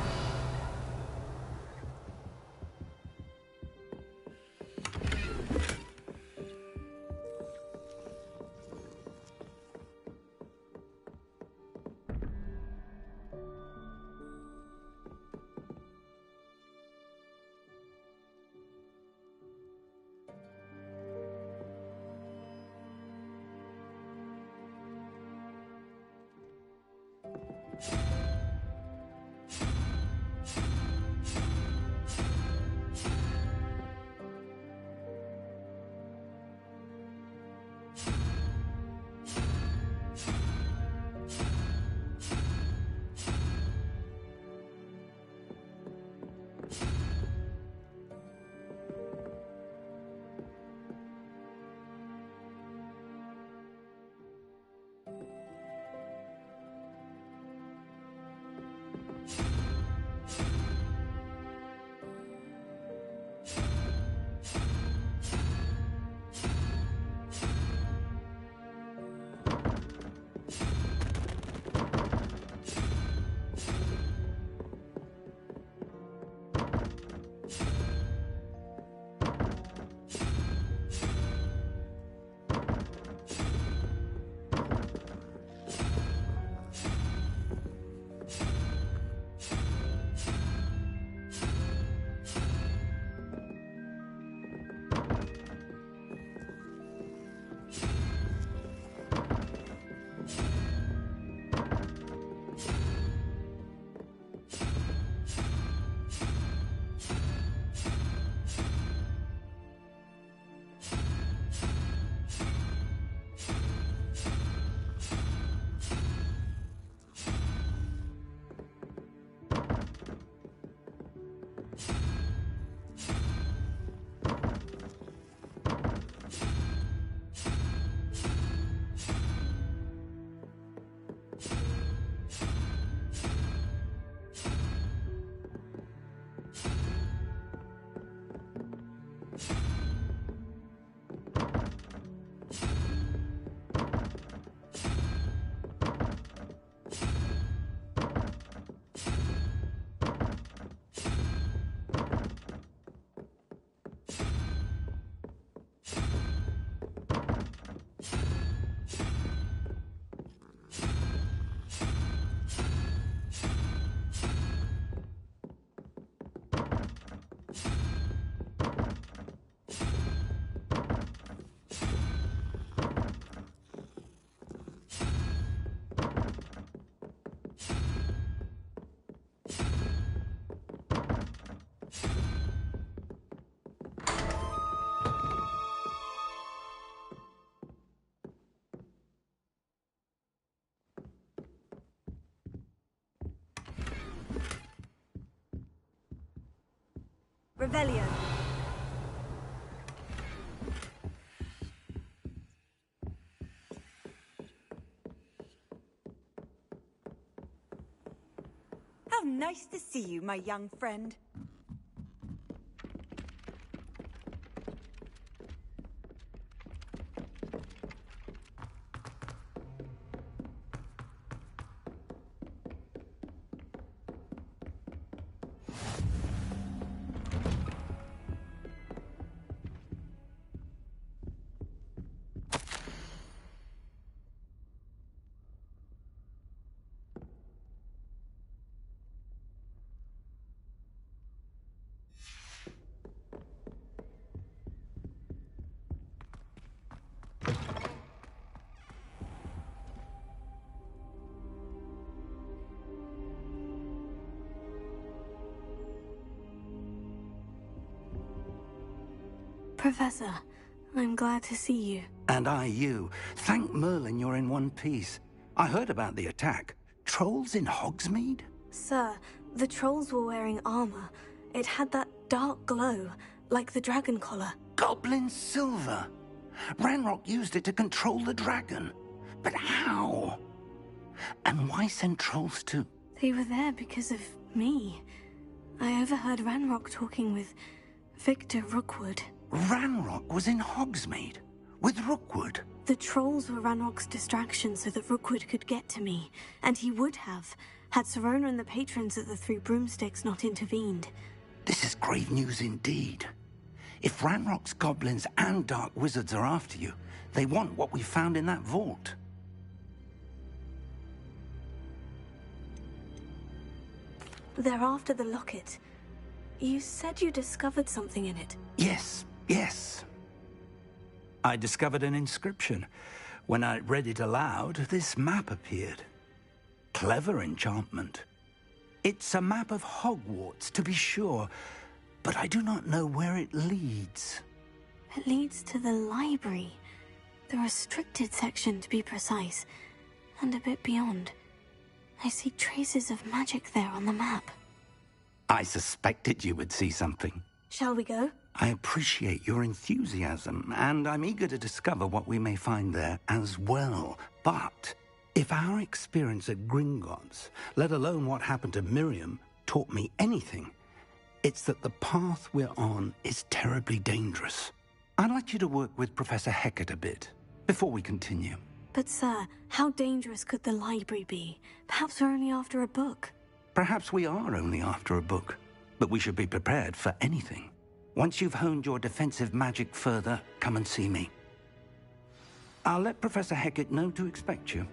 Revelio. How nice to see you, my young friend. Professor, I'm glad to see you. And I you. Thank Merlin you're in one piece. I heard about the attack. Trolls in Hogsmeade? Sir, the trolls were wearing armor. It had that dark glow, like the dragon collar. Goblin silver! Ranrock used it to control the dragon. But how? And why send trolls to... They were there because of me. I overheard Ranrock talking with Victor Rookwood. Ranrock was in Hogsmeade? With Rookwood? The trolls were Ranrock's distraction so that Rookwood could get to me. And he would have, had Sirona and the patrons at the Three Broomsticks not intervened. This is grave news indeed. If Ranrock's goblins and dark wizards are after you, they want what we found in that vault. They're after the locket. You said you discovered something in it. Yes. I discovered an inscription. When I read it aloud, this map appeared. Clever enchantment. It's a map of Hogwarts, to be sure, but I do not know where it leads. It leads to the library. The restricted section, to be precise. And a bit beyond. I see traces of magic there on the map. I suspected you would see something. Shall we go? I appreciate your enthusiasm, and I'm eager to discover what we may find there as well. But if our experience at Gringotts, let alone what happened to Miriam, taught me anything, it's that the path we're on is terribly dangerous. I'd like you to work with Professor Hecat a bit, before we continue. But sir, how dangerous could the library be? Perhaps we're only after a book. Perhaps we are only after a book, but we should be prepared for anything. Once you've honed your defensive magic further, come and see me. I'll let Professor Hecat know to expect you.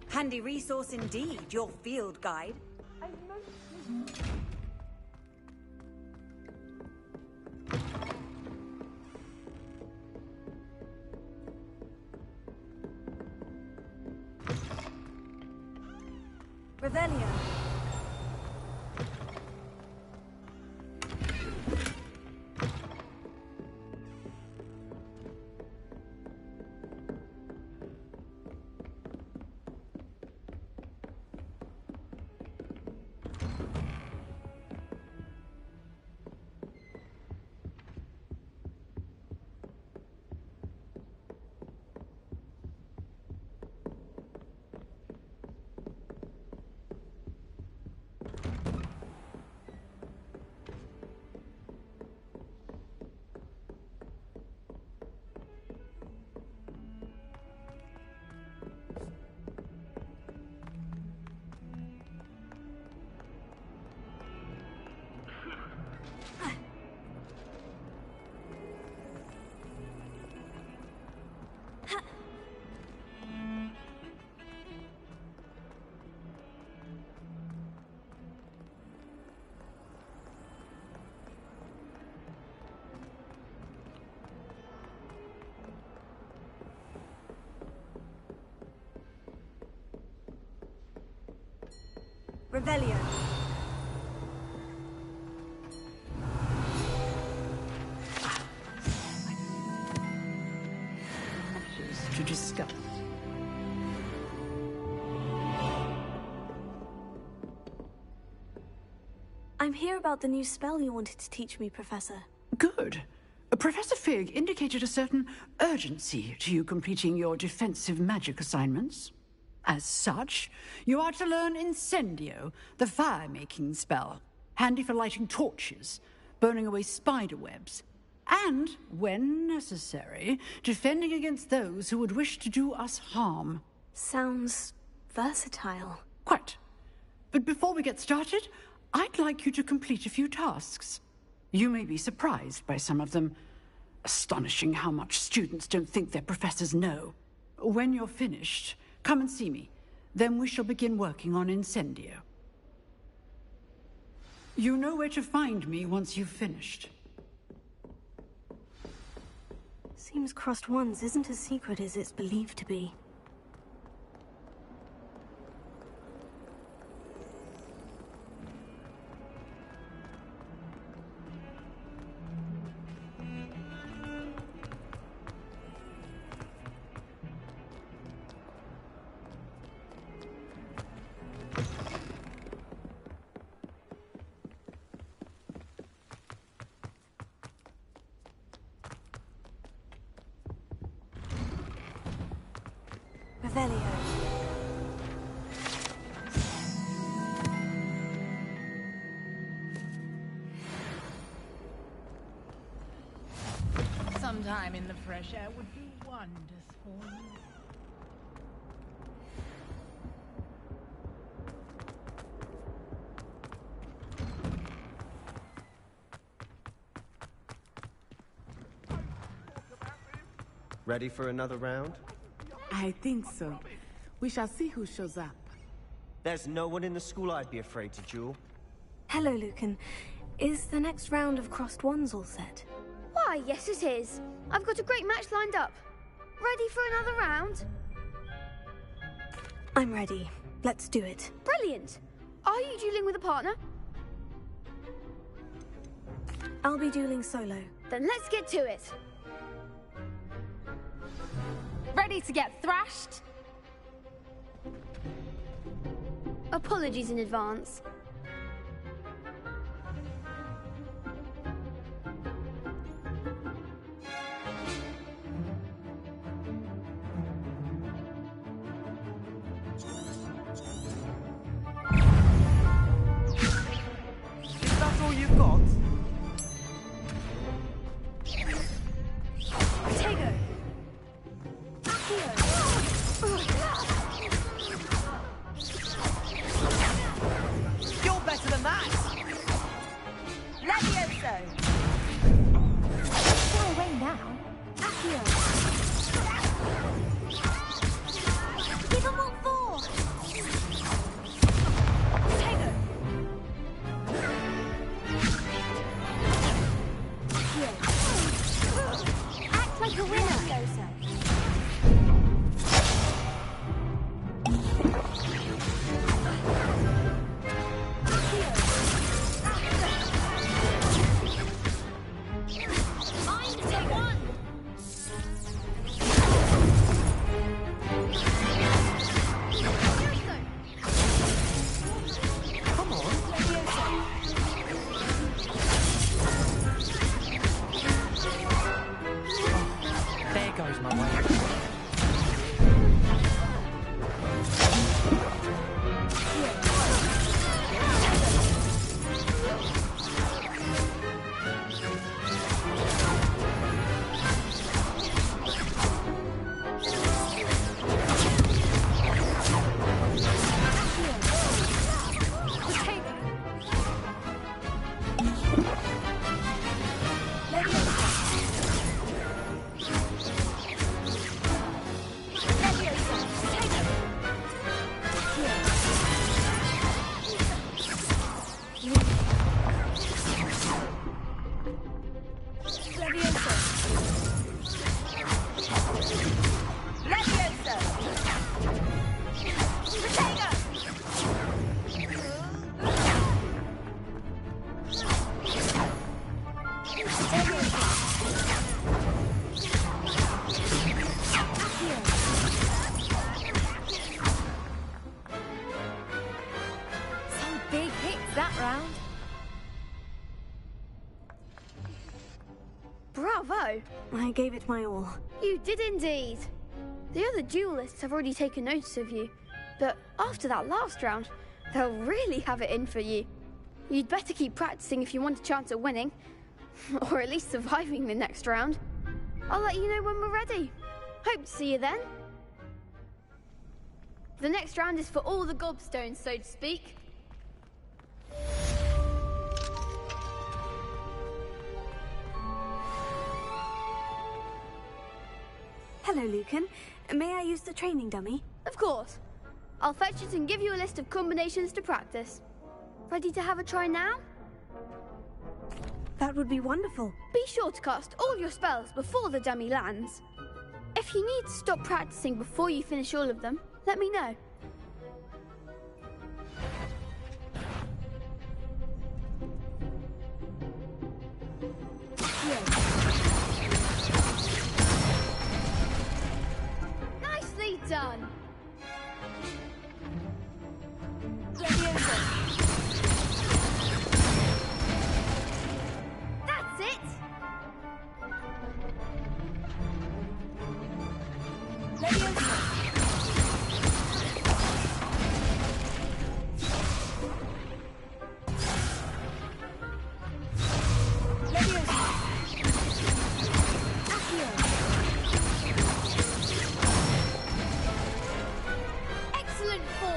Handy resource indeed, your field guide. Revelio. Revelio. I'm here about the new spell you wanted to teach me, Professor. Good. Professor Fig indicated a certain urgency to you completing your defensive magic assignments. As such, you are to learn Incendio, the fire-making spell, handy for lighting torches, burning away spider webs, and, when necessary, defending against those who would wish to do us harm. Sounds versatile. Quite. But before we get started, I'd like you to complete a few tasks. You may be surprised by some of them. Astonishing how much students don't think their professors know. When you're finished, come and see me. Then we shall begin working on Incendio. You know where to find me once you've finished. Seems Crossed Wands isn't as secret as it's believed to be. Sometime in the fresh air would be wonderful. Ready for another round? I think so. We shall see who shows up. There's no one in the school I'd be afraid to duel. Hello, Lucan. Is the next round of Crossed Wands all set? Why, yes it is. I've got a great match lined up. Ready for another round? I'm ready. Let's do it. Brilliant. Are you dueling with a partner? I'll be dueling solo. Then let's get to it. Ready to get thrashed? Apologies in advance. Is that all you've got? Tego. You're better than that! Levioso! Go away now. Accio. Give them what for? Tego. Act like a winner. There goes my way. Some big hits that round. go? I gave it my all. You did indeed. The other duelists have already taken notice of you, but after that last round, they'll really have it in for you. You'd better keep practicing if you want a chance at winning, or at least surviving the next round. I'll let you know when we're ready. Hope to see you then. The next round is for all the gobstones, so to speak. Hello, Lucan. May I use the training dummy? Of course. I'll fetch it and give you a list of combinations to practice. Ready to have a try now? That would be wonderful. Be sure to cast all your spells before the dummy lands. If you need to stop practicing before you finish all of them, let me know. Nicely done! That's it! Excellent form!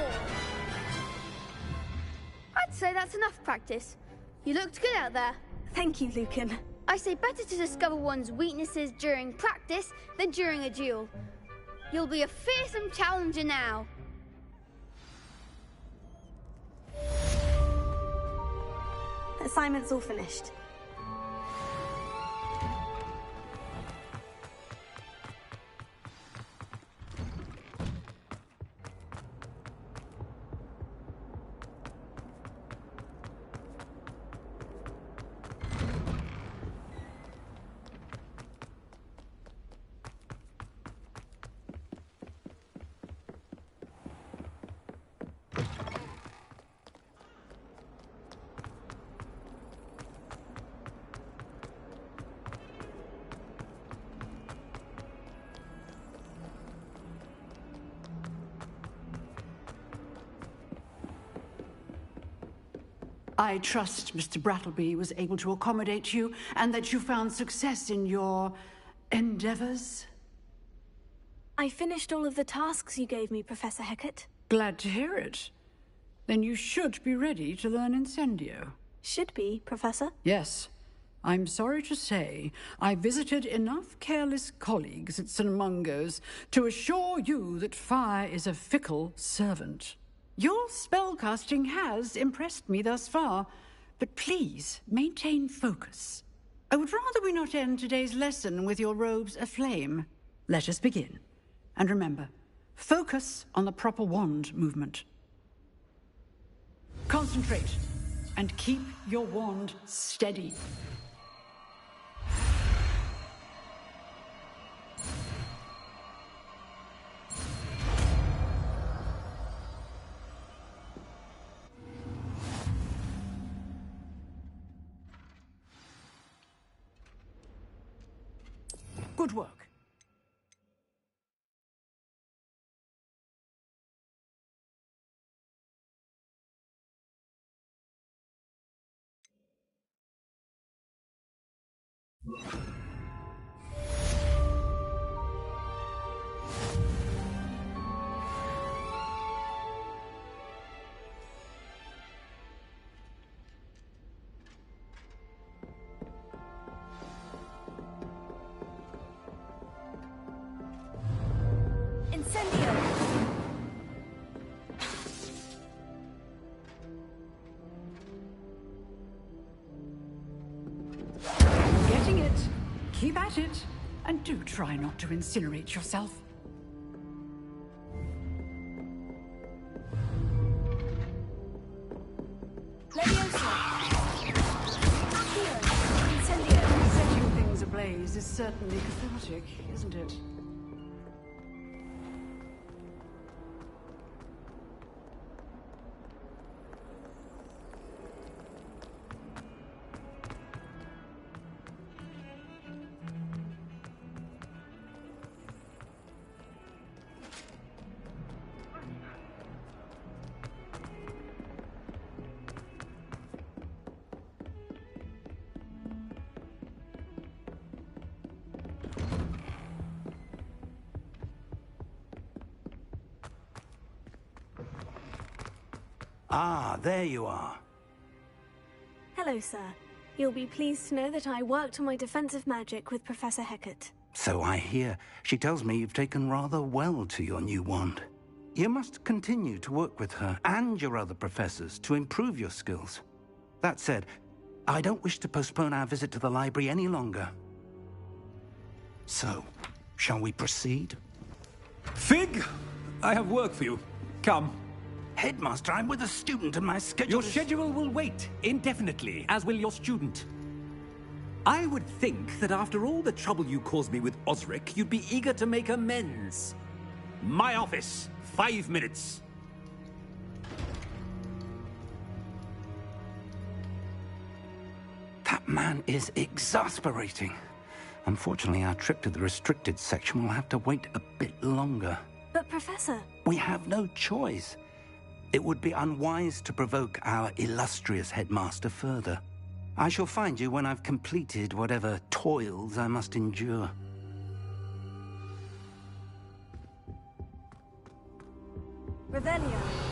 I'd say that's enough practice. You looked good out there. Thank you, Lucan. I say better to discover one's weaknesses during practice than during a duel. You'll be a fearsome challenger now. Assignment's all finished. I trust Mr. Brattleby was able to accommodate you and that you found success in your endeavors. I finished all of the tasks you gave me, Professor Hecat. Glad to hear it. Then you should be ready to learn Incendio. Should be, Professor? Yes. I'm sorry to say, I visited enough careless colleagues at St. Mungo's to assure you that fire is a fickle servant. Your spellcasting has impressed me thus far, but please maintain focus. I would rather we not end today's lesson with your robes aflame. Let us begin. And remember, focus on the proper wand movement. Concentrate, and keep your wand steady. Good work. Incendio! Getting it. Keep at it. And do try not to incinerate yourself. Setting things ablaze is certainly cathartic, isn't it? Ah, there you are. Hello, sir. You'll be pleased to know that I worked on my defensive magic with Professor Hecat. So I hear. She tells me you've taken rather well to your new wand. You must continue to work with her and your other professors to improve your skills. That said, I don't wish to postpone our visit to the library any longer. So, shall we proceed? Fig, I have work for you. Come. Headmaster, I'm with a student and my schedule Your schedule will wait indefinitely, as will your student. I would think that after all the trouble you caused me with Osric, you'd be eager to make amends. My office, 5 minutes. That man is exasperating. Unfortunately, our trip to the restricted section will have to wait a bit longer. But, Professor... We have no choice. It would be unwise to provoke our illustrious headmaster further. I shall find you when I've completed whatever toils I must endure. Revelio.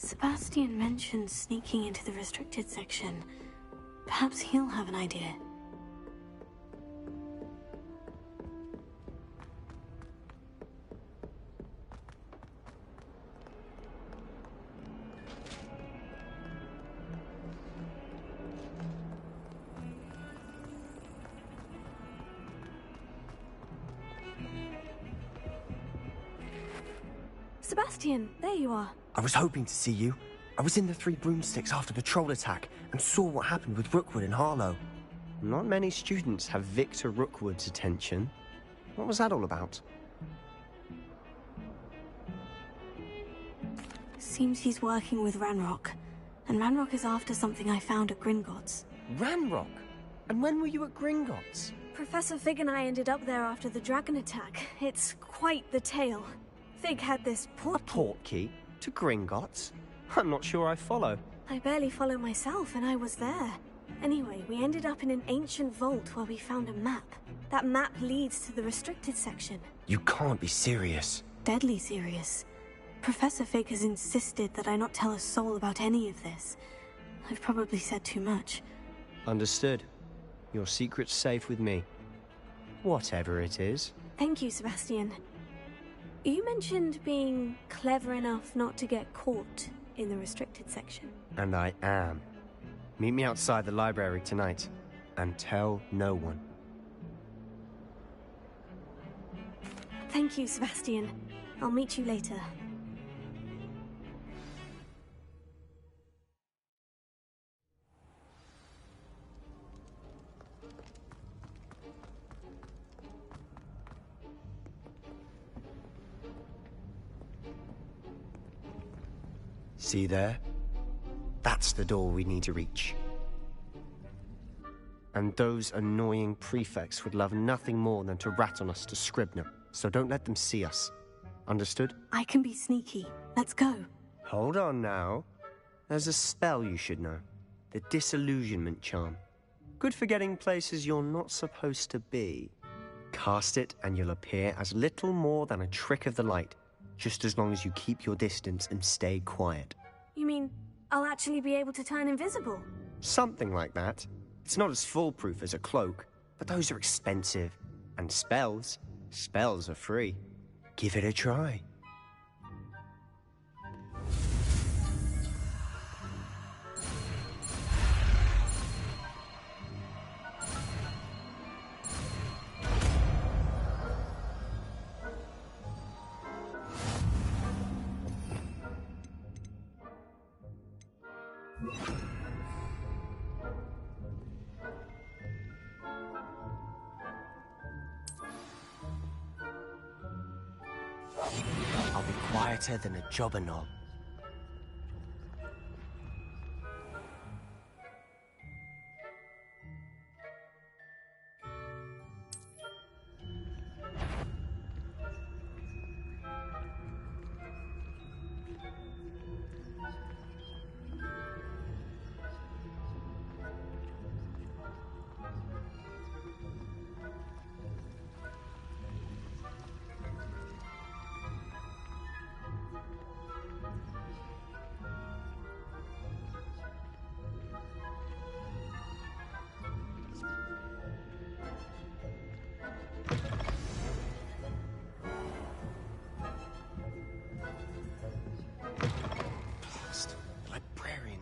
Sebastian mentioned sneaking into the restricted section. Perhaps he'll have an idea. Sebastian, there you are. I was hoping to see you. I was in the Three Broomsticks after the troll attack and saw what happened with Rookwood and Harlow. Not many students have Victor Rookwood's attention. What was that all about? Seems he's working with Ranrock. And Ranrock is after something I found at Gringotts. Ranrock? And when were you at Gringotts? Professor Fig and I ended up there after the dragon attack. It's quite the tale. Fig had this portkey to Gringotts? I'm not sure I follow. I barely follow myself, and I was there. Anyway, we ended up in an ancient vault where we found a map. That map leads to the restricted section. You can't be serious. Deadly serious. Professor Fig has insisted that I not tell a soul about any of this. I've probably said too much. Understood. Your secret's safe with me. Whatever it is. Thank you, Sebastian. You mentioned being clever enough not to get caught in the restricted section. And I am. Meet me outside the library tonight, and tell no one. Thank you, Sebastian. I'll meet you later. See there? That's the door we need to reach. And those annoying prefects would love nothing more than to rat on us to Scribner, so don't let them see us. Understood? I can be sneaky. Let's go. Hold on now. There's a spell you should know. The Disillusionment Charm. Good for getting places you're not supposed to be. Cast it and you'll appear as little more than a trick of the light, just as long as you keep your distance and stay quiet. You mean I'll actually be able to turn invisible? Something like that. It's not as foolproof as a cloak, but those are expensive. And spells are free. Give it a try. I'll be quieter than a jobber knob.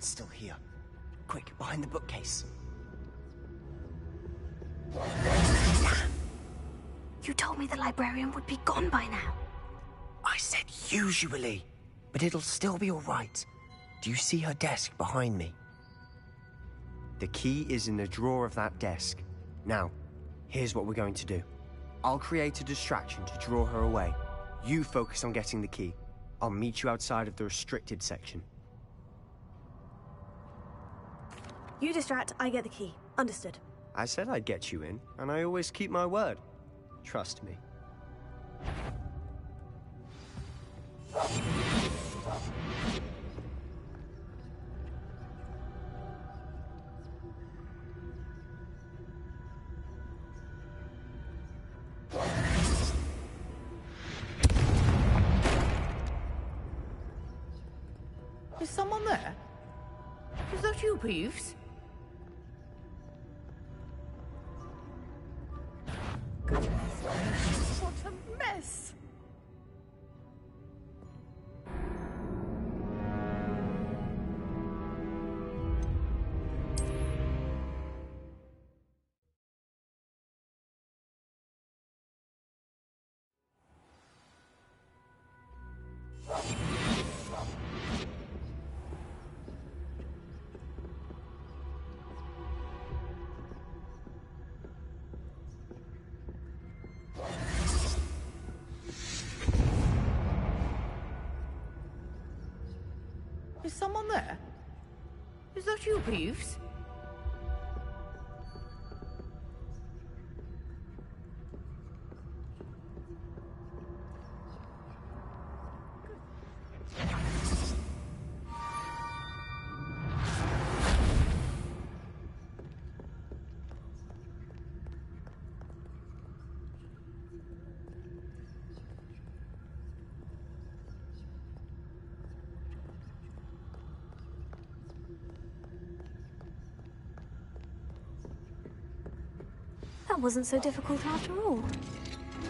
Still here. Quick, behind the bookcase. You told me the librarian would be gone by now. I said usually, but it'll still be all right. Do you see her desk behind me? The key is in the drawer of that desk. Now, here's what we're going to do. I'll create a distraction to draw her away. You focus on getting the key. I'll meet you outside of the restricted section. You distract, I get the key. Understood. I said I'd get you in, and I always keep my word. Trust me. Is someone there? Is that you, Peeves? What a mess! Is someone there? Is that you, Peeves? That wasn't so difficult after all.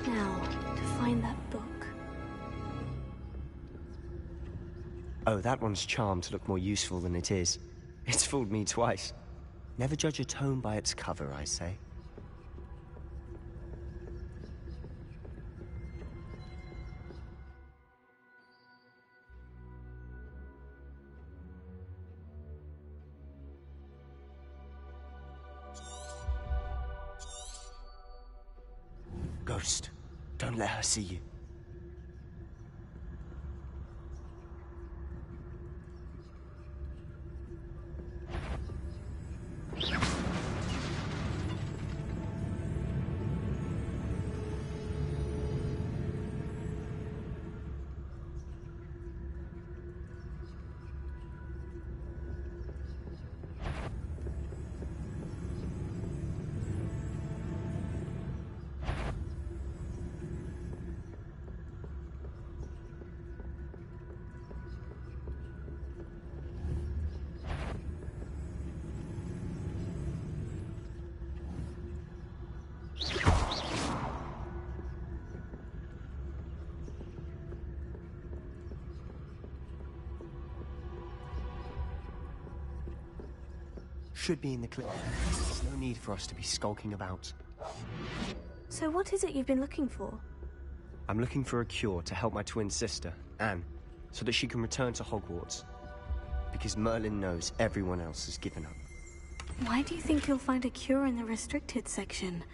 Now, to find that book. Oh, that one's charmed to look more useful than it is. It's fooled me twice. Never judge a tome by its cover, I say. Ghost, don't let her see you. should be in the clinic. There's no need for us to be skulking about. So what is it you've been looking for? I'm looking for a cure to help my twin sister, Anne, so that she can return to Hogwarts. Because Merlin knows everyone else has given up. Why do you think you'll find a cure in the restricted section?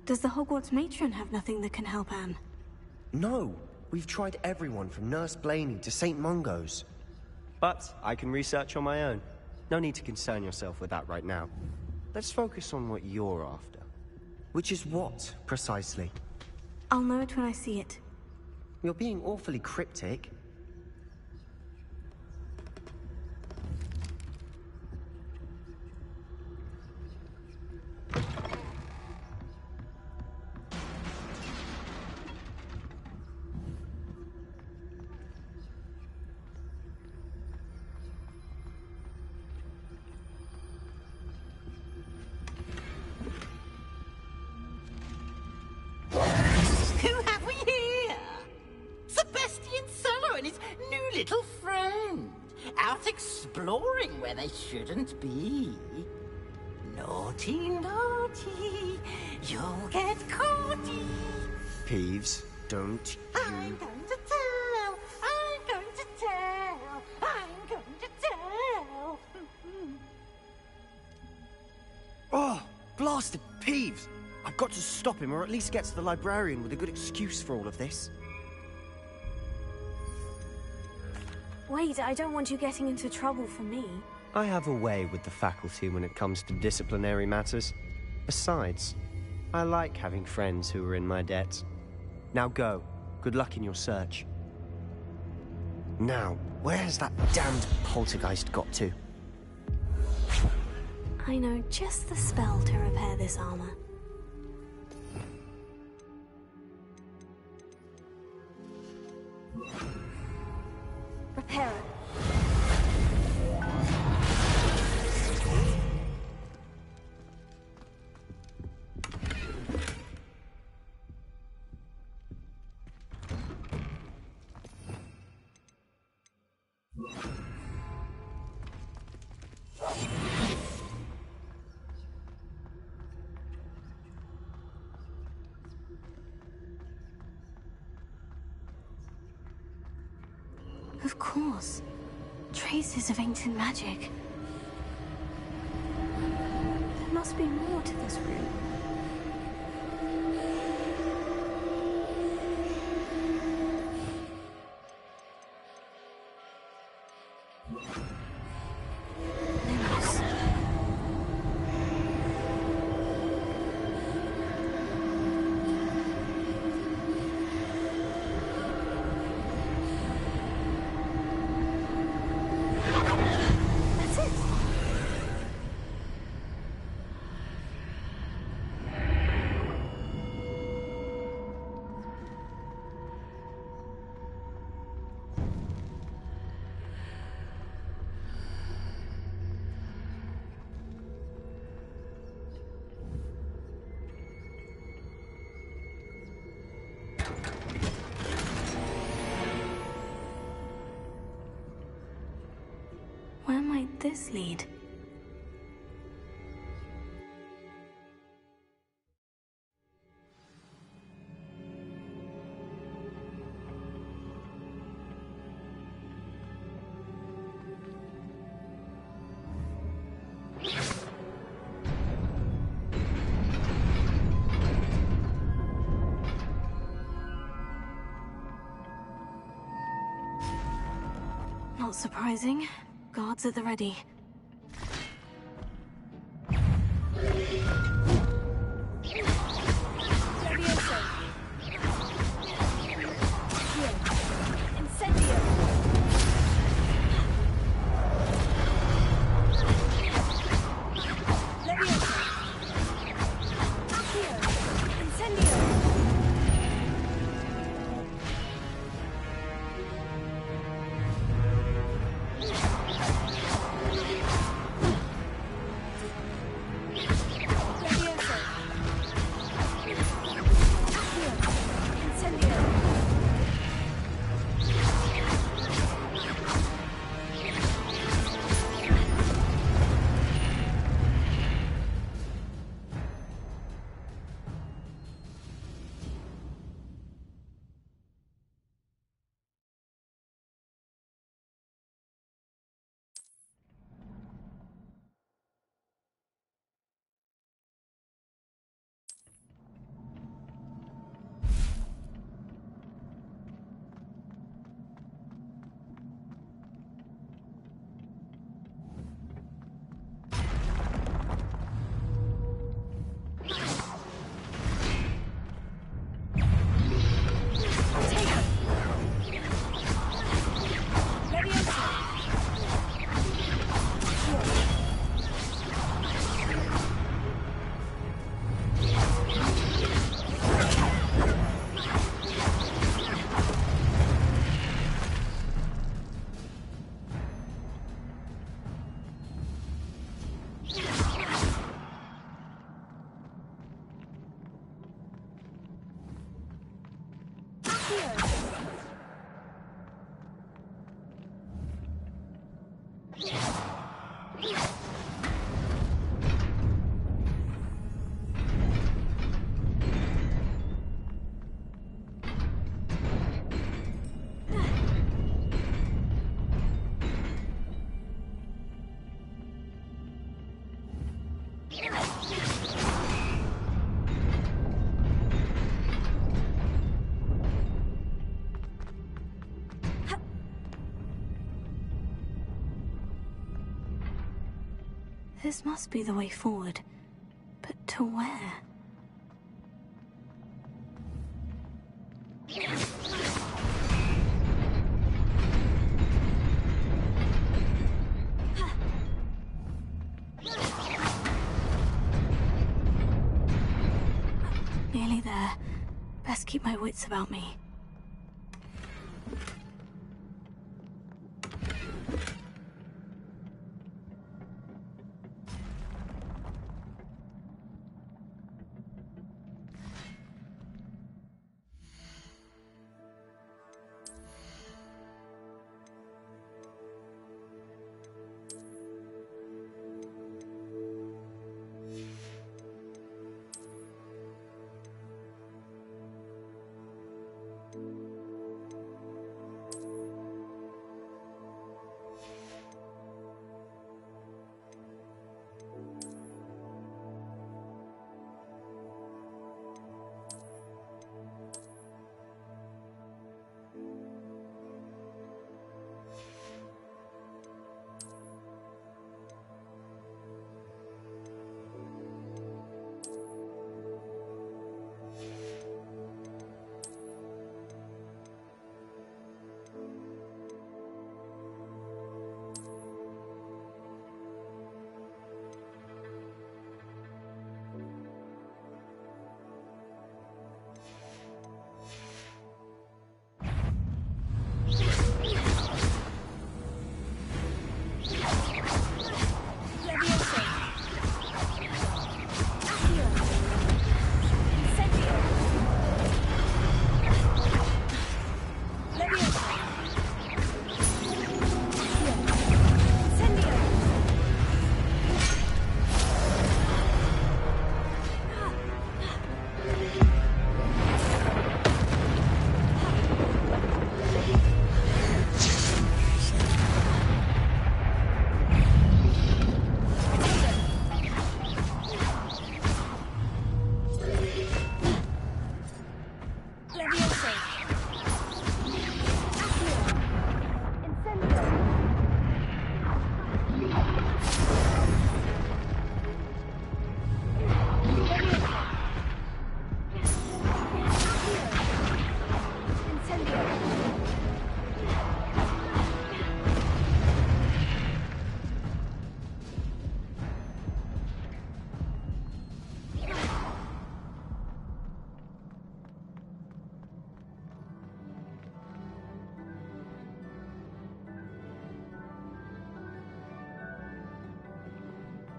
Does the Hogwarts matron have nothing that can help Anne? No! We've tried everyone from Nurse Blaney to St. Mungo's. But I can research on my own. No need to concern yourself with that right now. Let's focus on what you're after. Which is what, precisely? I'll know it when I see it. You're being awfully cryptic. Exploring where they shouldn't be. Naughty, naughty, you'll get caughty. Peeves, don't you... I'm going to tell, I'm going to tell, I'm going to tell. Oh, blasted Peeves! I've got to stop him, or at least get to the librarian with a good excuse for all of this. Wait, I don't want you getting into trouble for me. I have a way with the faculty when it comes to disciplinary matters. Besides, I like having friends who are in my debt. Now go. Good luck in your search. Now, where has that damned poltergeist got to? I know just the spell to repair this armor. Repair it. Of course. Traces of ancient magic. There must be more to this room. Where might this lead? Not surprising. Guards at the ready. This must be the way forward. But to where? Nearly there. Best keep my wits about me.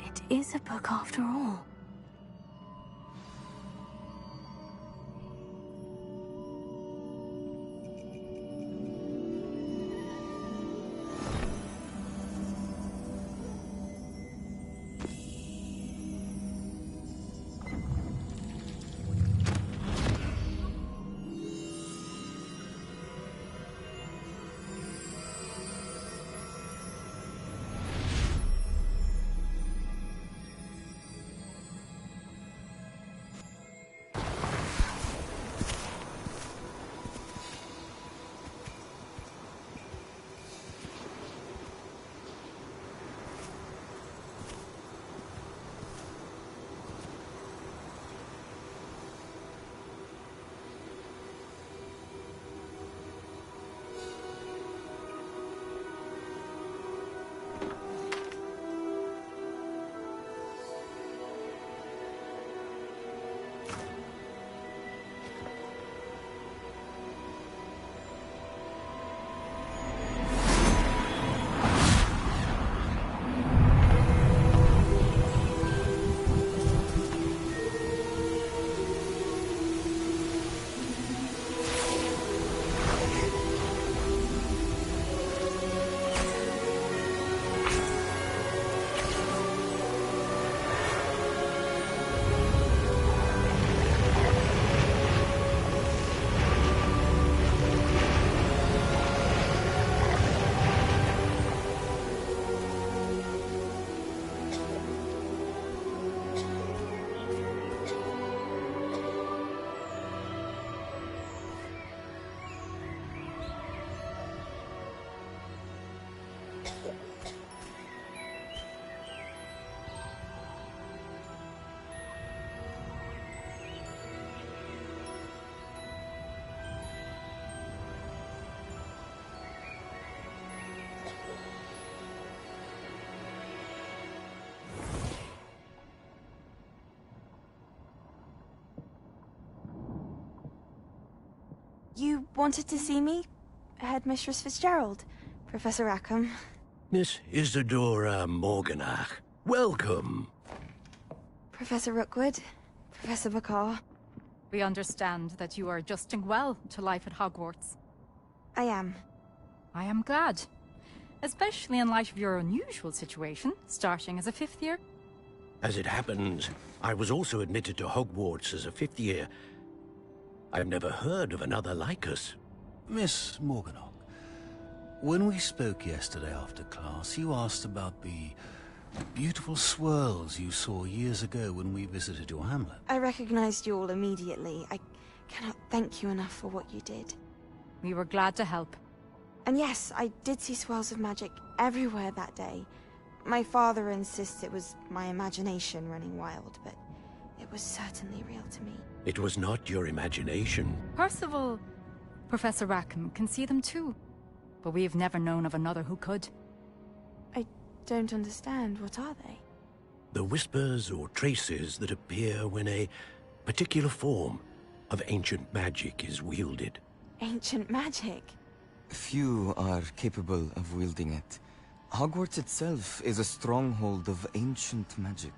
It is a book after all. You wanted to see me? Headmistress Fitzgerald, Professor Rackham. Miss Isadora Morganach, welcome. Professor Rookwood, Professor Bakar. We understand that you are adjusting well to life at Hogwarts. I am. I am glad. Especially in light of your unusual situation, starting as a 5th year. As it happens, I was also admitted to Hogwarts as a 5th year. I've never heard of another like us. Miss Morganach, when we spoke yesterday after class, you asked about the beautiful swirls you saw years ago when we visited your hamlet. I recognized you all immediately. I cannot thank you enough for what you did. We were glad to help. And yes, I did see swirls of magic everywhere that day. My father insists it was my imagination running wild, but it was certainly real to me. It was not your imagination. Percival, Professor Rackham can see them too. But we have never known of another who could. I don't understand. What are they? The whispers or traces that appear when a particular form of ancient magic is wielded. Ancient magic? Few are capable of wielding it. Hogwarts itself is a stronghold of ancient magic.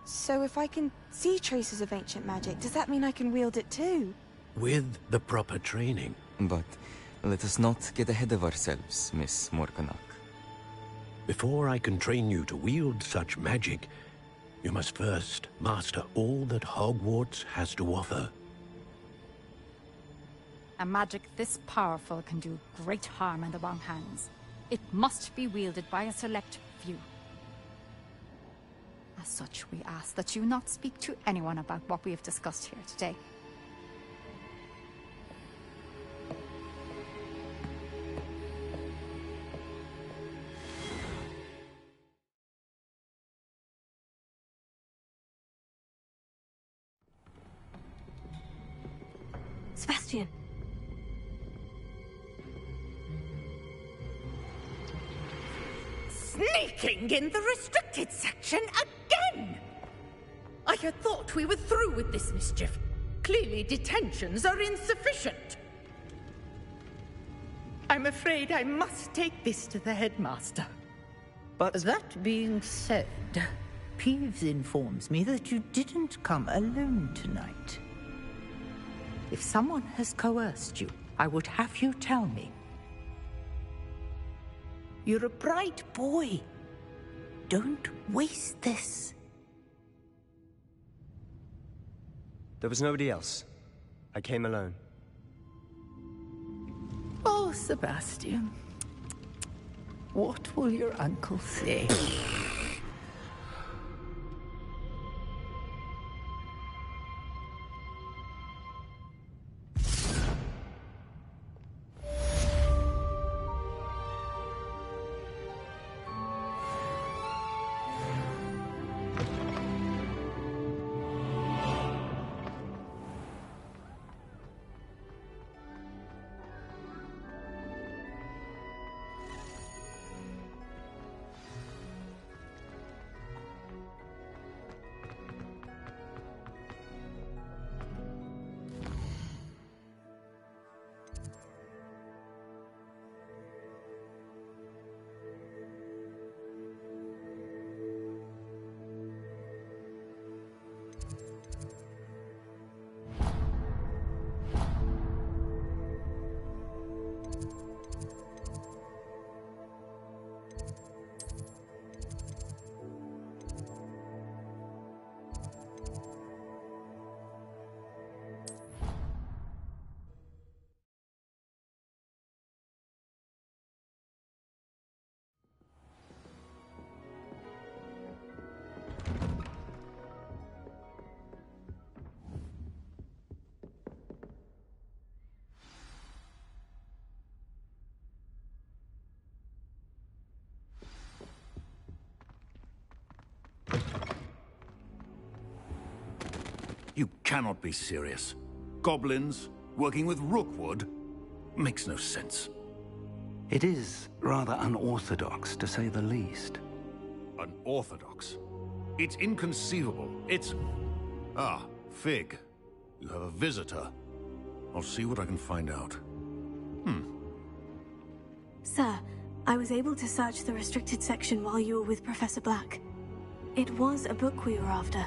So if I can see traces of ancient magic, does that mean I can wield it too? With the proper training. But let us not get ahead of ourselves, Miss Morganach. Before I can train you to wield such magic, you must first master all that Hogwarts has to offer. A magic this powerful can do great harm in the wrong hands. It must be wielded by a select few. As such, we ask that you not speak to anyone about what we have discussed here today. Sebastian. Sneaking in the restricted section again! I had thought we were through with this mischief. Clearly detentions are insufficient. I'm afraid I must take this to the headmaster. But that being said, Peeves informs me that you didn't come alone tonight. If someone has coerced you, I would have you tell me. You're a bright boy. Don't waste this. There was nobody else. I came alone. Oh, Sebastian. What will your uncle say? You cannot be serious. Goblins working with Rookwood makes no sense. It is rather unorthodox, to say the least. Unorthodox? It's inconceivable. It's... Ah, Fig. You have a visitor. I'll see what I can find out. Sir, I was able to search the restricted section while you were with Professor Black. It was a book we were after.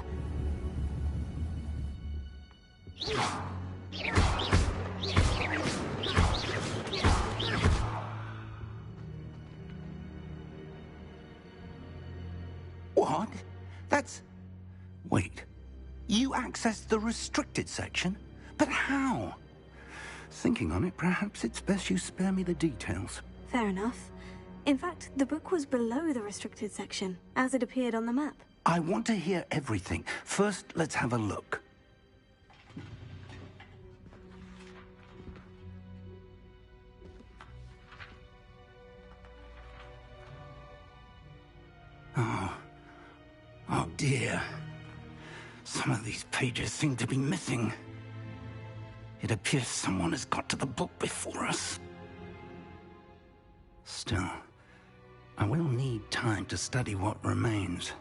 What? That's... Wait. You accessed the restricted section? But how? Thinking on it, perhaps it's best you spare me the details. Fair enough. In fact, the book was below the restricted section, as it appeared on the map. I want to hear everything. First, let's have a look. Oh dear. Some of these pages seem to be missing. It appears someone has got to the book before us. Still, I will need time to study what remains.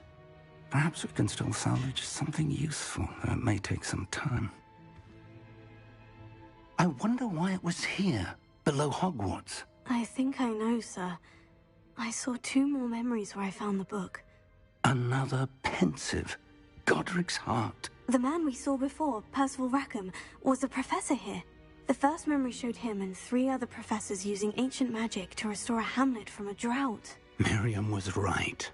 Perhaps we can still salvage something useful, though it may take some time. I wonder why it was here, below Hogwarts. I think I know, sir. I saw 2 more memories where I found the book. Another pensive. Godric's heart. The man we saw before, Percival Rackham, was a professor here. The first memory showed him and 3 other professors using ancient magic to restore a hamlet from a drought. Miriam was right.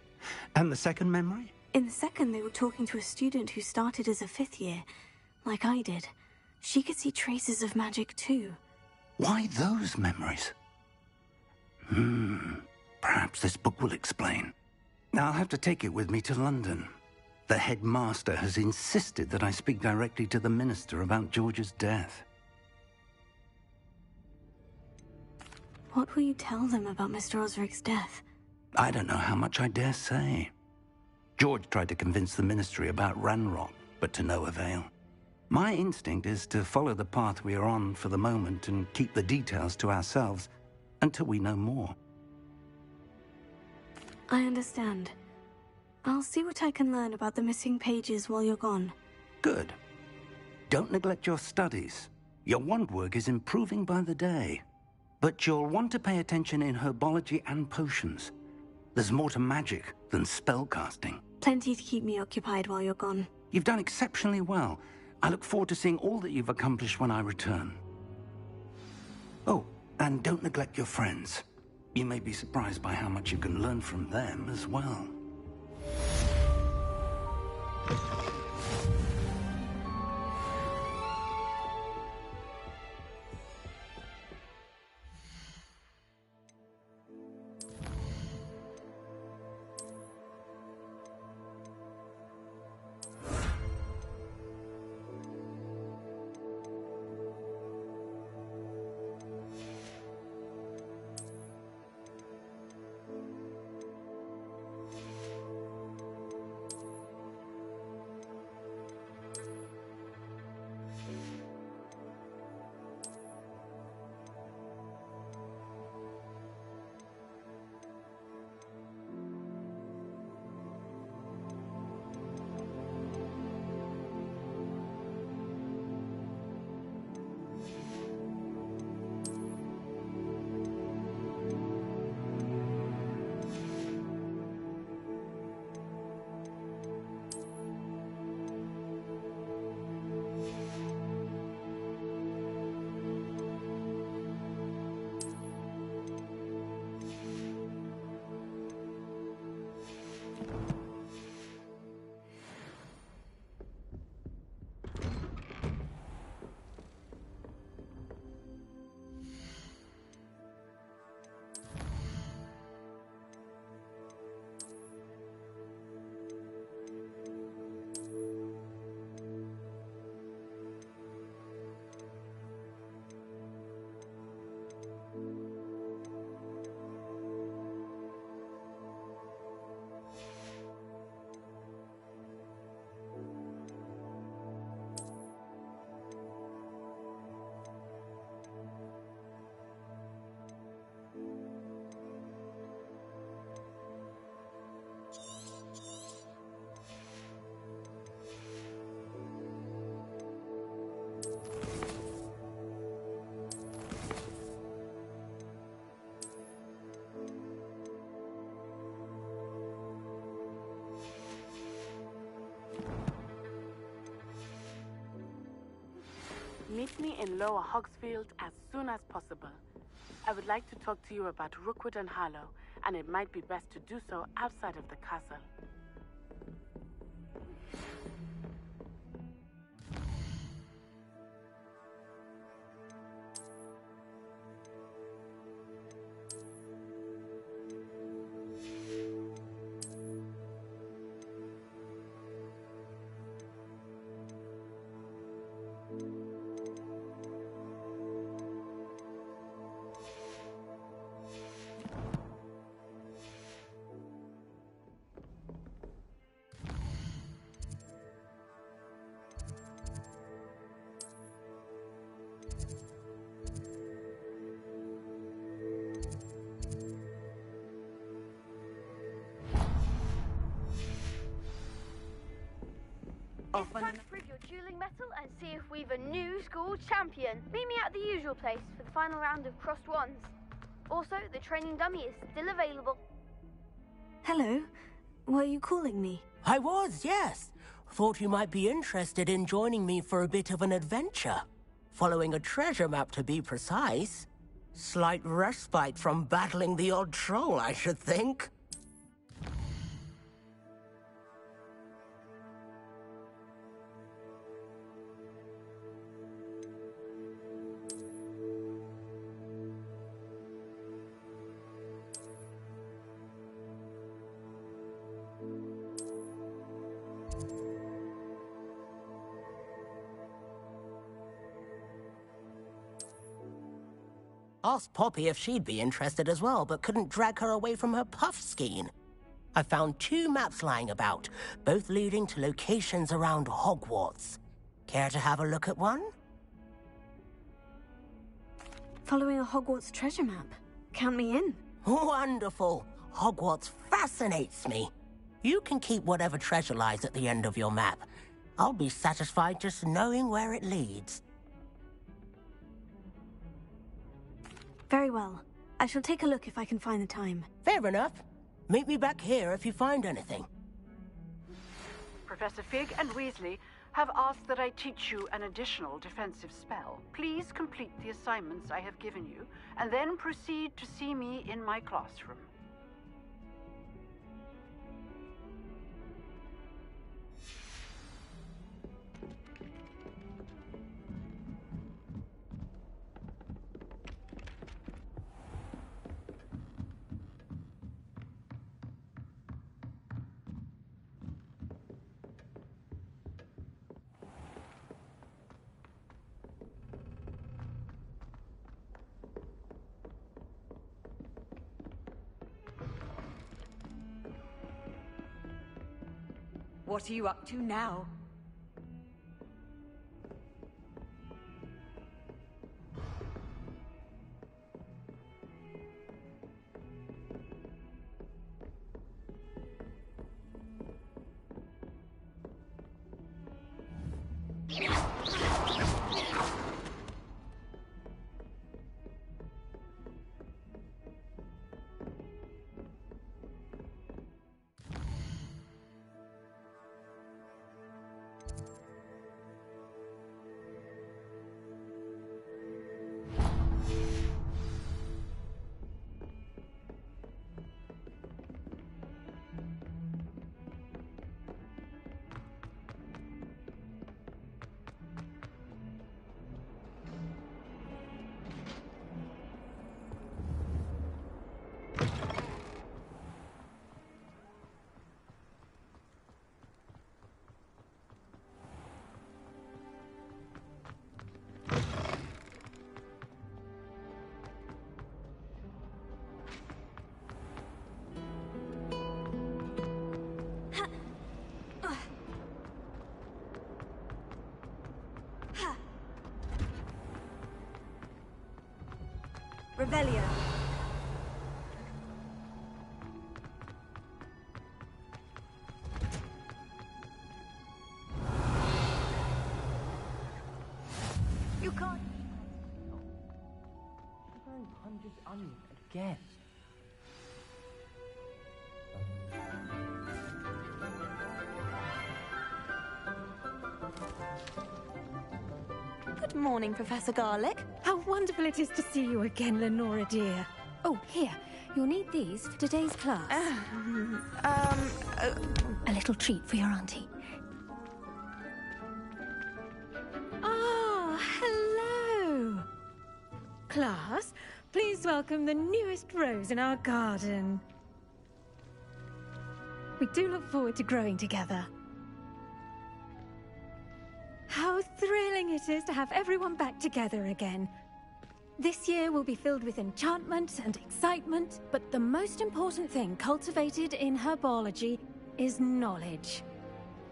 And the second memory? In the second, they were talking to a student who started as a 5th year, like I did. She could see traces of magic too. Why those memories? Perhaps this book will explain. I'll have to take it with me to London. The headmaster has insisted that I speak directly to the minister about George's death. What will you tell them about Mr. Osric's death? I don't know how much I dare say. George tried to convince the ministry about Ranrock, but to no avail. My instinct is to follow the path we are on for the moment and keep the details to ourselves until we know more. I understand. I'll see what I can learn about the missing pages while you're gone. Good. Don't neglect your studies. Your wand work is improving by the day. But you'll want to pay attention in herbology and potions. There's more to magic than spellcasting. Plenty to keep me occupied while you're gone. You've done exceptionally well. I look forward to seeing all that you've accomplished when I return. Oh, and don't neglect your friends. You may be surprised by how much you can learn from them as well. Meet me in Lower Hogsfield as soon as possible. I would like to talk to you about Rookwood and Harlow, and it might be best to do so outside of the castle. It's time to prove your dueling mettle and see if we've a new school champion. Meet me at the usual place for the final round of crossed wands. Also, the training dummy is still available. Hello. Were you calling me? I was, yes. Thought you might be interested in joining me for a bit of an adventure. Following a treasure map, to be precise. Slight respite from battling the odd troll, I should think. Asked Poppy if she'd be interested as well, but couldn't drag her away from her puff skein. I found 2 maps lying about, both leading to locations around Hogwarts. Care to have a look at one? Following a Hogwarts treasure map. Count me in. Wonderful. Hogwarts fascinates me. You can keep whatever treasure lies at the end of your map. I'll be satisfied just knowing where it leads. Very well. I shall take a look if I can find the time. Fair enough. Meet me back here if you find anything. Professor Fig and Weasley have asked that I teach you an additional defensive spell. Please complete the assignments I have given you, and then proceed to see me in my classroom. What are you up to now? Revelio. You can't. I'm just onion again. Good morning, Professor Garlick. How wonderful it is to see you again, Lenora dear. Oh, here. You'll need these for today's class. A little treat for your auntie. Ah, hello. Class, please welcome the newest rose in our garden. We do look forward to growing together. How thrilling it is to have everyone back together again. This year will be filled with enchantment and excitement, but the most important thing cultivated in herbology is knowledge.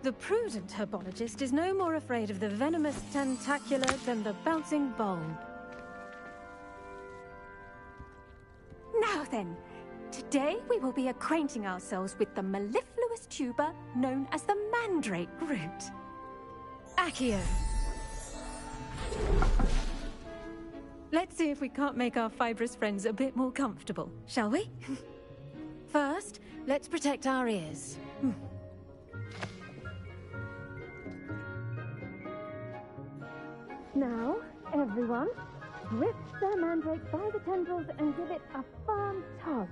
The prudent herbologist is no more afraid of the venomous tentacular than the bouncing bulb. Now then, today we will be acquainting ourselves with the mellifluous tuber known as the mandrake root. Accio. Let's see if we can't make our fibrous friends a bit more comfortable, shall we? First, let's protect our ears. Now, everyone, grip the mandrake by the tendrils and give it a firm tug.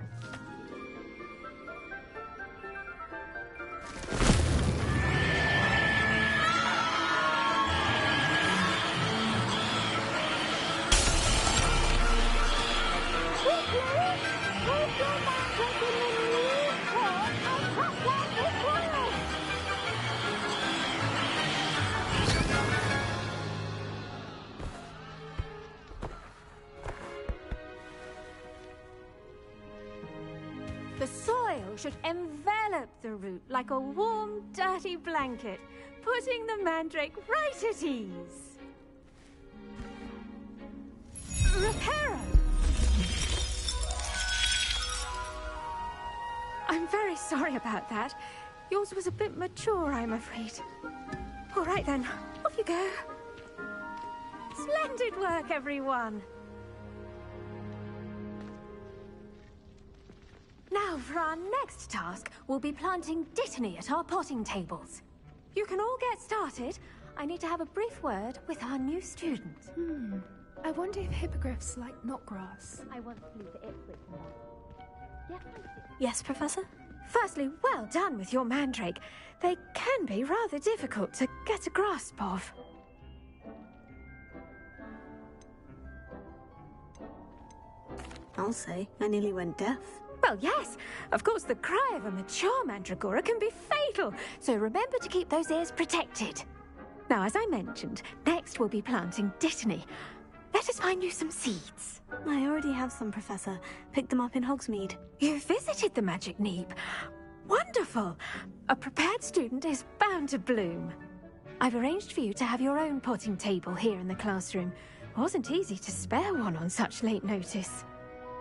The soil should envelop the root like a warm, dirty blanket, putting the mandrake right at ease. Reparo! I'm very sorry about that. Yours was a bit mature, I'm afraid. All right then, off you go. Splendid work, everyone. Now, for our next task, we'll be planting dittany at our potting tables. You can all get started. I need to have a brief word with our new student. I wonder if hippogriffs like knotgrass. I once flew to Ipswich once. Yes, Professor? Firstly, well done with your mandrake. They can be rather difficult to get a grasp of. I'll say, I nearly went deaf. Well, yes. Of course, the cry of a mature mandragora can be fatal, so remember to keep those ears protected. Now, as I mentioned, next we'll be planting dittany. Let us find you some seeds. I already have some, Professor. Picked them up in Hogsmeade. You visited the Magic Neep. Wonderful. A prepared student is bound to bloom. I've arranged for you to have your own potting table here in the classroom. Wasn't easy to spare one on such late notice.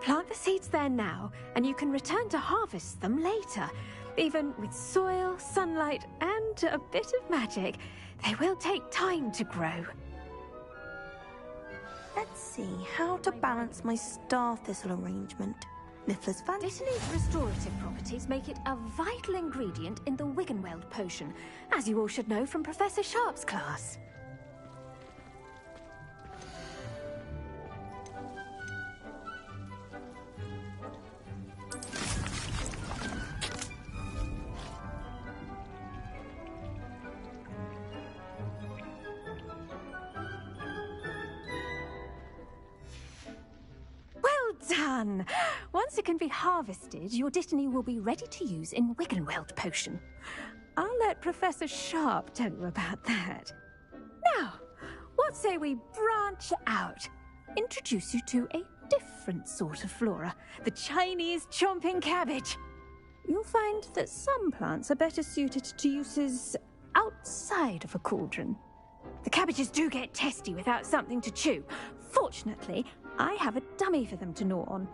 Plant the seeds there now, and you can return to harvest them later. Even with soil, sunlight, and a bit of magic, they will take time to grow. Let's see how to balance my star thistle arrangement. Niffler's fan. Dittany's restorative properties make it a vital ingredient in the Wiggenweld potion, as you all should know from Professor Sharp's class. Done! Once it can be harvested, your dittany will be ready to use in Wiggenweld potion. I'll let Professor Sharp tell you about that. Now, what say we branch out? Introduce you to a different sort of flora, the Chinese chomping cabbage. You'll find that some plants are better suited to uses outside of a cauldron. The cabbages do get testy without something to chew. Fortunately, I have a dummy for them to gnaw on.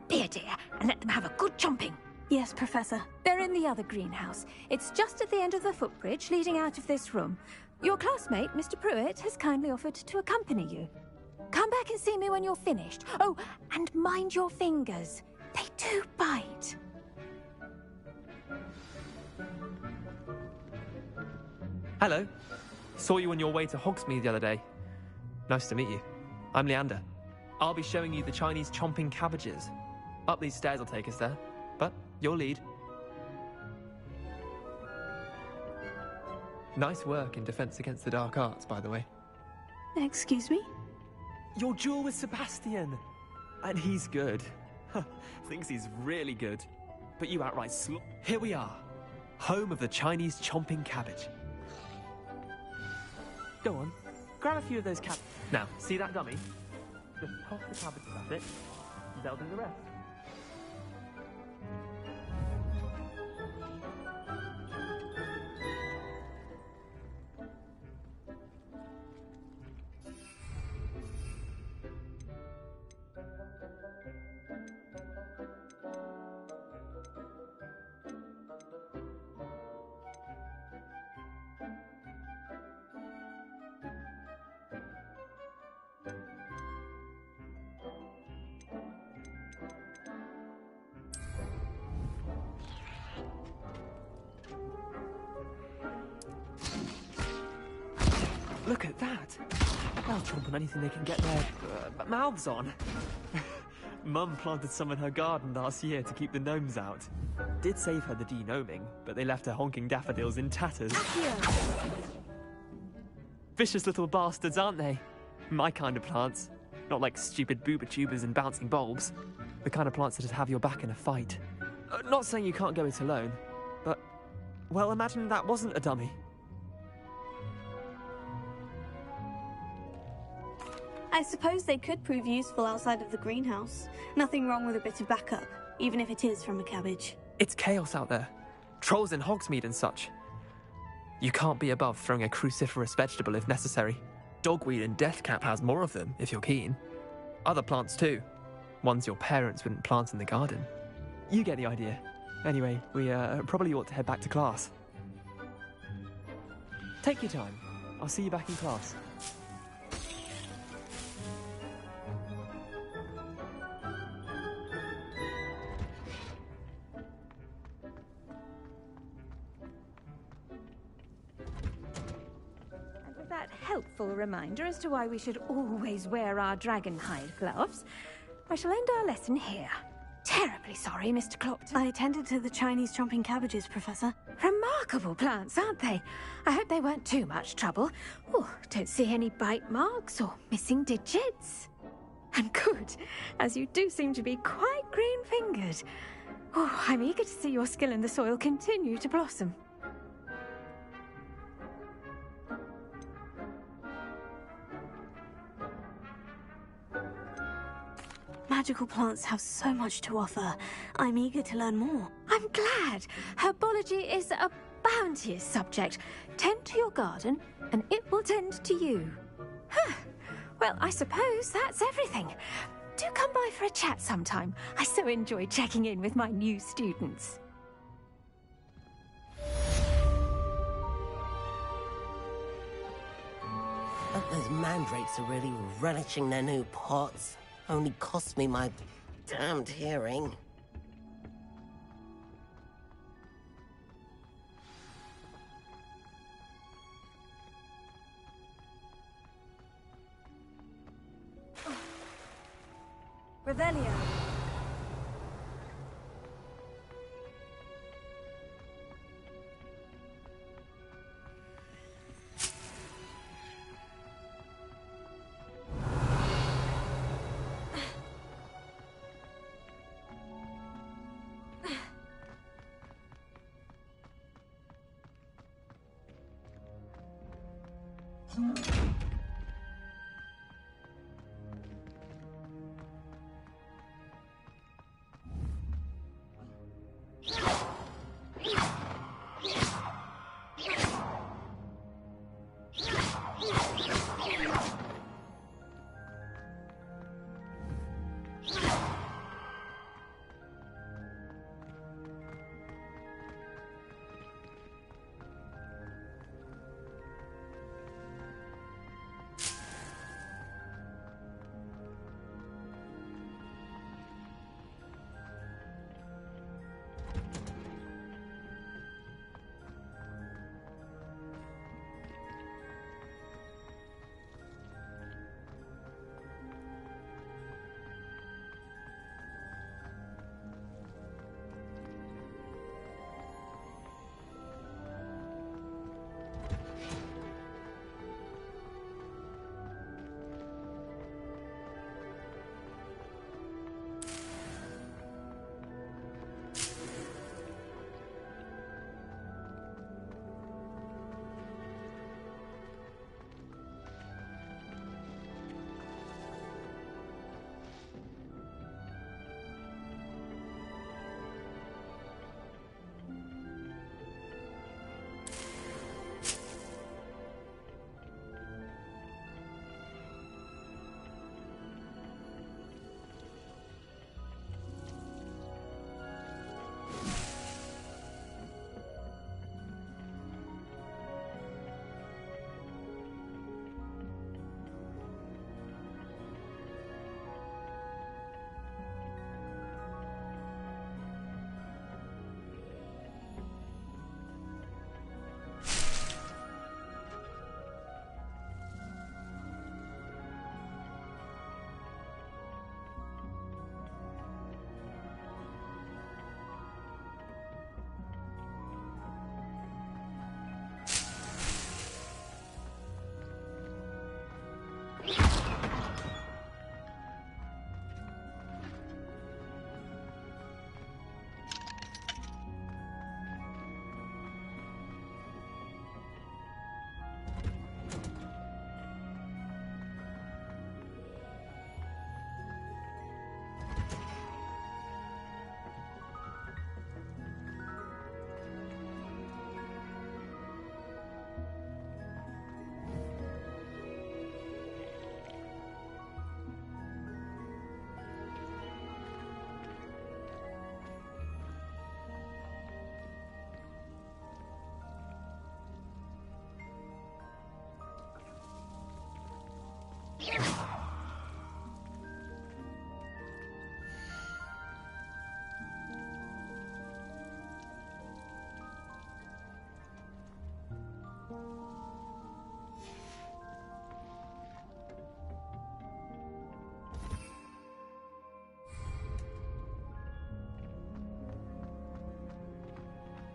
Be a dear and let them have a good chomping. Yes, Professor. They're in the other greenhouse. It's just at the end of the footbridge leading out of this room. Your classmate, Mr. Pruitt, has kindly offered to accompany you. Come back and see me when you're finished. Oh, and mind your fingers. They do bite. Hello. Saw you on your way to Hogsmeade the other day. Nice to meet you. I'm Leander. I'll be showing you the Chinese chomping cabbages. Up these stairs will take us there, but your lead. Nice work in Defense Against the Dark Arts, by the way. Excuse me? Your duel with Sebastian! And he's good. Thinks he's really good. But you outright Here we are. Home of the Chinese chomping cabbage. Go on, grab a few of those Now, see that dummy? Just toss the cabbages at it, and they'll do the rest. Look at that! They'll chomp on anything they can get their mouths on. Mum planted some in her garden last year to keep the gnomes out. Did save her the de-gnoming, but they left her honking daffodils in tatters. Vicious little bastards, aren't they? My kind of plants. Not like stupid booba tubers and bouncing bulbs. The kind of plants that'd have your back in a fight. Not saying you can't go it alone, but... well, imagine that wasn't a dummy. I suppose they could prove useful outside of the greenhouse. Nothing wrong with a bit of backup, even if it is from a cabbage. It's chaos out there. Trolls in Hogsmeade and such. You can't be above throwing a cruciferous vegetable if necessary. Dogweed and deathcap has more of them, if you're keen. Other plants too. Ones your parents wouldn't plant in the garden. You get the idea. Anyway, we probably ought to head back to class. Take your time. I'll see you back in class. Helpful reminder as to why we should always wear our dragonhide gloves, I shall end our lesson here. Terribly sorry, Mr. Clopton. I attended to the Chinese chomping cabbages, Professor. Remarkable plants, aren't they? I hope they weren't too much trouble. Oh, don't see any bite marks or missing digits. And good, as you do seem to be quite green-fingered. Oh, I'm eager to see your skill in the soil continue to blossom. Magical plants have so much to offer. I'm eager to learn more. I'm glad. Herbology is a bounteous subject. Tend to your garden, and it will tend to you. Huh. Well, I suppose that's everything. Do come by for a chat sometime. I so enjoy checking in with my new students. Those mandrakes are really relishing their new pots. Only cost me my damned hearing. Revelio.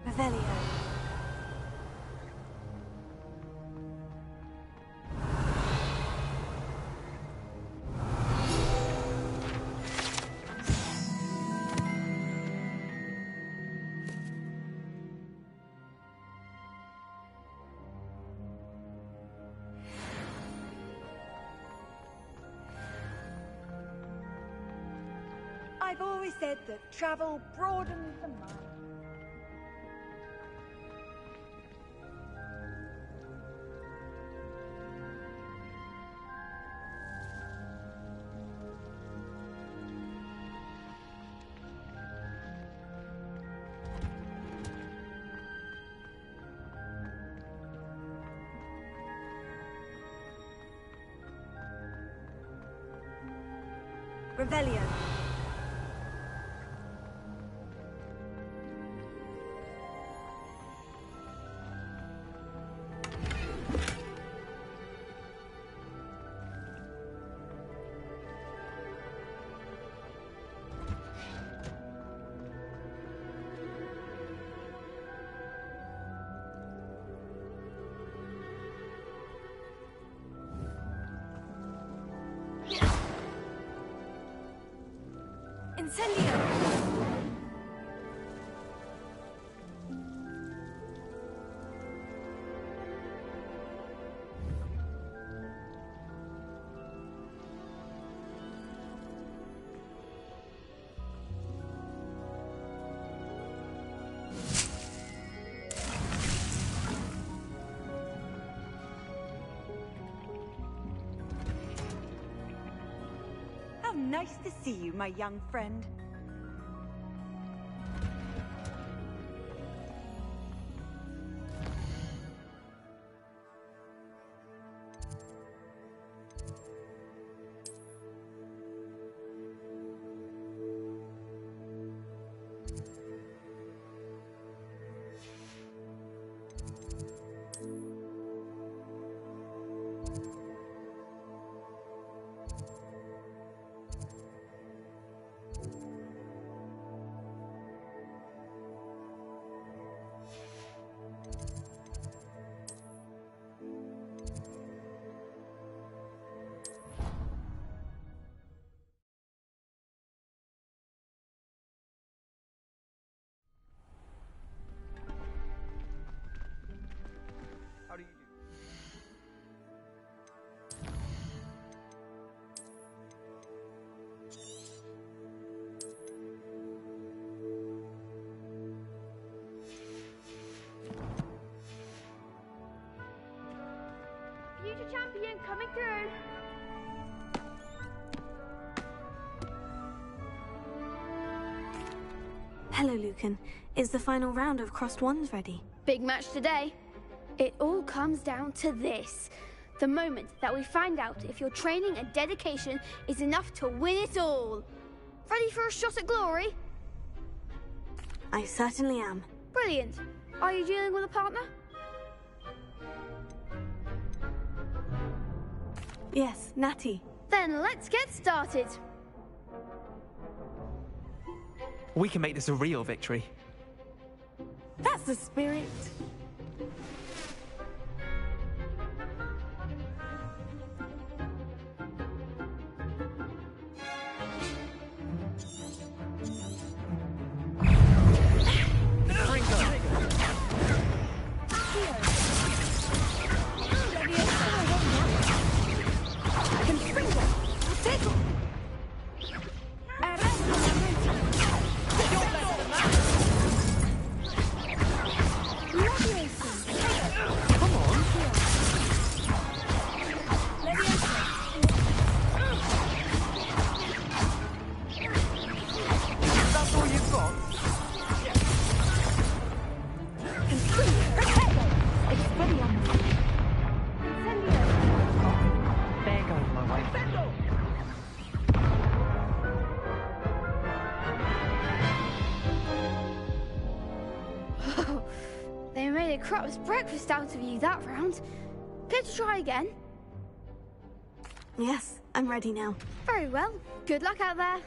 Revelio. I've always said that travel broadens the mind. Revelio. Incendio! How nice to see you, my young friend. How do you do? Future champion coming through. Hello, Lucan. Is the final round of Crossed Wands ready? Big match today. It all comes down to this. The moment that we find out if your training and dedication is enough to win it all. Ready for a shot at glory? I certainly am. Brilliant. Are you dealing with a partner? Yes, Natty. Then let's get started. We can make this a real victory. That's the spirit. Let's marvellous breakfast out of you that round. Care to try again? Yes, I'm ready now. Very well. Good luck out there.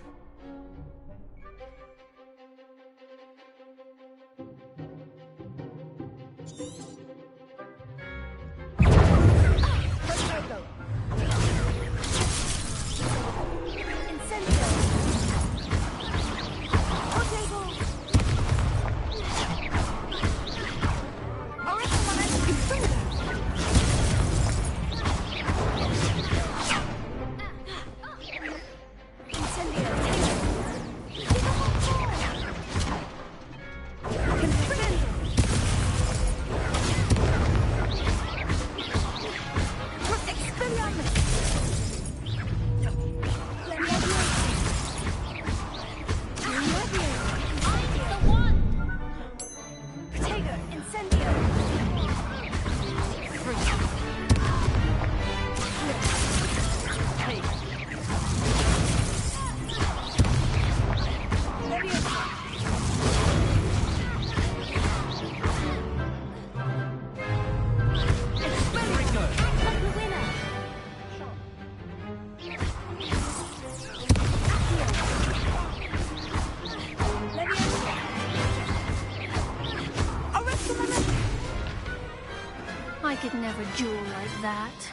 I could never duel like that.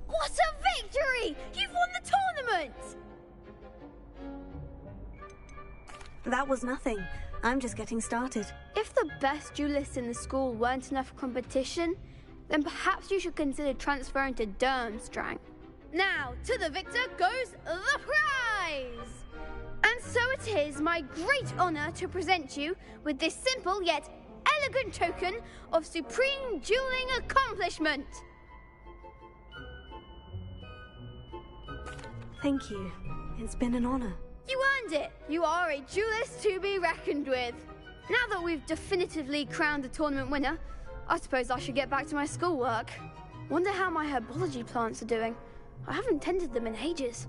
What a victory! You've won the tournament! That was nothing. I'm just getting started. If the best duelists in the school weren't enough competition, then perhaps you should consider transferring to Durmstrang. Now, to the victor goes the prize! And so it is my great honor to present you with this simple yet elegant token of supreme dueling accomplishment. Thank you. It's been an honor. You earned it. You are a duelist to be reckoned with. Now that we've definitively crowned the tournament winner, I suppose I should get back to my schoolwork. Wonder how my herbology plants are doing. I haven't tended them in ages.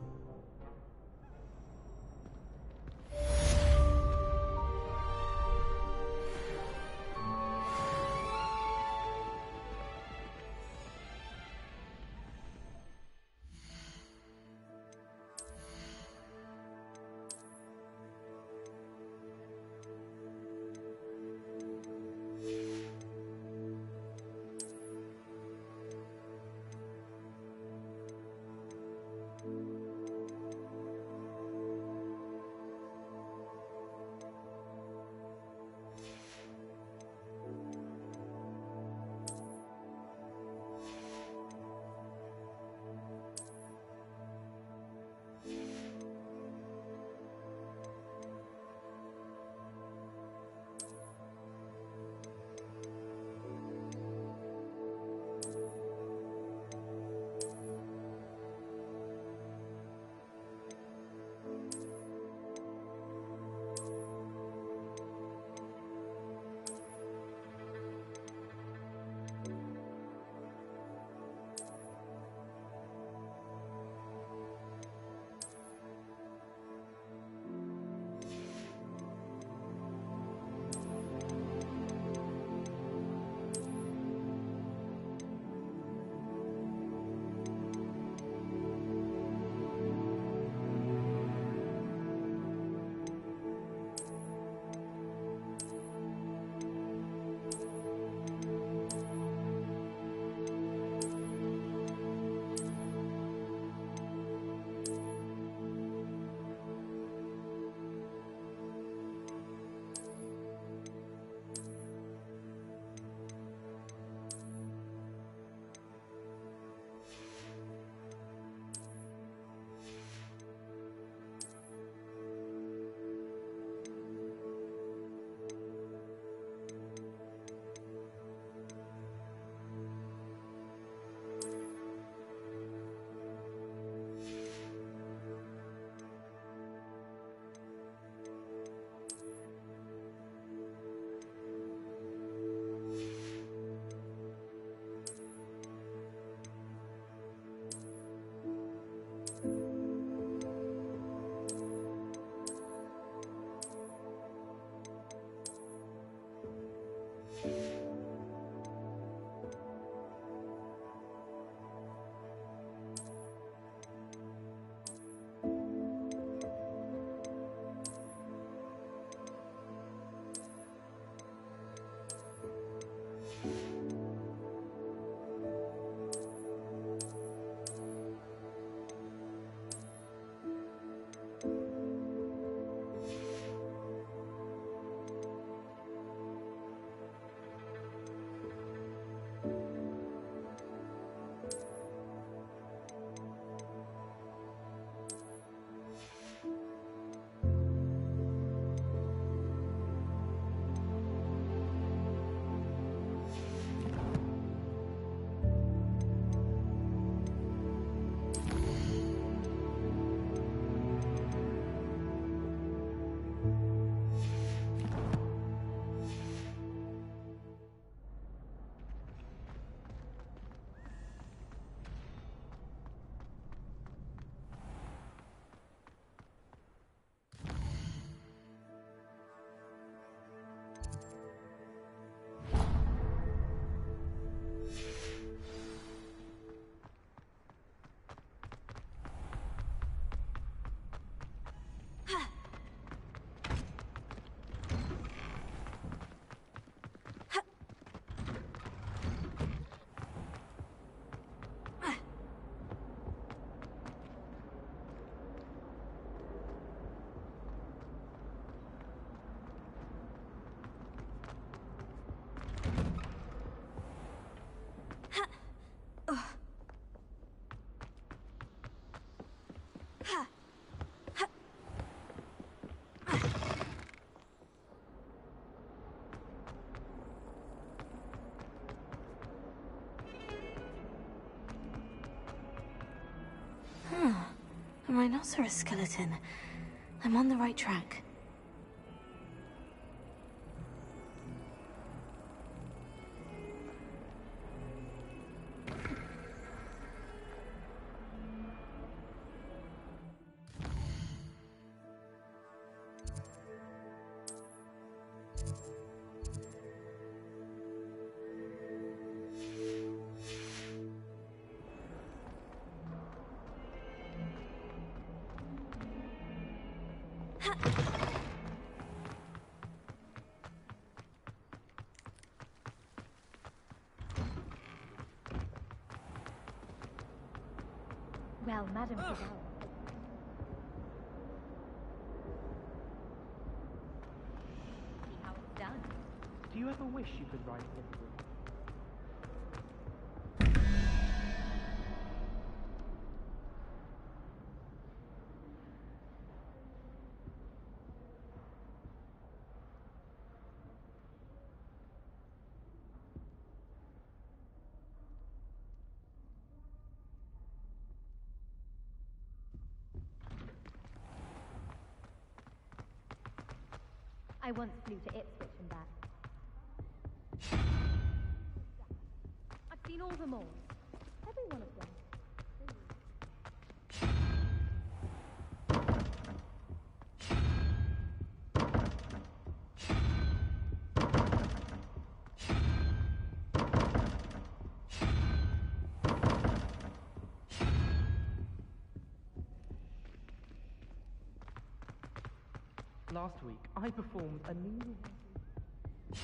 rhinoceros skeleton. I'm on the right track. Well, Madam Fidel. See how it's done. Do you ever wish you could ride this? I once flew to Ipswich and back. I've seen all the malls. Every one of them. Last week, I performed a new...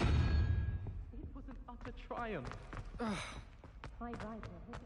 It was an utter triumph. I ride her.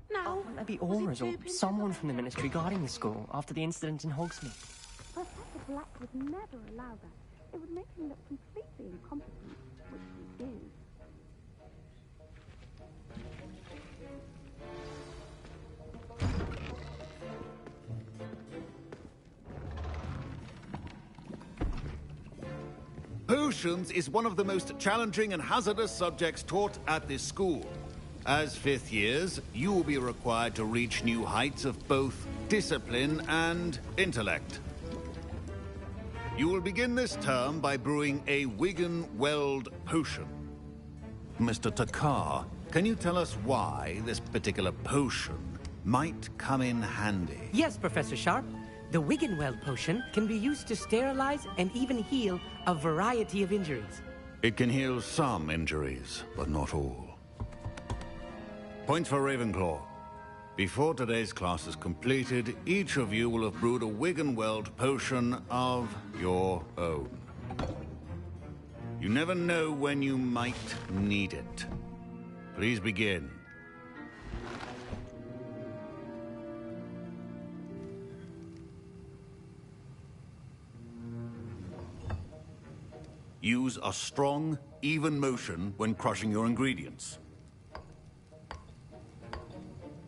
No. Wouldn't there be Aura's or someone from the Ministry guarding the school after the incident in Hogsmeade? Professor Black would never allow that. It would make him look completely incompetent, which he is. Potions is one of the most challenging and hazardous subjects taught at this school. As fifth years, you will be required to reach new heights of both discipline and intellect. You will begin this term by brewing a Wiggenweld potion. Mr. Takar, can you tell us why this particular potion might come in handy? Yes, Professor Sharp. The Wiggenweld potion can be used to sterilize and even heal a variety of injuries. It can heal some injuries, but not all. Point for Ravenclaw. Before today's class is completed, each of you will have brewed a Wiggenweld potion of your own. You never know when you might need it. Please begin. Use a strong, even motion when crushing your ingredients.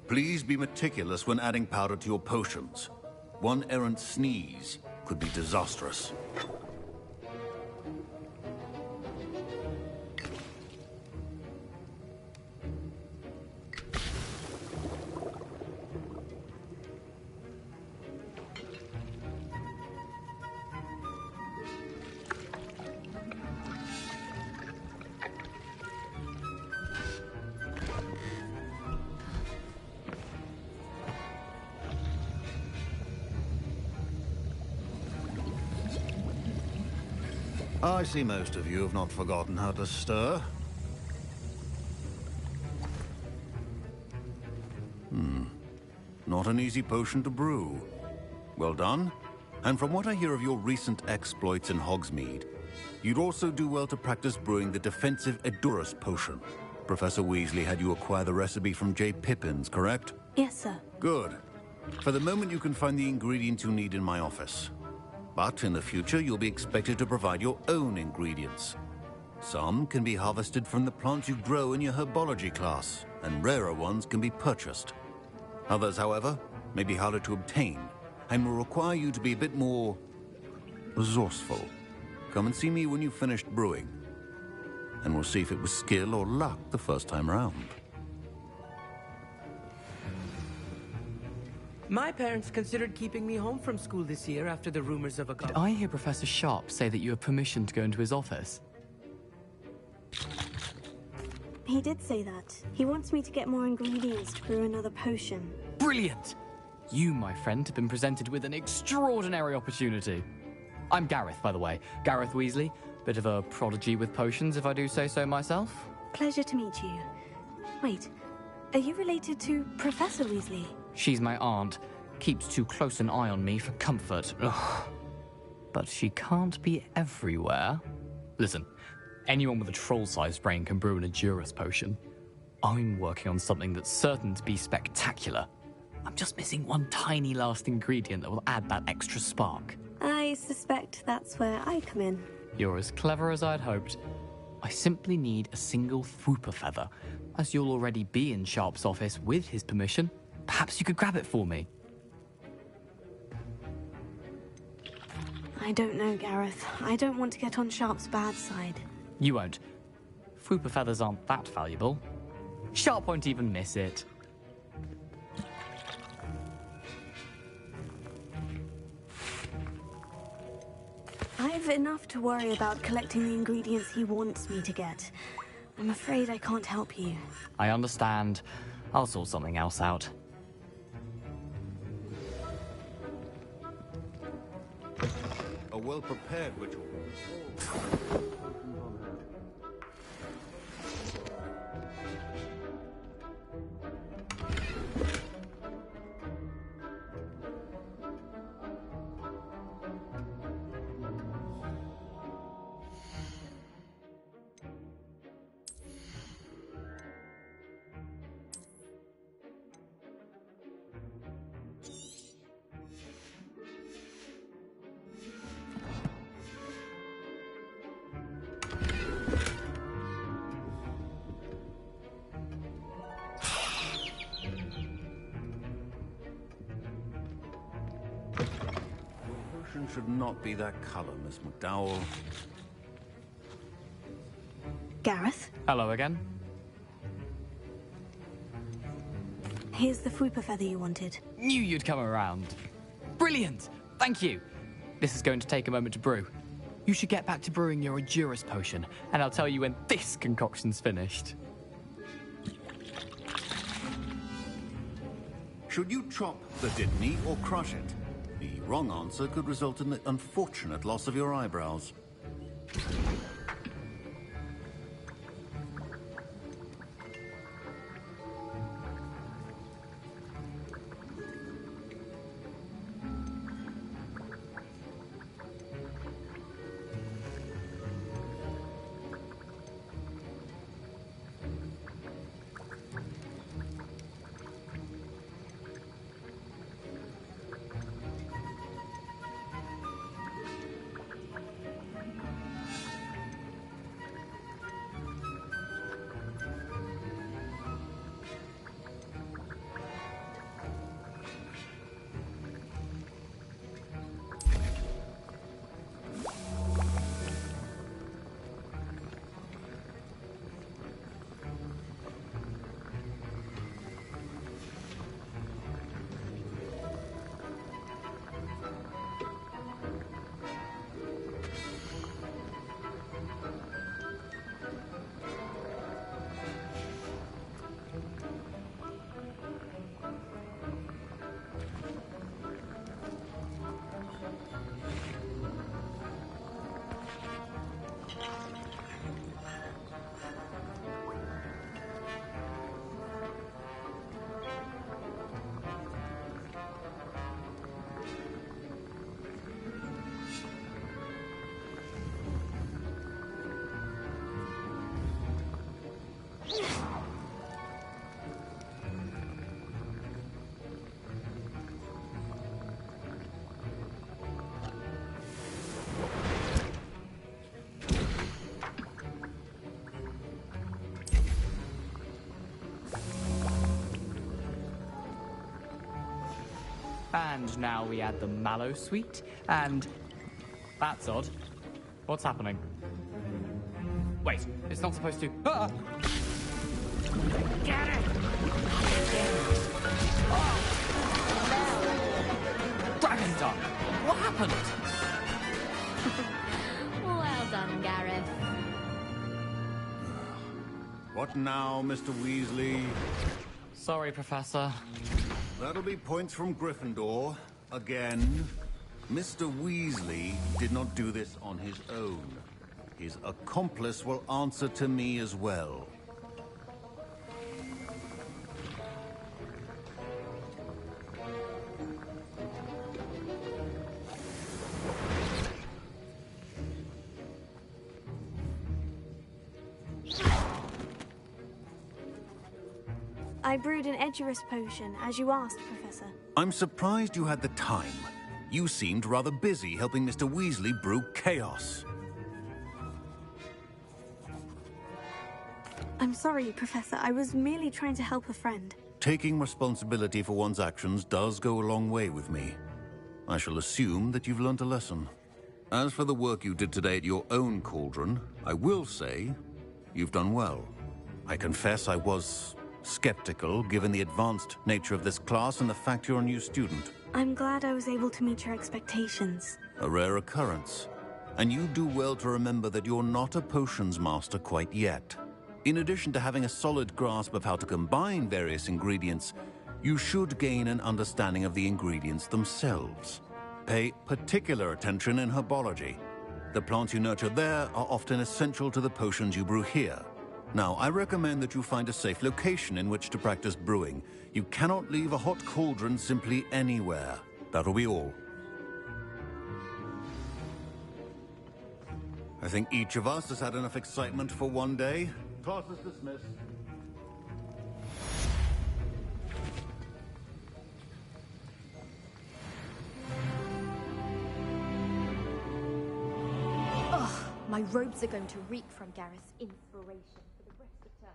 Please be meticulous when adding powder to your potions. One errant sneeze could be disastrous. I see most of you have not forgotten how to stir. Not an easy potion to brew. Well done. And from what I hear of your recent exploits in Hogsmeade, you'd also do well to practice brewing the defensive Edurus potion. Professor Weasley had you acquire the recipe from J. Pippins, correct? Yes, sir. Good. For the moment, you can find the ingredients you need in my office. But in the future, you'll be expected to provide your own ingredients. Some can be harvested from the plants you grow in your herbology class, and rarer ones can be purchased. Others, however, may be harder to obtain, and will require you to be a bit more resourceful. Come and see me when you've finished brewing, and we'll see if it was skill or luck the first time around. My parents considered keeping me home from school this year after the rumors of a... Did I hear Professor Sharp say that you have permission to go into his office? He did say that. He wants me to get more ingredients to brew another potion. Brilliant! You, my friend, have been presented with an extraordinary opportunity. I'm Gareth, by the way. Gareth Weasley. Bit of a prodigy with potions, if I do say so myself. Pleasure to meet you. Wait, are you related to Professor Weasley? She's my aunt. Keeps too close an eye on me for comfort. Ugh. But she can't be everywhere. Listen, anyone with a troll-sized brain can brew an Edurus potion. I'm working on something that's certain to be spectacular. I'm just missing one tiny last ingredient that will add that extra spark. I suspect that's where I come in. You're as clever as I'd hoped. I simply need a single Fwooper feather. As you'll already be in Sharp's office with his permission, perhaps you could grab it for me. I don't know, Gareth. I don't want to get on Sharp's bad side. You won't. Fwooper feathers aren't that valuable. Sharp won't even miss it. I've enough to worry about collecting the ingredients he wants me to get. I'm afraid I can't help you. I understand. I'll sort something else out. A well-prepared ritual. Should not be that color, Miss McDowell. Gareth? Hello again. Here's the Fwooper feather you wanted. Knew you'd come around. Brilliant! Thank you. This is going to take a moment to brew. You should get back to brewing your Edurus potion, and I'll tell you when this concoction's finished. Should you chop the Didney or crush it? The wrong answer could result in the unfortunate loss of your eyebrows. And now we add the mallow sweet, and... That's odd. What's happening? Wait, it's not supposed to... Ah! Get it! Dragon Tongue! What happened? Well done, Gareth. What now, Mr. Weasley? Sorry, Professor. That'll be points from Gryffindor. Again. Mr. Weasley did not do this on his own. His accomplice will answer to me as well. I brewed an Edurus potion, as you asked, Professor. I'm surprised you had the time. You seemed rather busy helping Mr. Weasley brew chaos. I'm sorry, Professor. I was merely trying to help a friend. Taking responsibility for one's actions does go a long way with me. I shall assume that you've learnt a lesson. As for the work you did today at your own cauldron, I will say you've done well. I confess I was skeptical, given the advanced nature of this class and the fact you're a new student. I'm glad I was able to meet your expectations. A rare occurrence. And you do well to remember that you're not a potions master quite yet. In addition to having a solid grasp of how to combine various ingredients, you should gain an understanding of the ingredients themselves. Pay particular attention in herbology. The plants you nurture there are often essential to the potions you brew here. Now, I recommend that you find a safe location in which to practice brewing. You cannot leave a hot cauldron simply anywhere. That'll be all. I think each of us has had enough excitement for one day. Class is dismissed. Ugh, my robes are going to reek from Gareth's inspiration for the rest of term.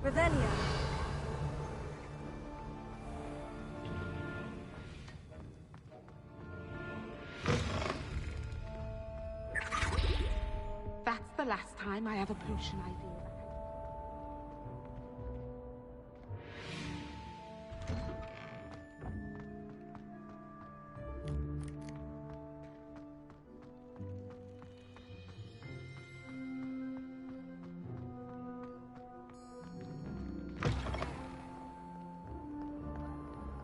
Revelio. That's the last time I have a potion I feel.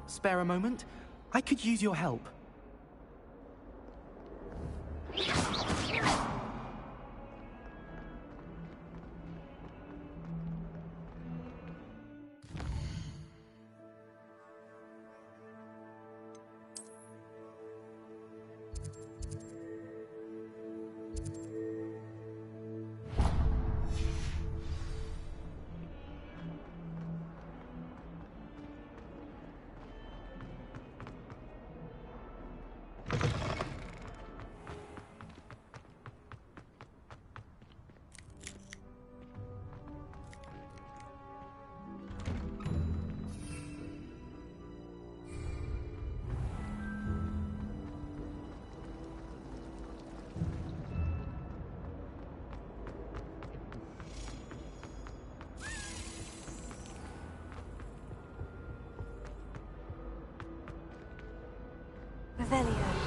Spare a moment? I could use your help. Revelio.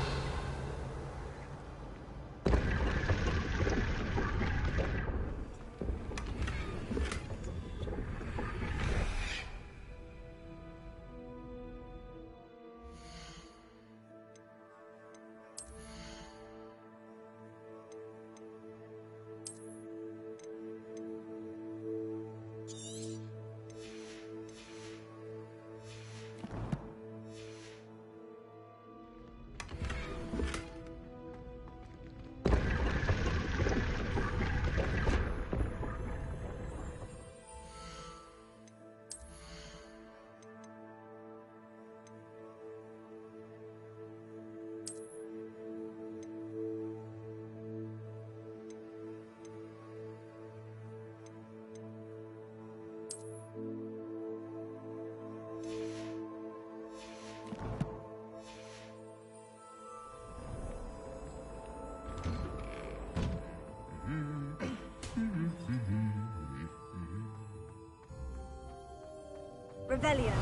Revelio.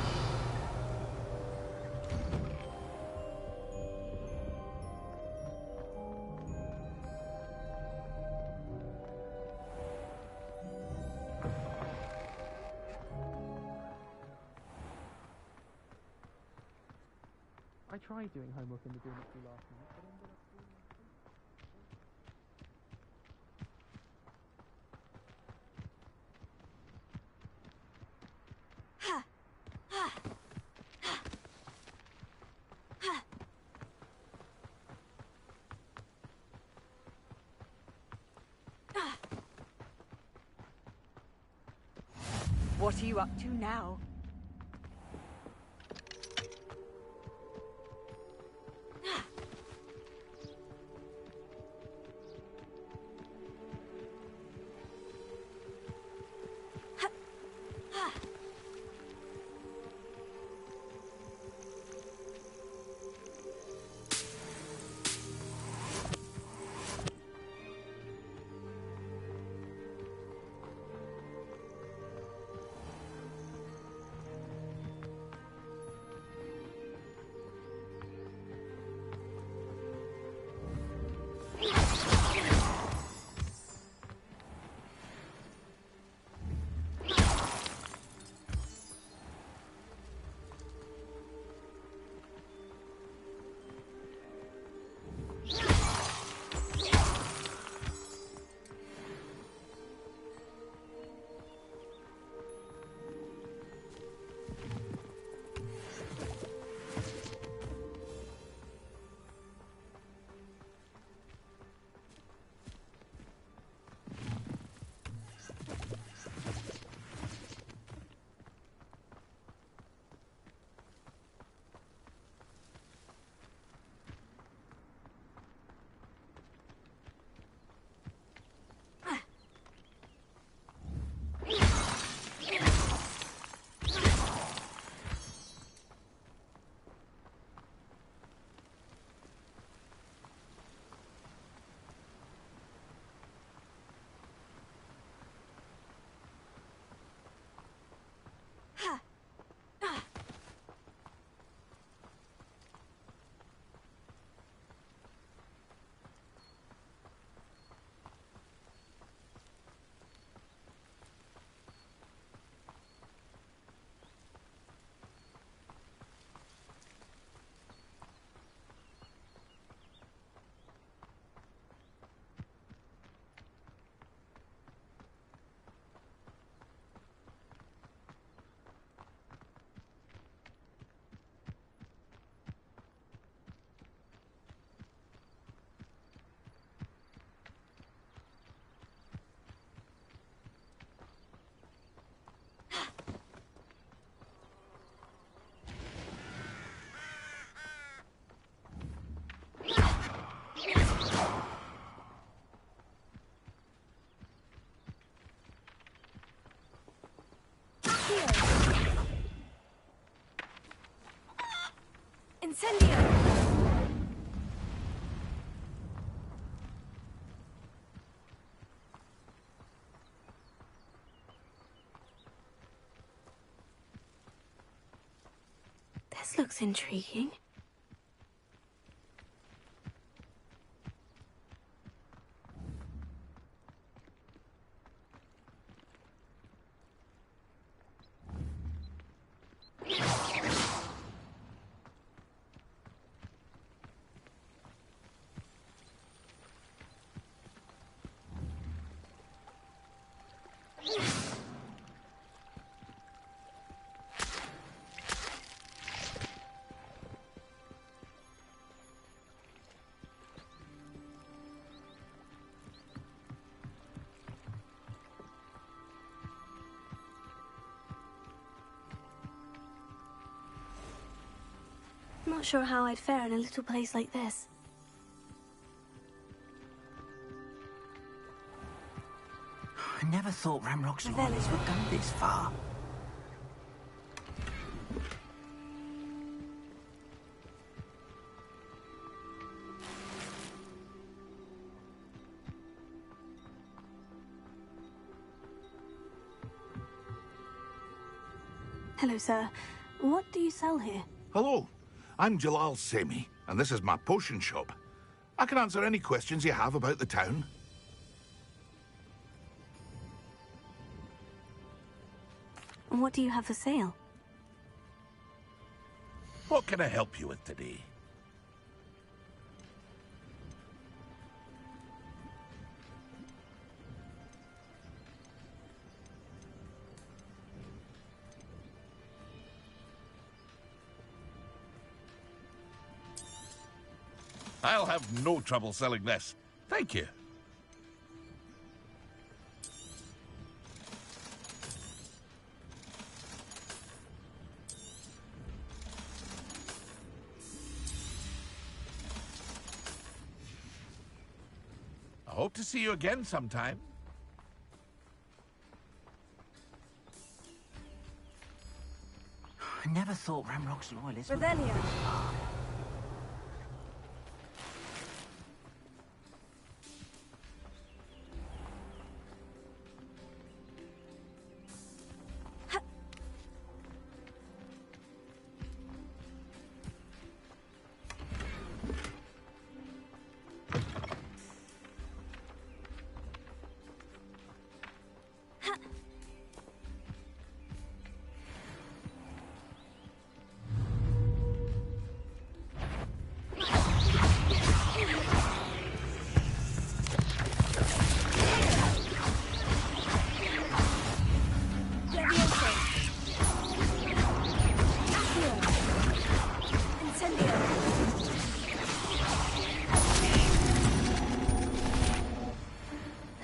I tried doing homework in the dormitory last night, but ended up falling asleep. What are you up to now? Incendio! This looks intriguing. Not sure how I'd fare in a little place like this. I never thought Ramrock's lawyers would go this far. Hello, sir. What do you sell here? Hello, I'm Jalal Semi, and this is my potion shop. I can answer any questions you have about the town. What do you have for sale? What can I help you with today? I'll have no trouble selling this. Thank you. I hope to see you again sometime. I never thought Ramrock's loyalists would... Revelio.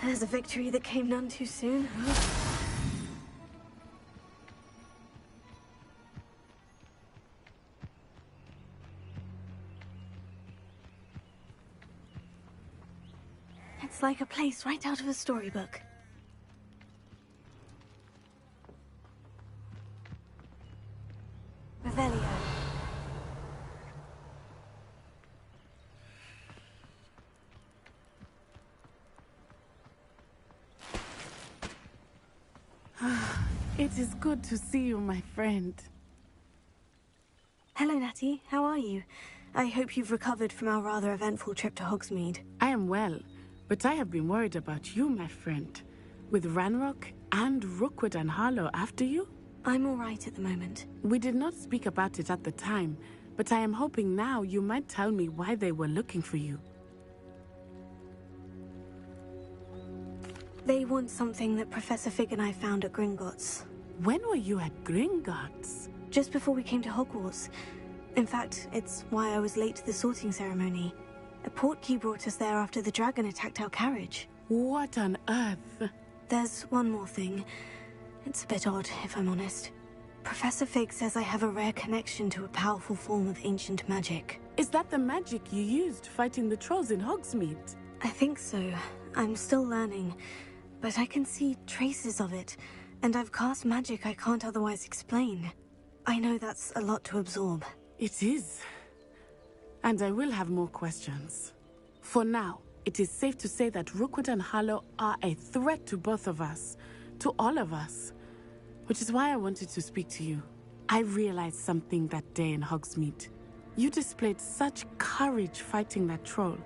There's a victory that came none too soon. It's like a place right out of a storybook. Revelio. It is good to see you, my friend. Hello, Natty. How are you? I hope you've recovered from our rather eventful trip to Hogsmeade. I am well, but I have been worried about you, my friend. With Ranrock and Rookwood and Harlow after you? I'm all right at the moment. We did not speak about it at the time, but I am hoping now you might tell me why they were looking for you. They want something that Professor Fig and I found at Gringotts. When were you at Gringotts? Just before we came to Hogwarts. In fact, it's why I was late to the sorting ceremony. A portkey brought us there after the dragon attacked our carriage. What on earth? There's one more thing. It's a bit odd, if I'm honest. Professor Fig says I have a rare connection to a powerful form of ancient magic. Is that the magic you used fighting the trolls in Hogsmeade? I think so. I'm still learning, but I can see traces of it, and I've cast magic I can't otherwise explain. I know that's a lot to absorb. It is. And I will have more questions. For now, it is safe to say that Rookwood and Harlow are a threat to both of us, to all of us, which is why I wanted to speak to you. I realized something that day in Hogsmeade. You displayed such courage fighting that troll,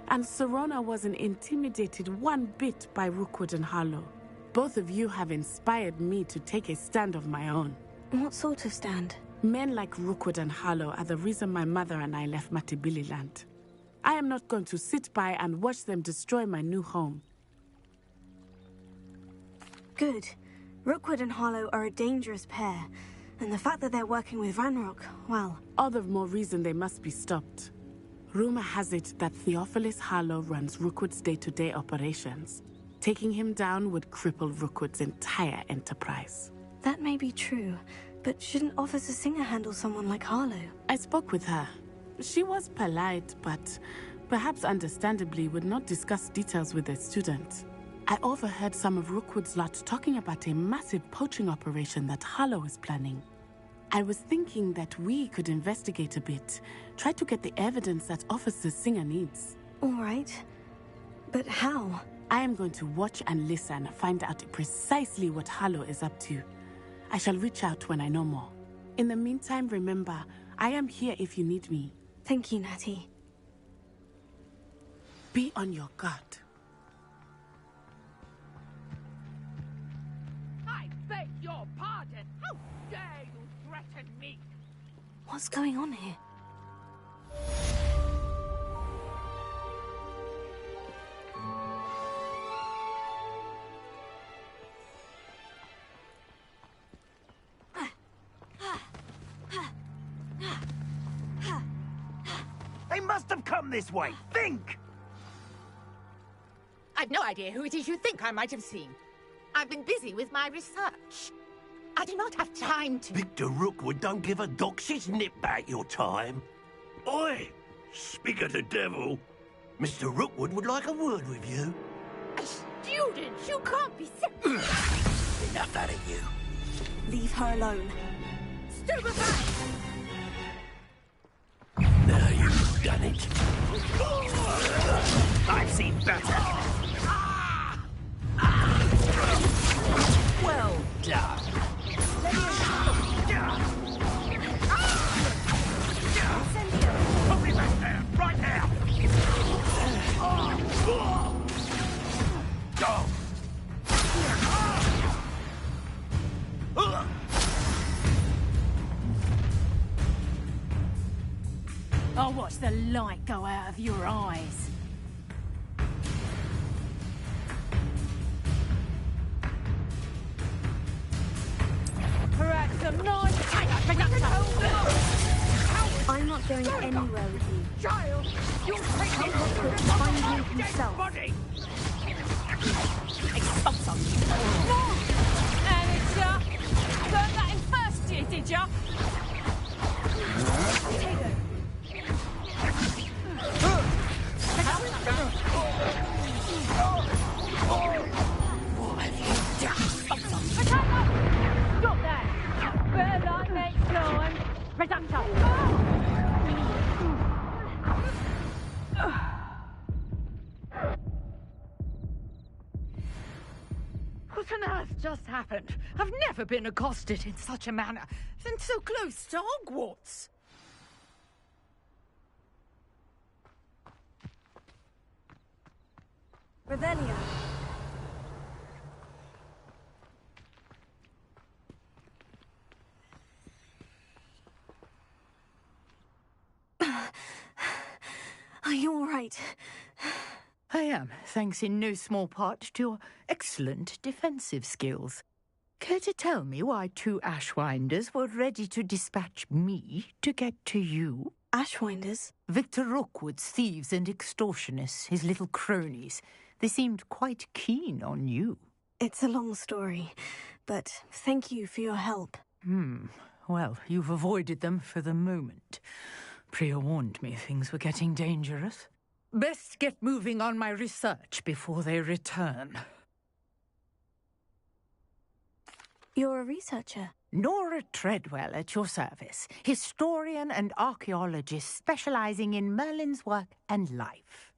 and Serona wasn't intimidated one bit by Rookwood and Harlow. Both of you have inspired me to take a stand of my own. What sort of stand? Men like Rookwood and Harlow are the reason my mother and I left Matibili Land. I am not going to sit by and watch them destroy my new home. Good. Rookwood and Harlow are a dangerous pair, and the fact that they're working with Ranrock, well... All the more reason they must be stopped. Rumor has it that Theophilus Harlow runs Rookwood's day-to-day operations. Taking him down would cripple Rookwood's entire enterprise. That may be true, but shouldn't Officer Singer handle someone like Harlow? I spoke with her. She was polite, but perhaps understandably would not discuss details with a student. I overheard some of Rookwood's lot talking about a massive poaching operation that Harlow is planning. I was thinking that we could investigate a bit, try to get the evidence that Officer Singer needs. All right. But how? I am going to watch and listen, find out precisely what Harlow is up to. I shall reach out when I know more. In the meantime, remember, I am here if you need me. Thank you, Natty. Be on your guard. I beg your pardon. How dare you threaten me? What's going on here? They must have come this way. Think! I've no idea who it is you think I might have seen. I've been busy with my research. I do not have time to... Victor Rookwood don't give a doxy's nip back your time. Oi! Speak of the devil. Mr. Rookwood would like a word with you. A student? You can't be Enough out of you. Leave her alone. Stupefy! Now you've done it. I've seen better. Well done. Put me back there, right now. Go. I'll watch the light go out of your eyes. Perhaps some nice... I'm not going anywhere with you. Child, you'll take Come Hogwarts to find you himself. No! Amateur! Learned that in first year, did ya? Potato. What have you done? Potato! Stop that! Better luck next time. Reducto! What on earth just happened? I've never been accosted in such a manner, and so close to Hogwarts. Revelio. Are you all right? I am, thanks in no small part to your excellent defensive skills. Care to tell me why two Ashwinders were ready to dispatch me to get to you? Ashwinders? Victor Rookwood's thieves and extortionists, his little cronies. They seemed quite keen on you. It's a long story, but thank you for your help. Well, you've avoided them for the moment. Priya warned me things were getting dangerous. Best get moving on my research before they return. You're a researcher? Nora Treadwell at your service, historian and archaeologist specializing in Merlin's work and life.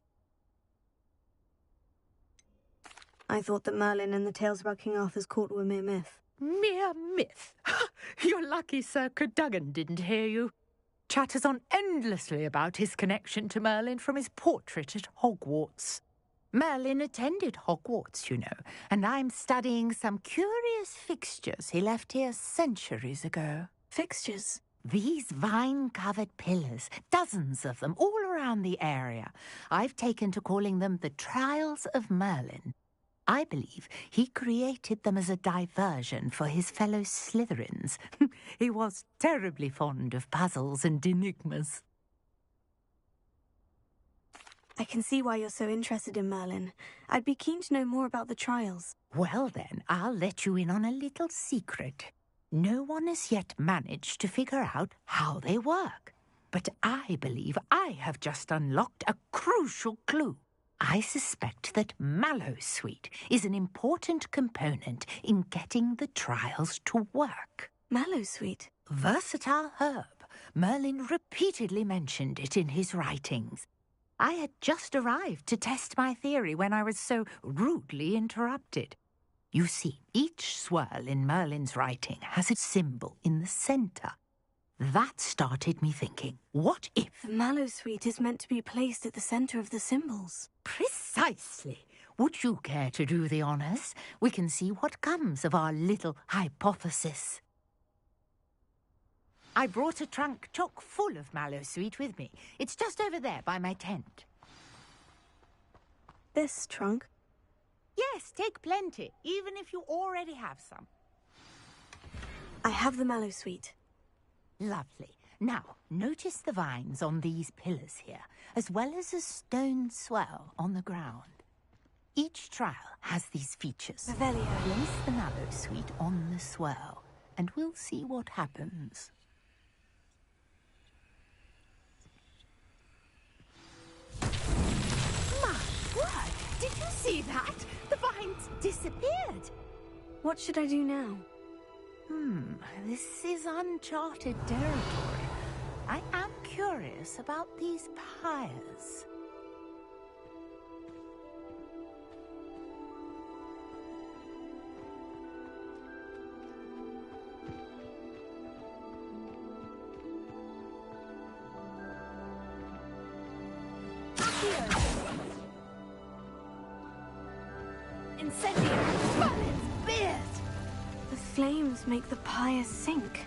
I thought that Merlin and the tales about King Arthur's court were mere myth. Mere myth? You're lucky Sir Cadogan didn't hear you. Chatters on endlessly about his connection to Merlin from his portrait at Hogwarts. Merlin attended Hogwarts, you know, and I'm studying some curious fixtures he left here centuries ago. Fixtures? These vine-covered pillars, dozens of them, all around the area. I've taken to calling them the Trials of Merlin. I believe he created them as a diversion for his fellow Slytherins. He was terribly fond of puzzles and enigmas. I can see why you're so interested in Merlin. I'd be keen to know more about the trials. Well then, I'll let you in on a little secret. No one has yet managed to figure out how they work. But I believe I have just unlocked a crucial clue. I suspect that Mallowsweet is an important component in getting the trials to work. Mallowsweet? Versatile herb. Merlin repeatedly mentioned it in his writings. I had just arrived to test my theory when I was so rudely interrupted. You see, each swirl in Merlin's writing has a symbol in the center. That started me thinking, what if... The Mallowsweet is meant to be placed at the center of the symbols. Precisely. Would you care to do the honors? We can see what comes of our little hypothesis. I brought a trunk chock full of Mallowsweet with me. It's just over there by my tent. This trunk? Yes, take plenty, even if you already have some. I have the Mallowsweet. Lovely. Now, notice the vines on these pillars here, as well as a stone swell on the ground. Each trial has these features. Revelio. Place the Mallowsweet on the swell, and we'll see what happens. My word! Did you see that? The vines disappeared. What should I do now? This is uncharted territory. I am curious about these pyres. Incendio! Merlin's beard! The flames make the pyres sink.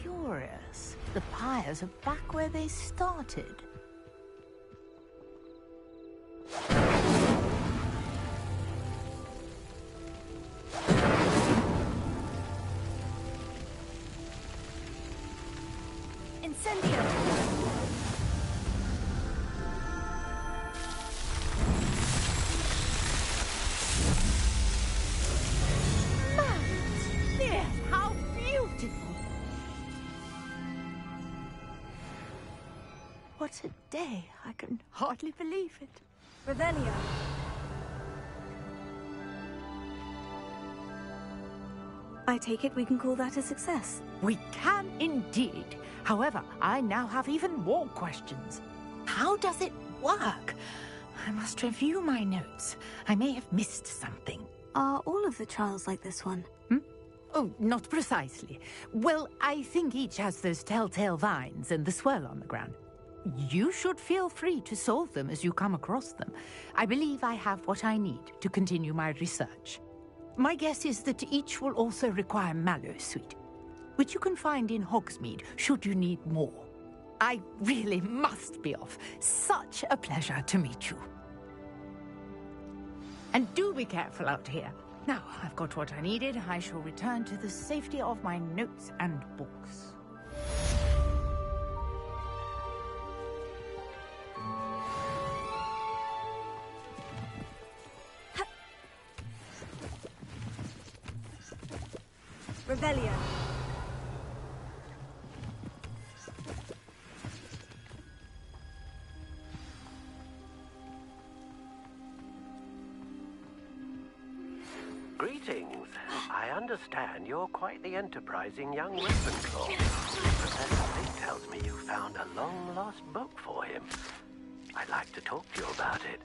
Curious. The pyres are back where they started. Incendio! Merlin's beard! How beautiful! What a day. I can hardly believe it. Revelio. I take it we can call that a success. We can indeed. However, I now have even more questions. How does it work? I must review my notes. I may have missed something. Are all of the trials like this one? Oh, not precisely. Well, I think each has those telltale vines and the swirl on the ground. You should feel free to solve them as you come across them. I believe I have what I need to continue my research. My guess is that each will also require Mallowsweet, which you can find in Hogsmeade should you need more. I really must be off. Such a pleasure to meet you. And do be careful out here. Now, I've got what I needed. I shall return to the safety of my notes and books. Revelio. Greetings. I understand you're quite the enterprising young Ravenclaw. Professor Fig tells me you found a long-lost book for him. I'd like to talk to you about it.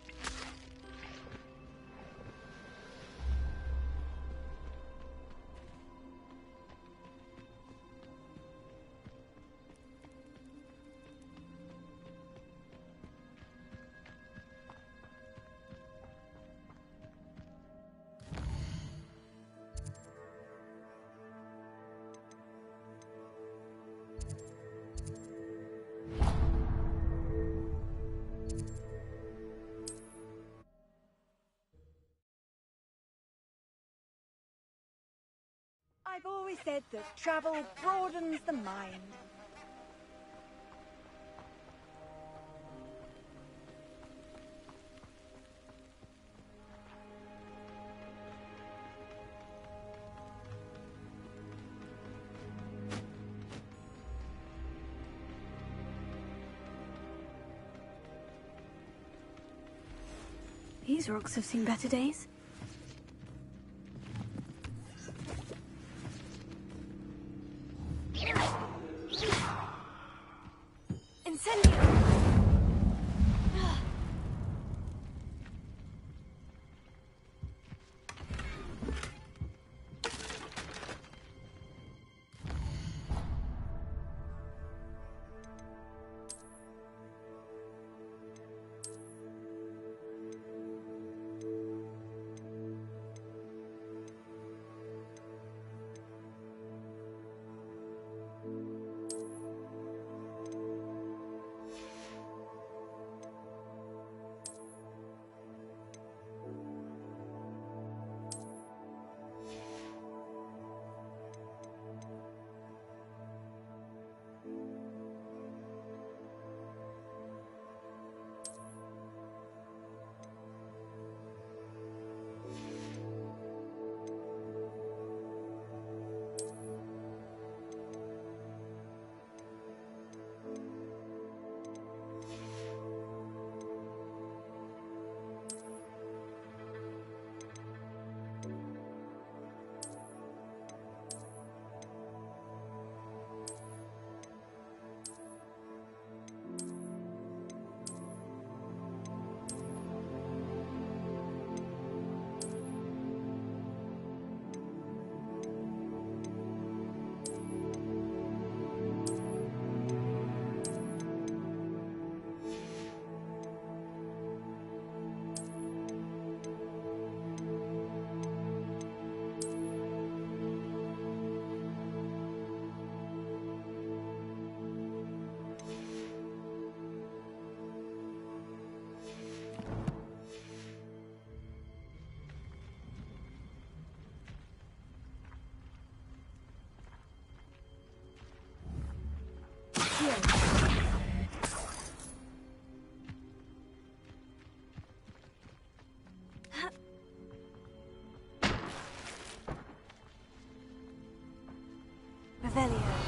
I've always said that travel broadens the mind. These rocks have seen better days. Revelio.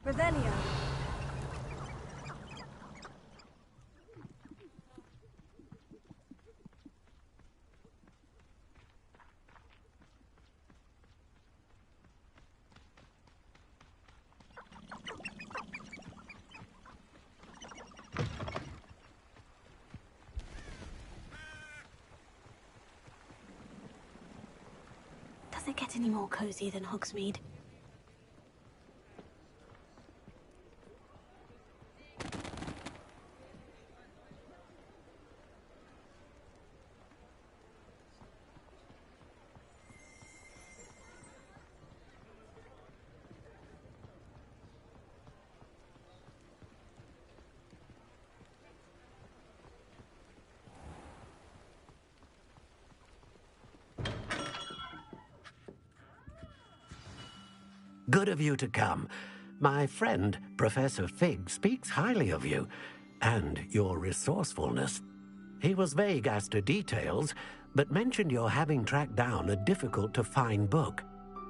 Revelio. Does it get any more cozy than Hogsmeade? Good of you to come. My friend, Professor Fig, speaks highly of you and your resourcefulness. He was vague as to details, but mentioned your having tracked down a difficult-to-find book.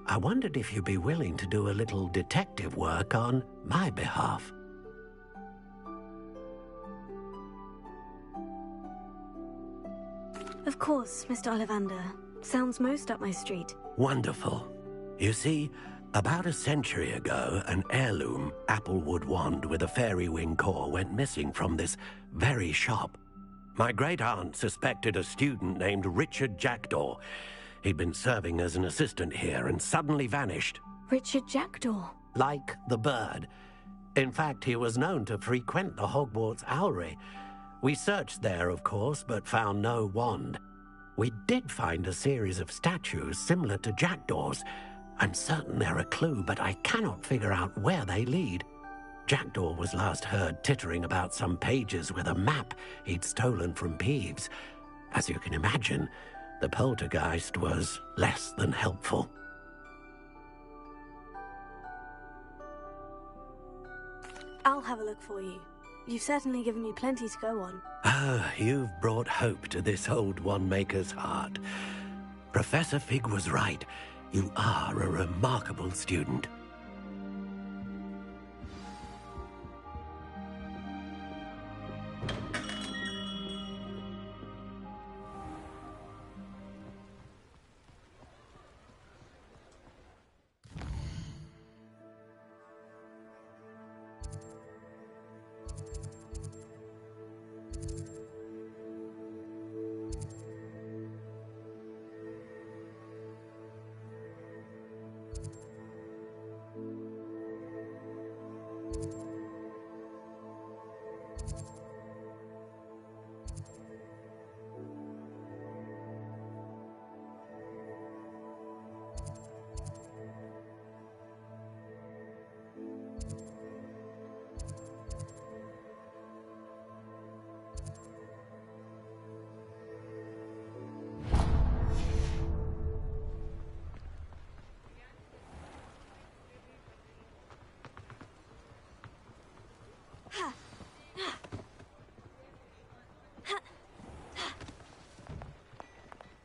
I wondered if you'd be willing to do a little detective work on my behalf. Of course, Mr. Ollivander. Sounds most up my street. Wonderful. You see, about a century ago, an heirloom applewood wand with a fairy wing core went missing from this very shop. My great-aunt suspected a student named Richard Jackdaw. He'd been serving as an assistant here and suddenly vanished. Richard Jackdaw? Like the bird. In fact, he was known to frequent the Hogwarts Owlry. We searched there, of course, but found no wand. We did find a series of statues similar to Jackdaw's. I'm certain they're a clue, but I cannot figure out where they lead. Jackdaw was last heard tittering about some pages with a map he'd stolen from Peeves. As you can imagine, the poltergeist was less than helpful. I'll have a look for you. You've certainly given me plenty to go on. Ah, you've brought hope to this old one-maker's heart. Professor Fig was right. You are a remarkable student.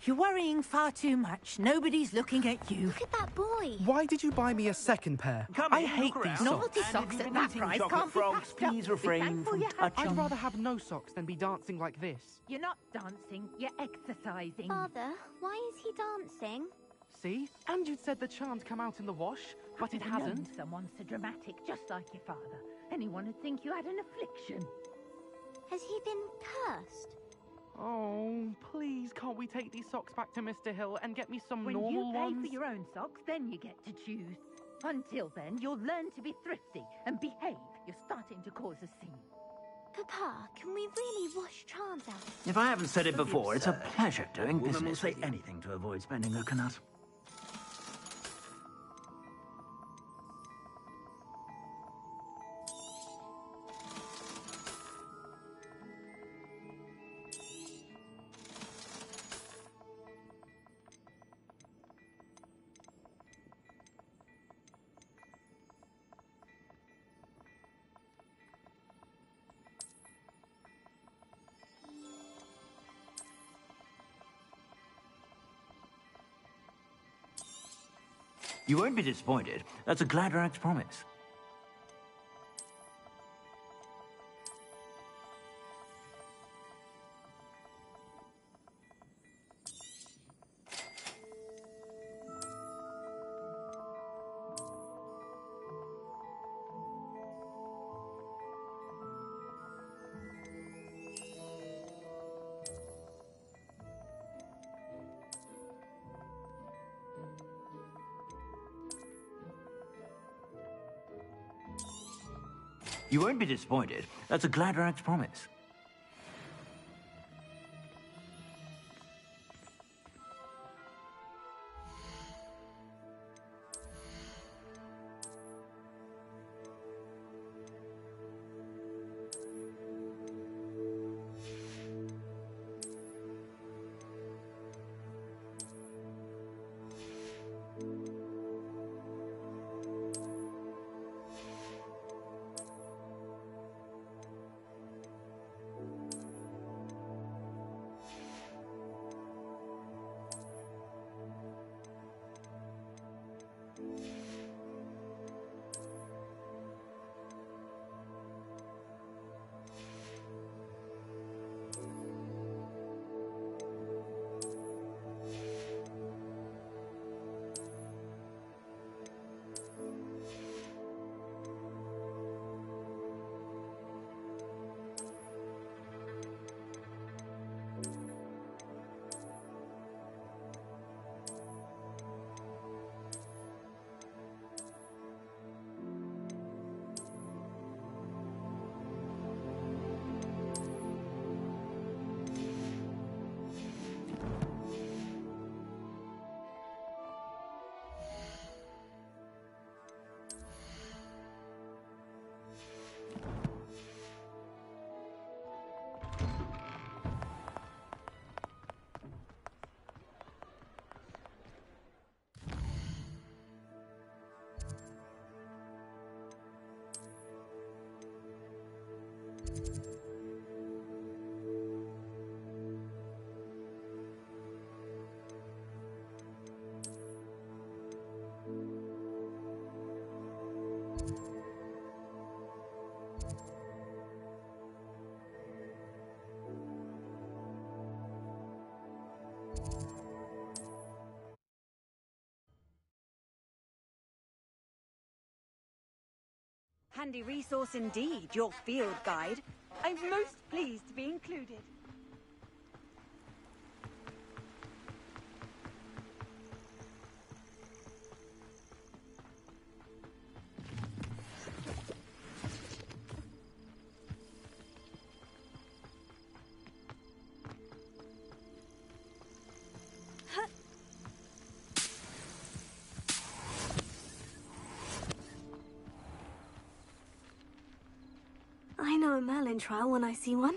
You're worrying far too much. Nobody's looking at you. Look at that boy. Why did you buy me a second pair? I hate these socks. Novelty socks at that price can't be passed up. Please refrain from touching. I'd rather have no socks than be dancing like this. You're not dancing, you're exercising. Father, why is he dancing? See? And you'd said the charm'd come out in the wash, but it hasn't. Someone so dramatic, just like your father. Anyone would think you had an affliction. Has he been cursed? Oh, please, can't we take these socks back to Mr. Hill and get me some When normal you pay ones? for your own socks, then you get to choose. Until then, you'll learn to be thrifty and behave. You're starting to cause a scene. Papa, can we really wash charms out? If I haven't said it before, it's a pleasure doing business. Woman will say anything to avoid spending a canut. You won't be disappointed. That's a Gladrax promise. You won't be disappointed. That's a Gladrax promise. Handy resource indeed, your field guide. I'm most pleased to be included. I know a Merlin trial when I see one.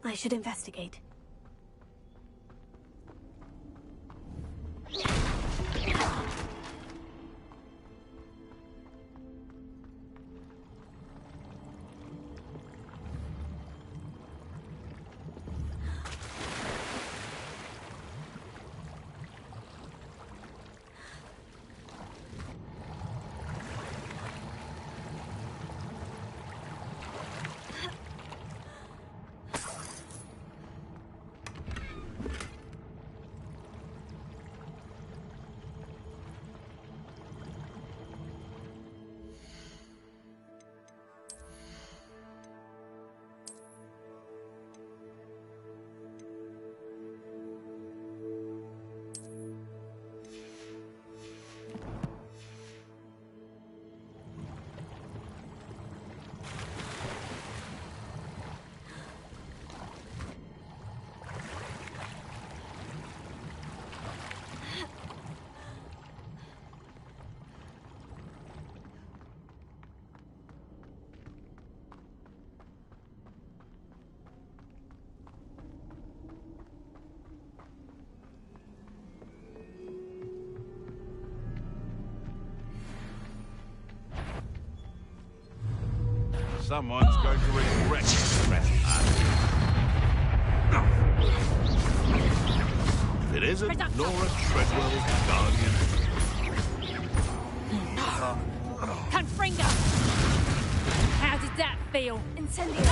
I should investigate. Someone's going to regret that. If it isn't Nora Treadwell's guardian. Confringo! How did that feel? Incendio!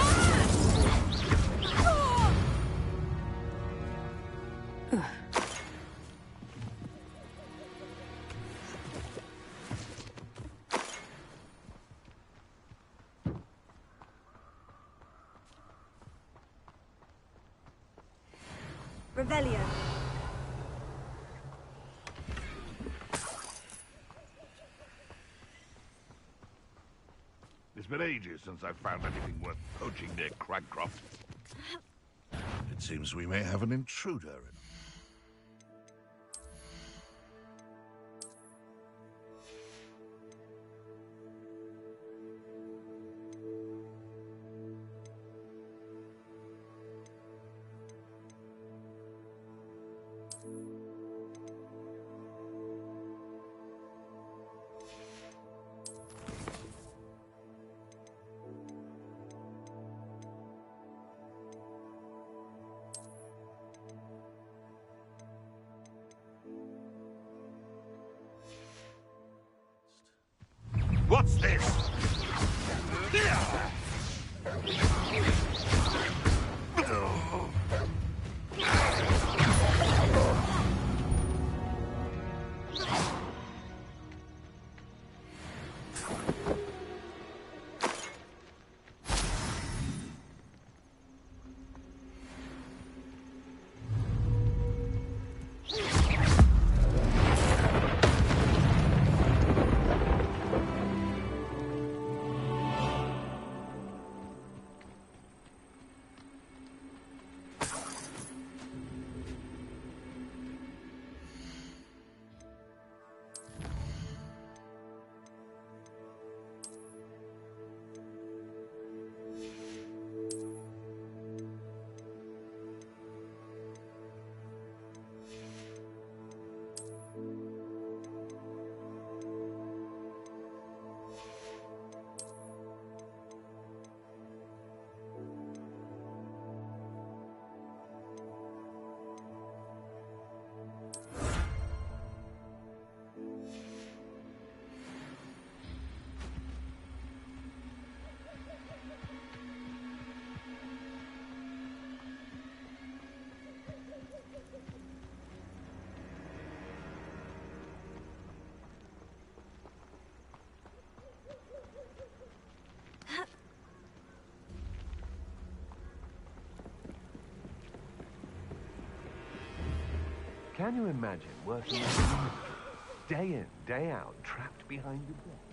Revelio. It's been ages since I've found anything worth poaching near Cragcroft. It seems we may have an intruder in. What's this? Can you imagine working in the ministry, day in, day out, trapped behind your desk?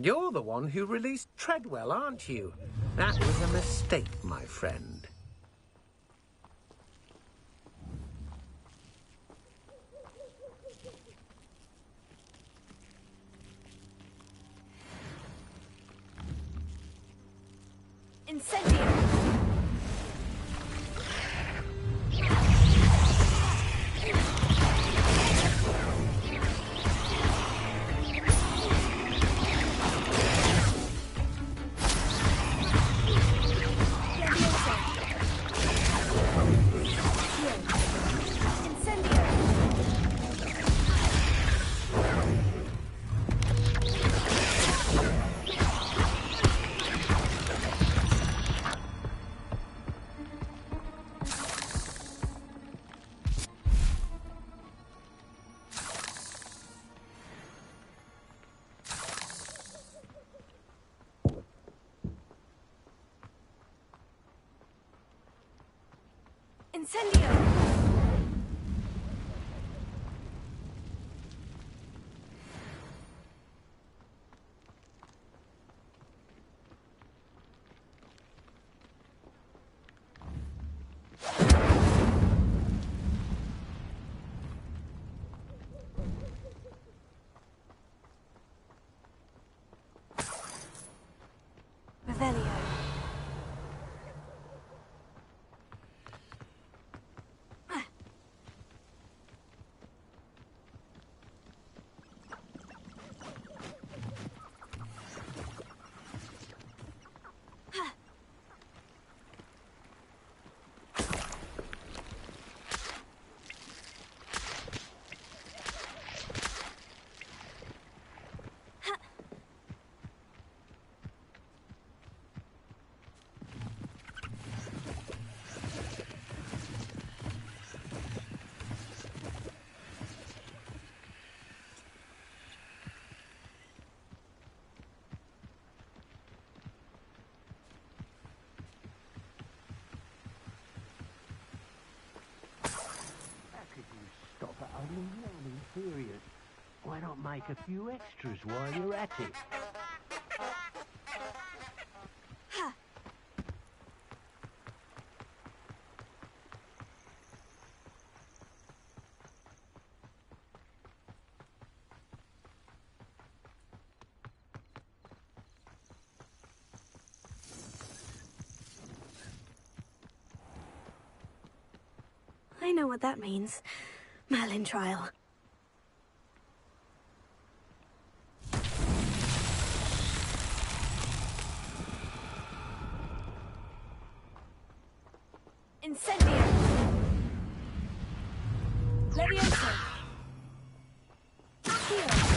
You're the one who released Treadwell, aren't you? That was a mistake, my friend. Incendio! Incendio! Revelio. Stop at only one period. Why not make a few extras while you're at it? I know what that means. Merlin trial. Incendio! Levioso! Accio!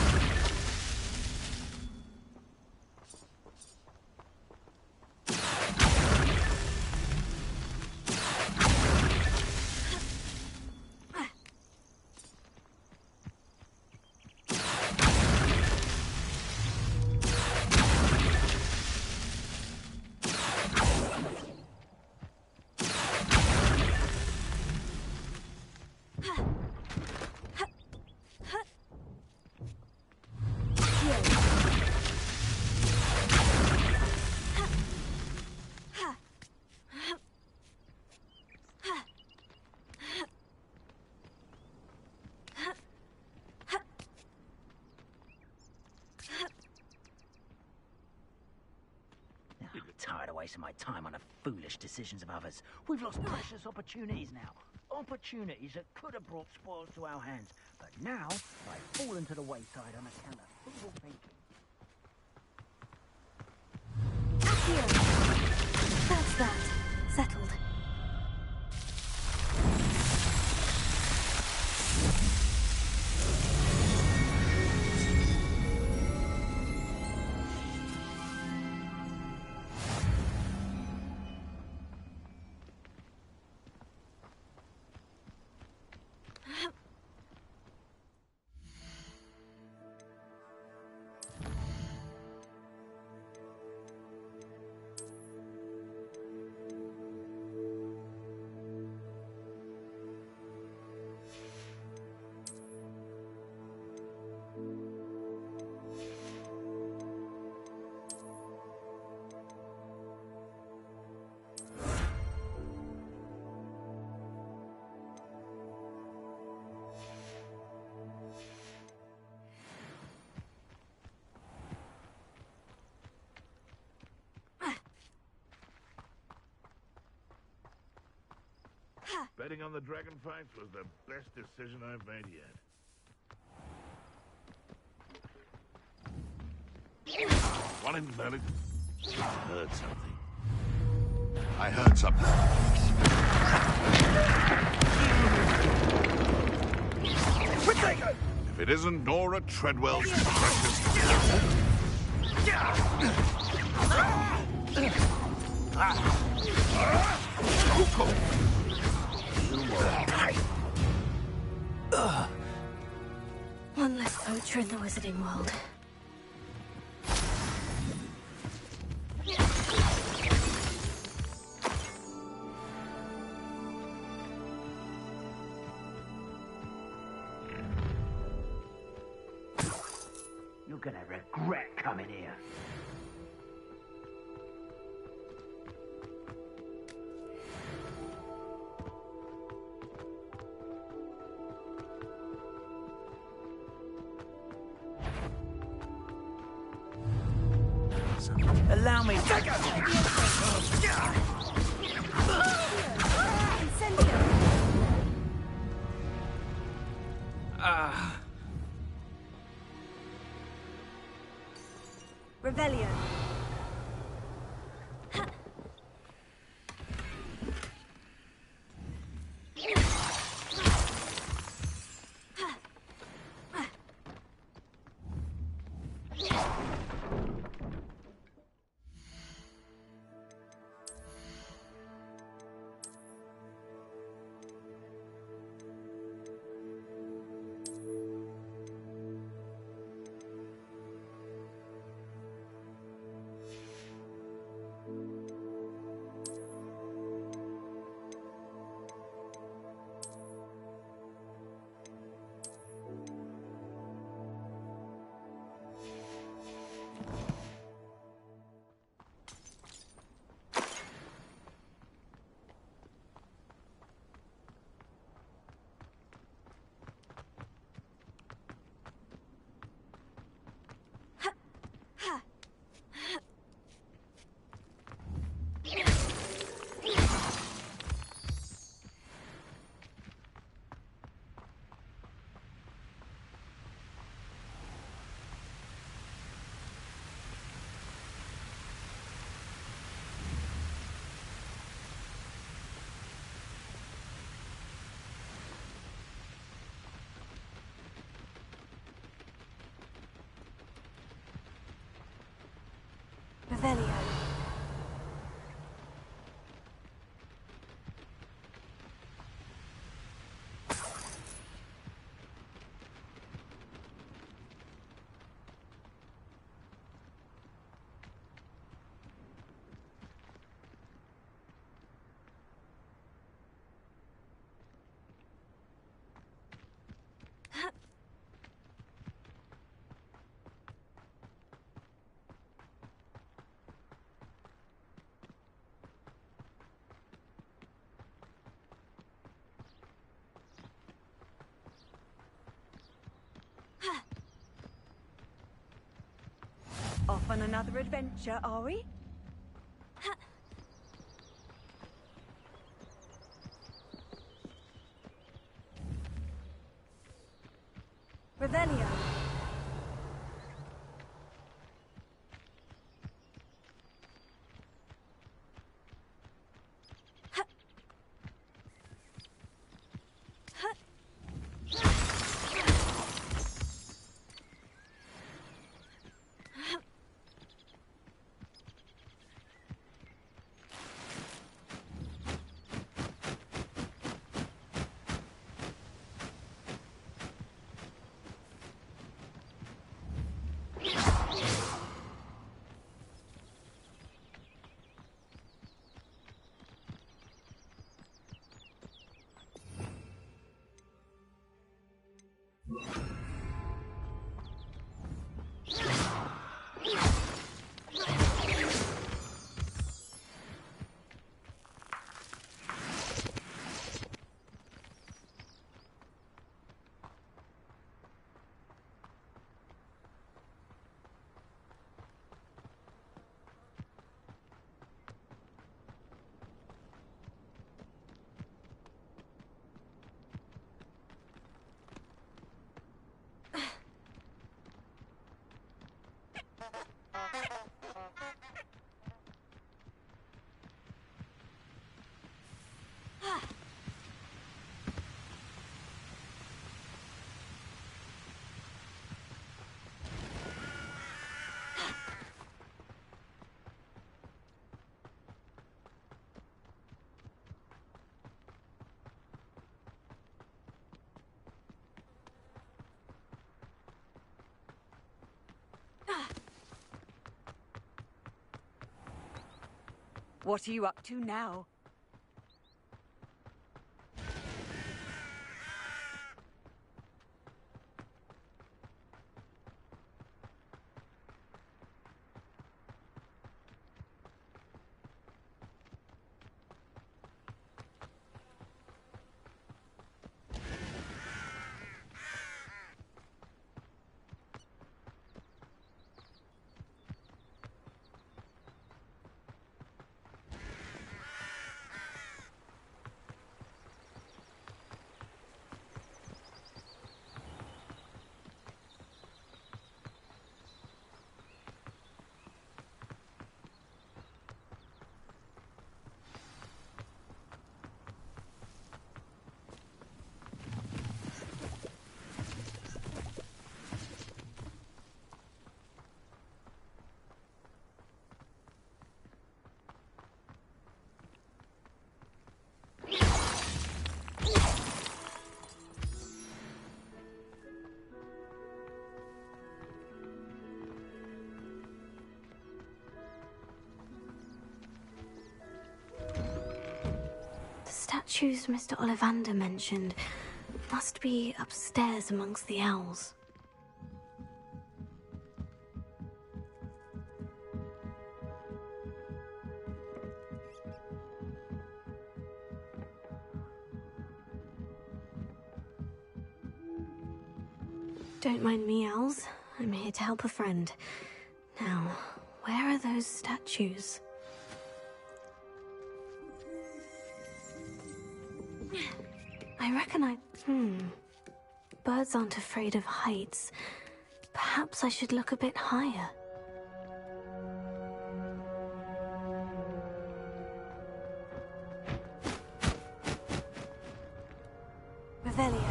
I'm tired of wasting my time on the foolish decisions of others. We've lost precious opportunities now. Opportunities that could have brought spoils to our hands. But now, they've fallen to the wayside on account of feeble thinking. Accio! That's that. Settled. Betting on the dragon fights was the best decision I've made yet. One in belly. Heard something. I heard something. If it isn't Nora Treadwell's precious... One less poacher in the wizarding world. You're gonna regret coming here. Allow me. Revelio. Revelio. Off on another adventure, are we? Revelio. What are you up to now? Statues Mr. Ollivander mentioned must be upstairs amongst the owls. Don't mind me, owls. I'm here to help a friend. Now, where are those statues? I reckon birds aren't afraid of heights. Perhaps I should look a bit higher. Revelio.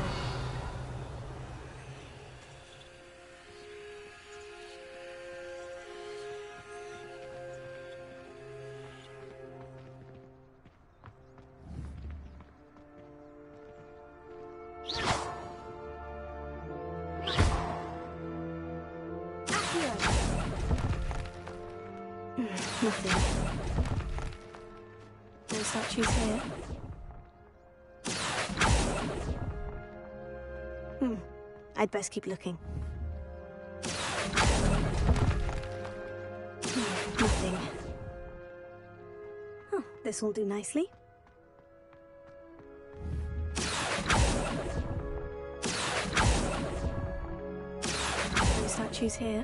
Nothing. No statues here. I'd best keep looking. Nothing. Oh, this will do nicely. No statues here.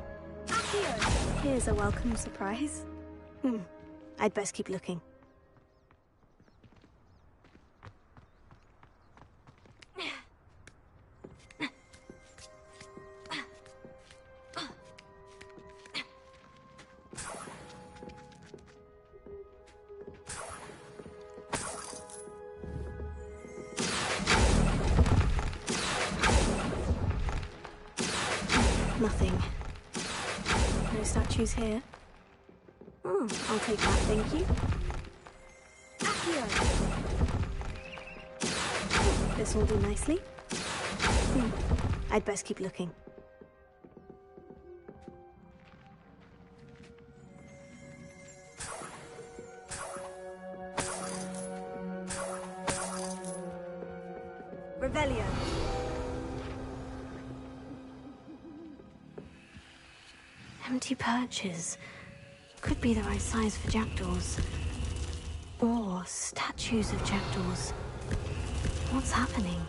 Here's a welcome surprise. I'd best keep looking. Nothing. No statues here. Oh, I'll take that, thank you. Oh, this will do nicely. I'd best keep looking. Revelio. Empty perches. Could be the right size for jackdaws. Or statues of jackdaws. What's happening?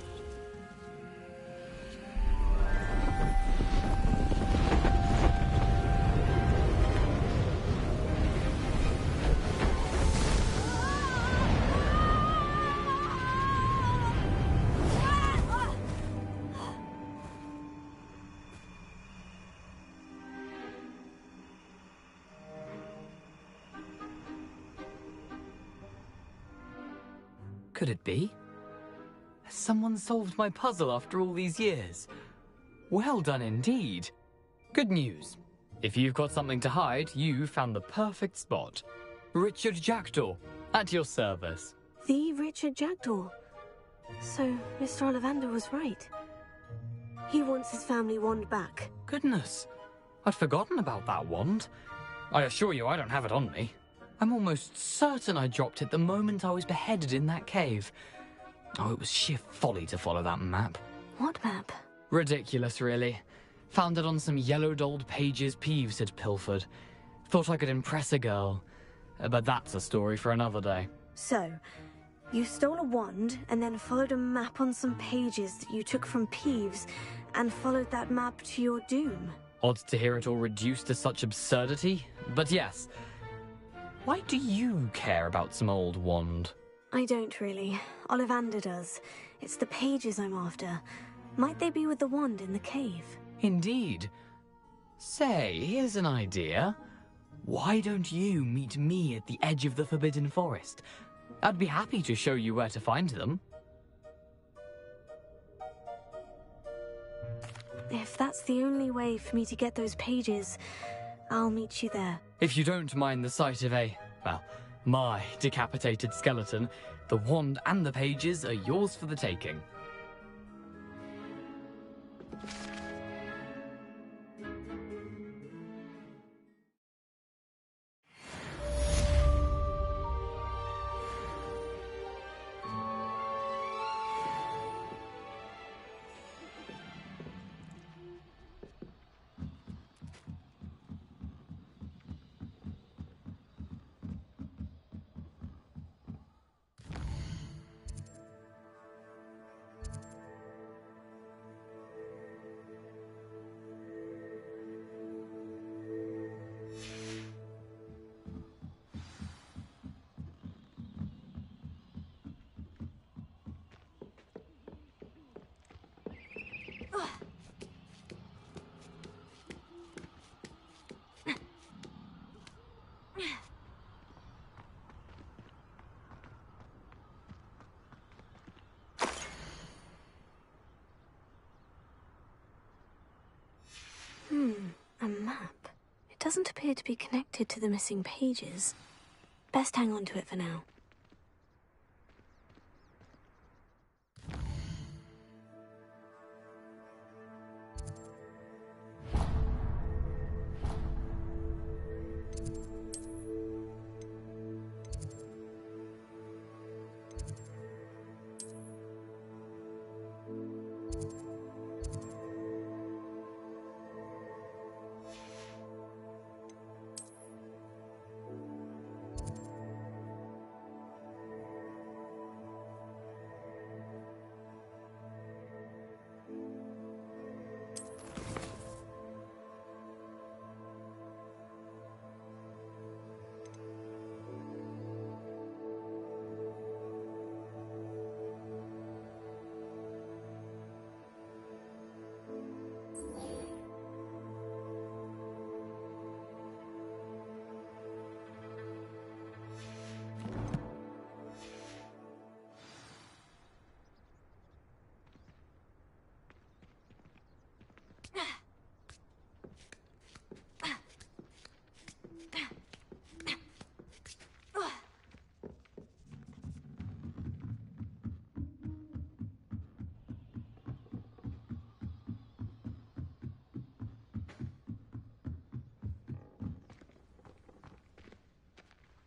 Could it be? Has someone solved my puzzle after all these years? Well done indeed. Good news. If you've got something to hide, you found the perfect spot. Richard Jackdaw, at your service. The Richard Jackdaw. So, Mr. Ollivander was right. He wants his family wand back. Goodness, I'd forgotten about that wand. I assure you I don't have it on me. I'm almost certain I dropped it the moment I was beheaded in that cave. Oh, it was sheer folly to follow that map. What map? Ridiculous, really. Found it on some yellowed old pages Peeves had pilfered. Thought I could impress a girl. But that's a story for another day. So, you stole a wand and then followed a map on some pages that you took from Peeves and followed that map to your doom. Odd to hear it all reduced to such absurdity, but yes. Why do you care about some old wand? I don't really. Ollivander does. It's the pages I'm after. Might they be with the wand in the cave? Indeed. Say, here's an idea. Why don't you meet me at the edge of the Forbidden Forest? I'd be happy to show you where to find them. If that's the only way for me to get those pages, I'll meet you there. If you don't mind the sight of my decapitated skeleton, the wand and the pages are yours for the taking. A map. It doesn't appear to be connected to the missing pages. Best hang on to it for now.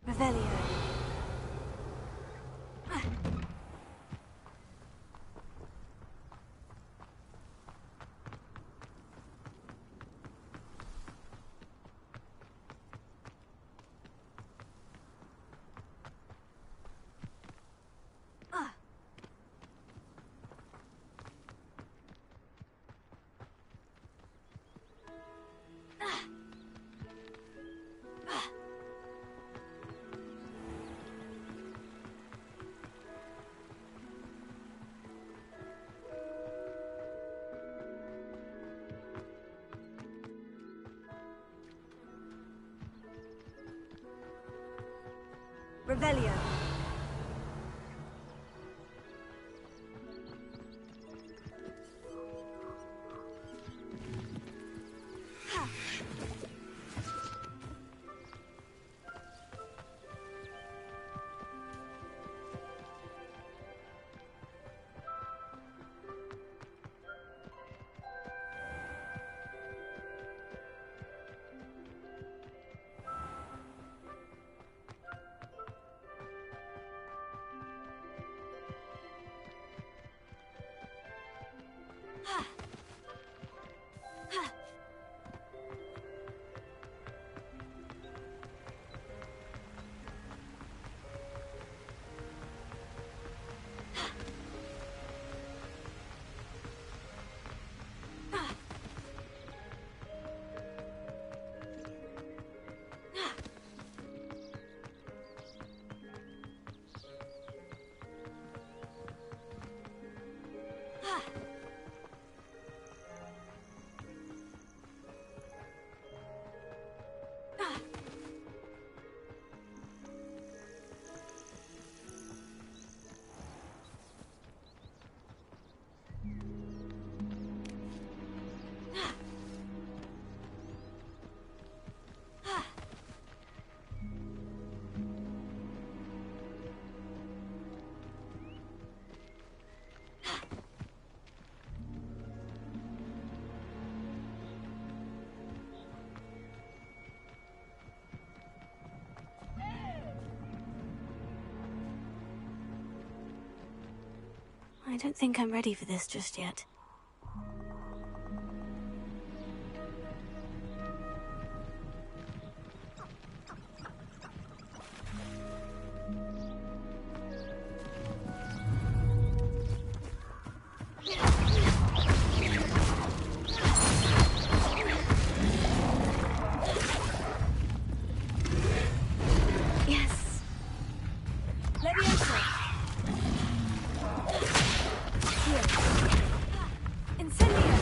Revelio. Revelio. I don't think I'm ready for this just yet. Yes. Leviosa. Here. Incendio.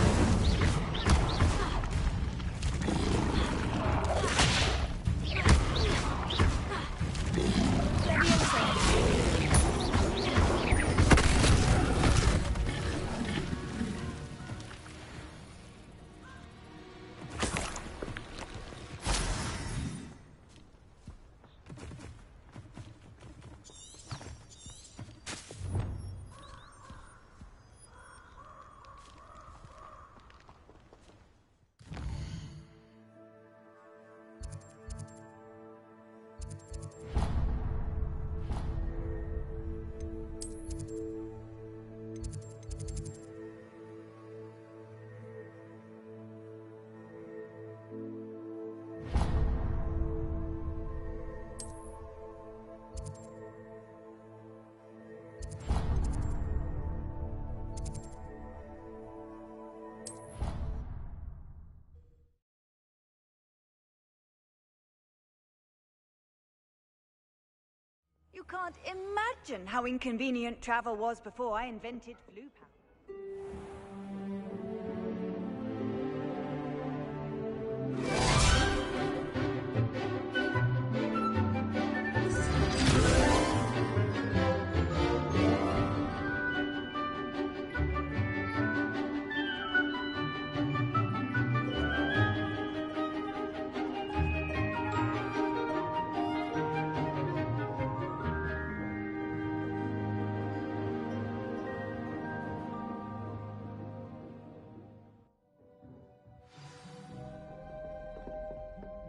You can't imagine how inconvenient travel was before I invented Blue Power.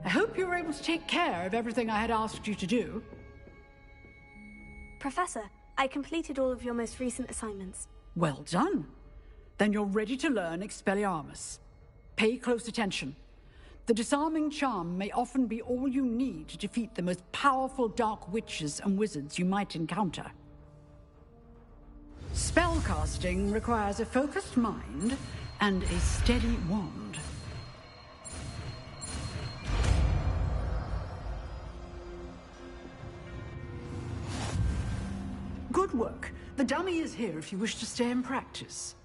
I hope you were able to take care of everything I had asked you to do. Professor, I completed all of your most recent assignments. Well done. Then you're ready to learn Expelliarmus. Pay close attention. The disarming charm may often be all you need to defeat the most powerful dark witches and wizards you might encounter. Spellcasting requires a focused mind and a steady wand. Good work. The dummy is here if you wish to stay and practice.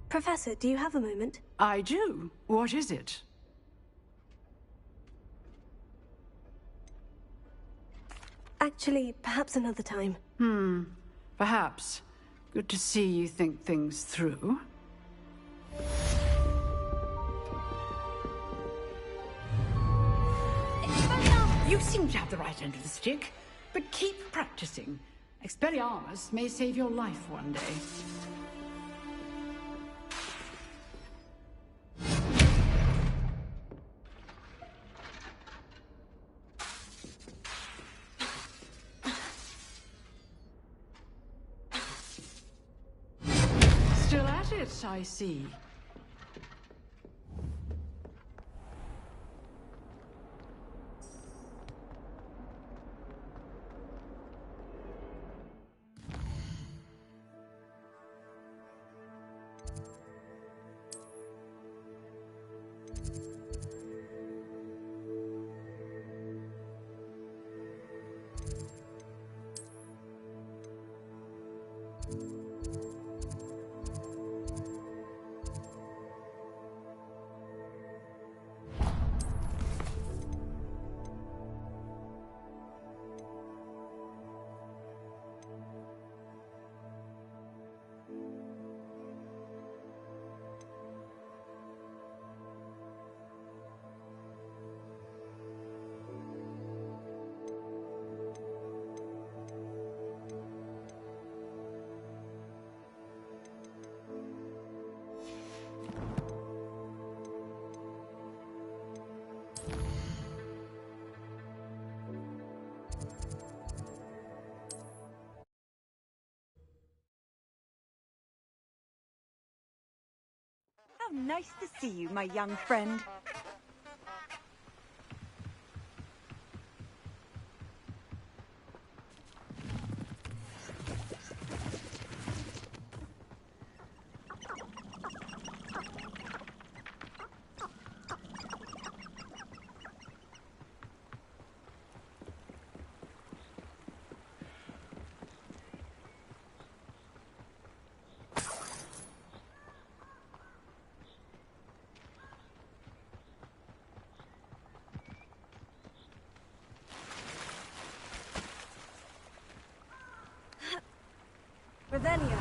Professor, do you have a moment? I do. What is it? Actually, perhaps another time. Perhaps. Good to see you think things through. You seem to have the right end of the stick, but keep practicing. Expelliarmus may save your life one day. Still at it, I see. How nice to see you, my young friend. Revelio.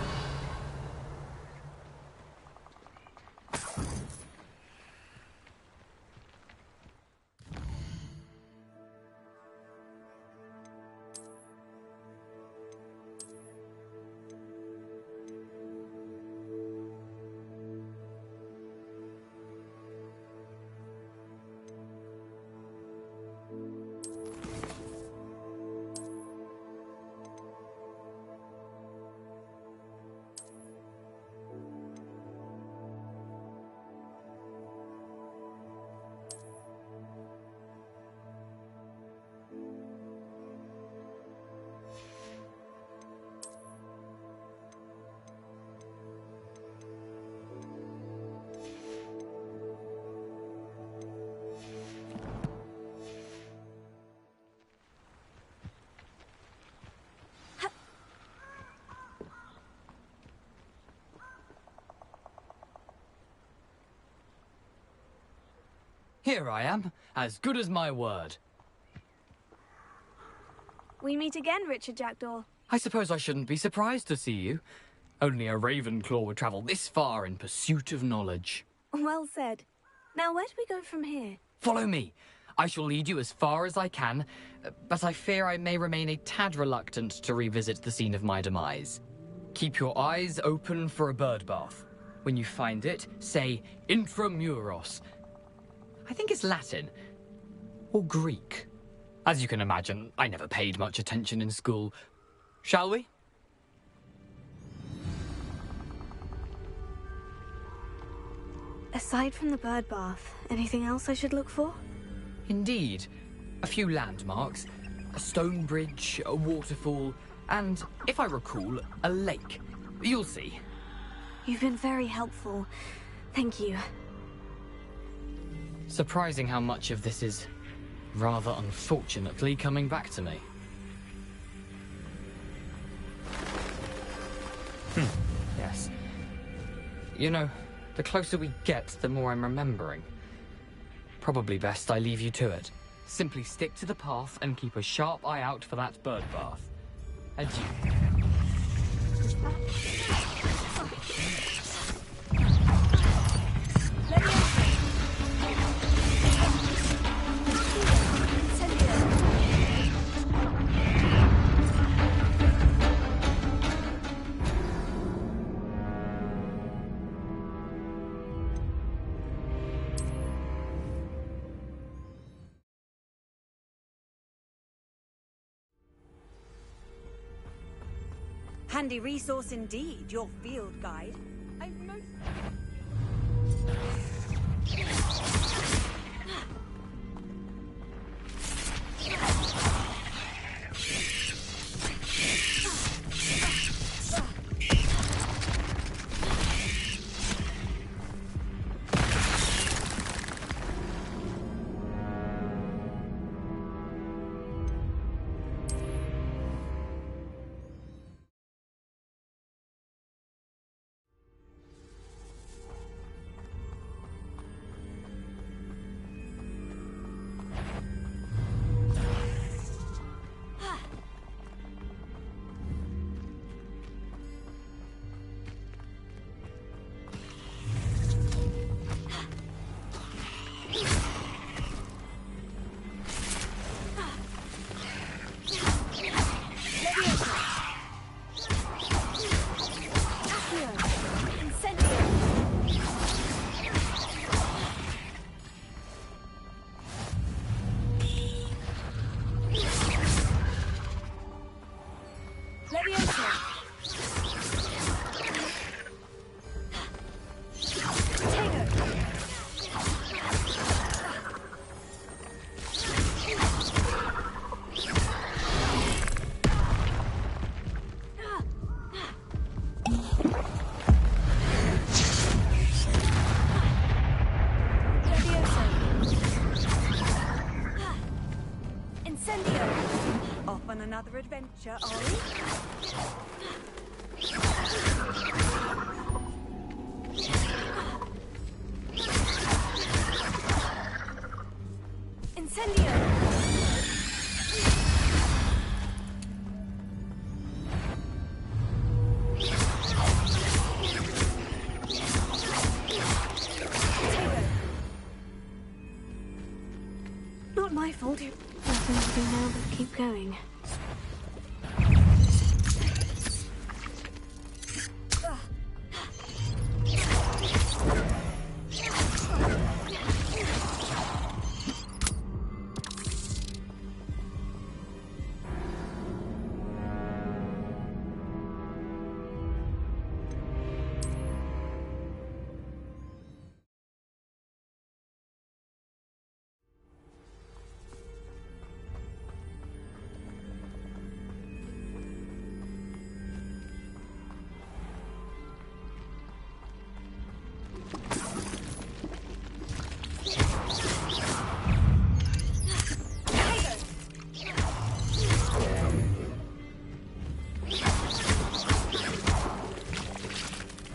Here I am, as good as my word. We meet again, Richard Jackdaw. I suppose I shouldn't be surprised to see you. Only a Ravenclaw would travel this far in pursuit of knowledge. Well said. Now, where do we go from here? Follow me. I shall lead you as far as I can, but I fear I may remain a tad reluctant to revisit the scene of my demise. Keep your eyes open for a bird bath. When you find it, say intramuros. I think it's Latin. Or Greek. As you can imagine, I never paid much attention in school. Shall we? Aside from the bird bath, anything else I should look for? Indeed. A few landmarks. A stone bridge, a waterfall, and, if I recall, a lake. You'll see. You've been very helpful. Thank you. Surprising how much of this is, rather unfortunately, coming back to me. Yes. You know, the closer we get, the more I'm remembering. Probably best I leave you to it. Simply stick to the path and keep a sharp eye out for that bird bath. Adieu. Handy resource indeed, your field guide. I most... Incendio! Off on another adventure, are we? Incendio! Not my fault. Nothing to do now but keep going.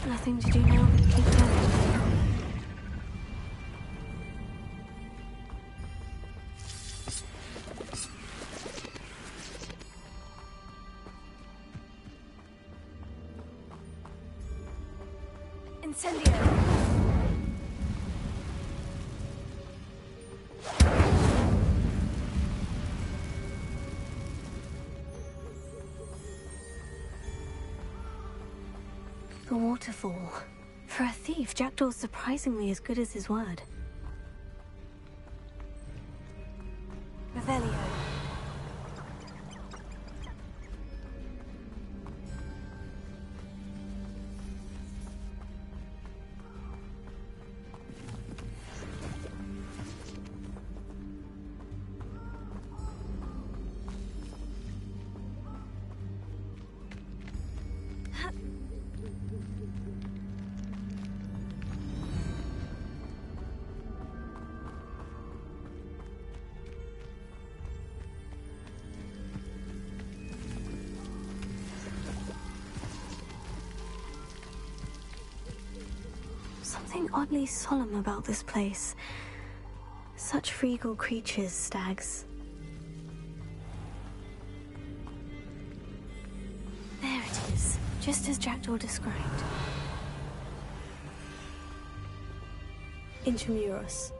Nothing to do now but keep going. Incendio! The waterfall. For a thief, Jackdaw's surprisingly as good as his word. Revelio. Something oddly solemn about this place. Such regal creatures, stags. There it is, just as Jackdaw described. Intramuros.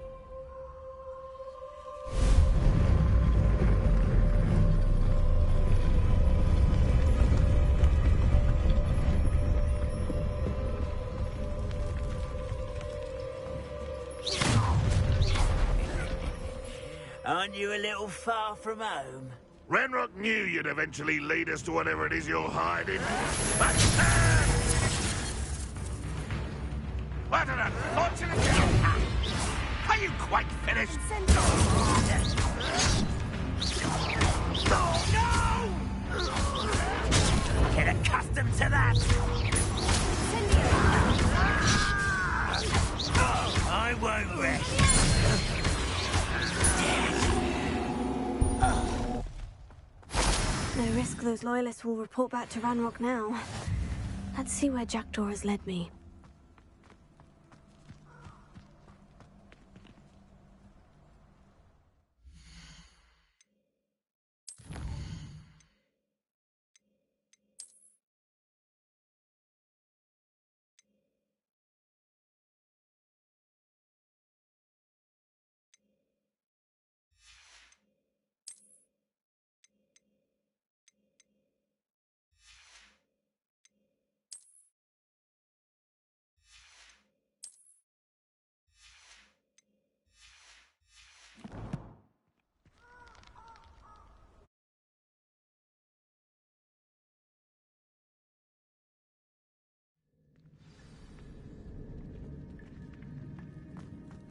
Aren't you a little far from home? Ranrock knew you'd eventually lead us to whatever it is you're hiding. But what an unfortunate outcome! Are you quite finished? Oh, no! Get accustomed to that! I won't rest. No risk those loyalists will report back to Ranrock now. Let's see where Jackdaw has led me.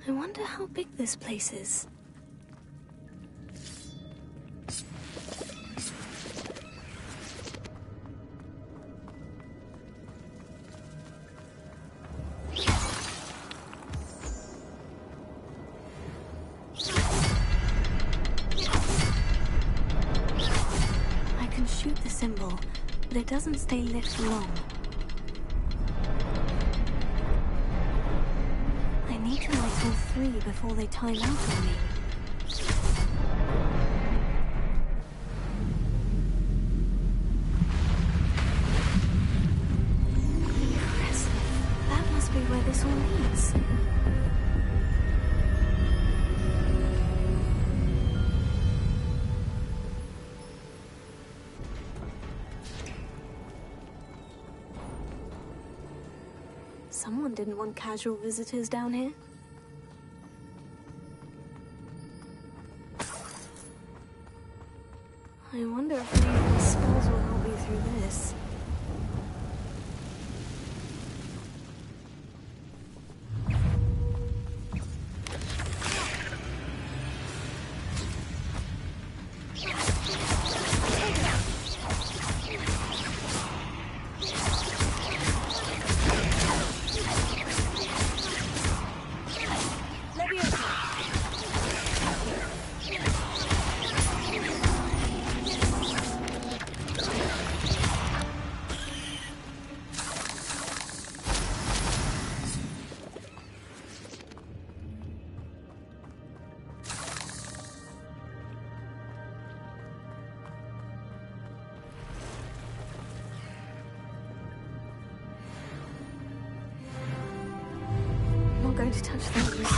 I wonder how big this place is. symbol, but it doesn't stay lit for long. I need to light all 3 before they time out on me. Impressive. That must be where this all leads. Someone didn't want casual visitors down here. I wonder if any of these spells will help me through this. I'm going to touch that with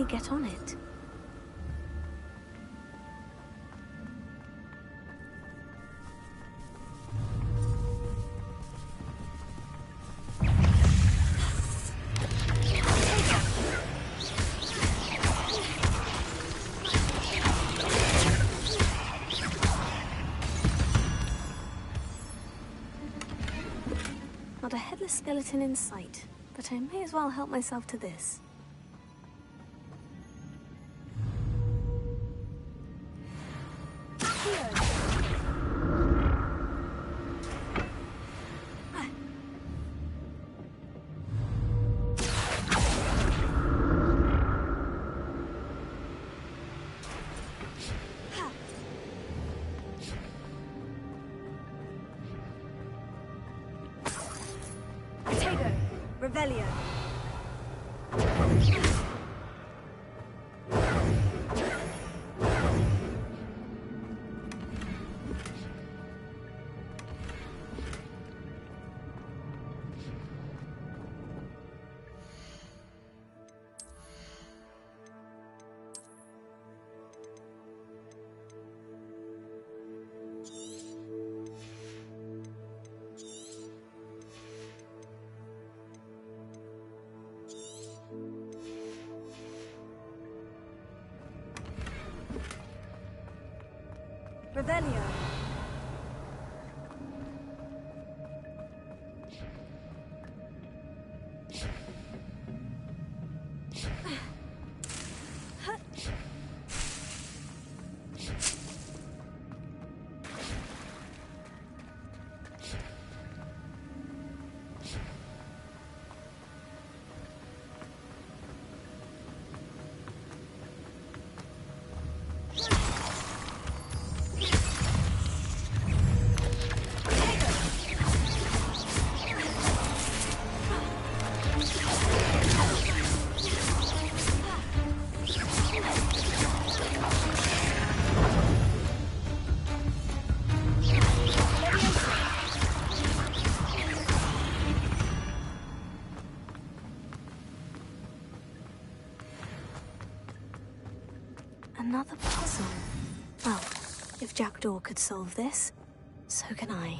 get on it. skeleton in sight, but I may as well help myself to this. Revelio. Revelio. Another puzzle. Well, if Jackdaw could solve this, so can I.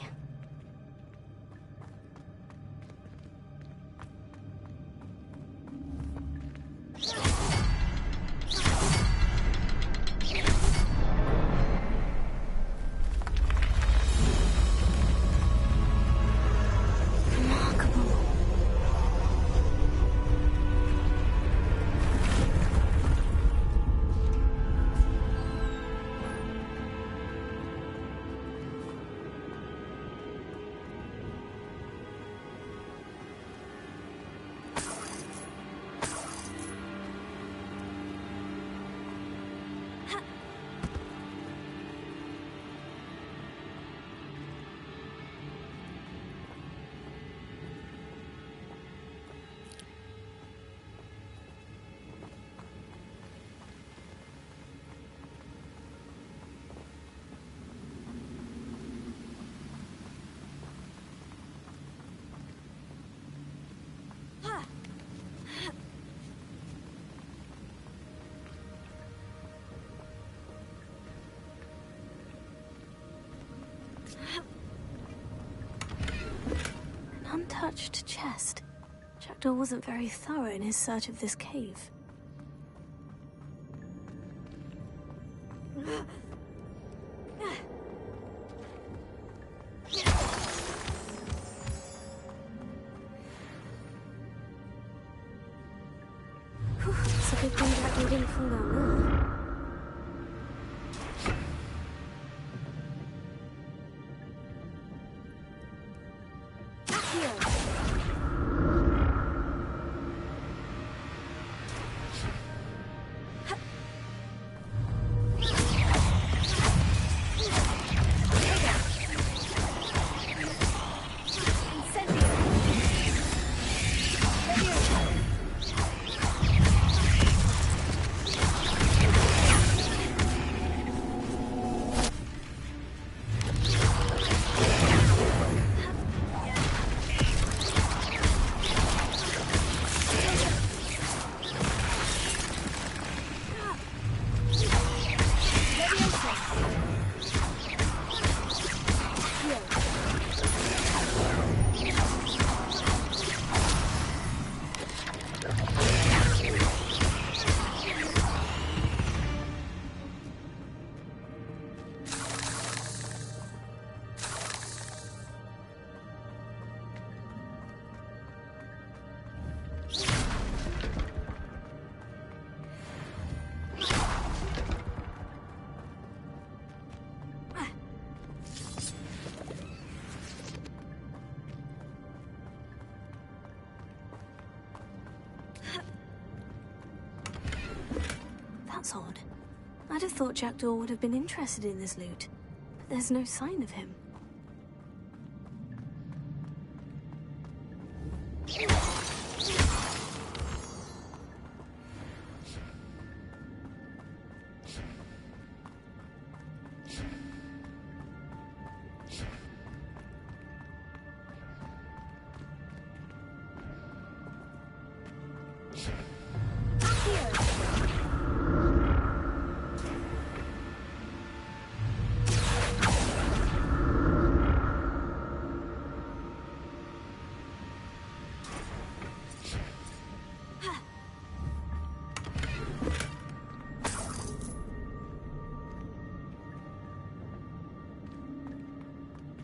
An untouched chest. Jackdaw wasn't very thorough in his search of this cave. It's a good thing Jackdaw didn't fall down there. That's odd. I'd have thought Jackdaw would have been interested in this loot, but there's no sign of him.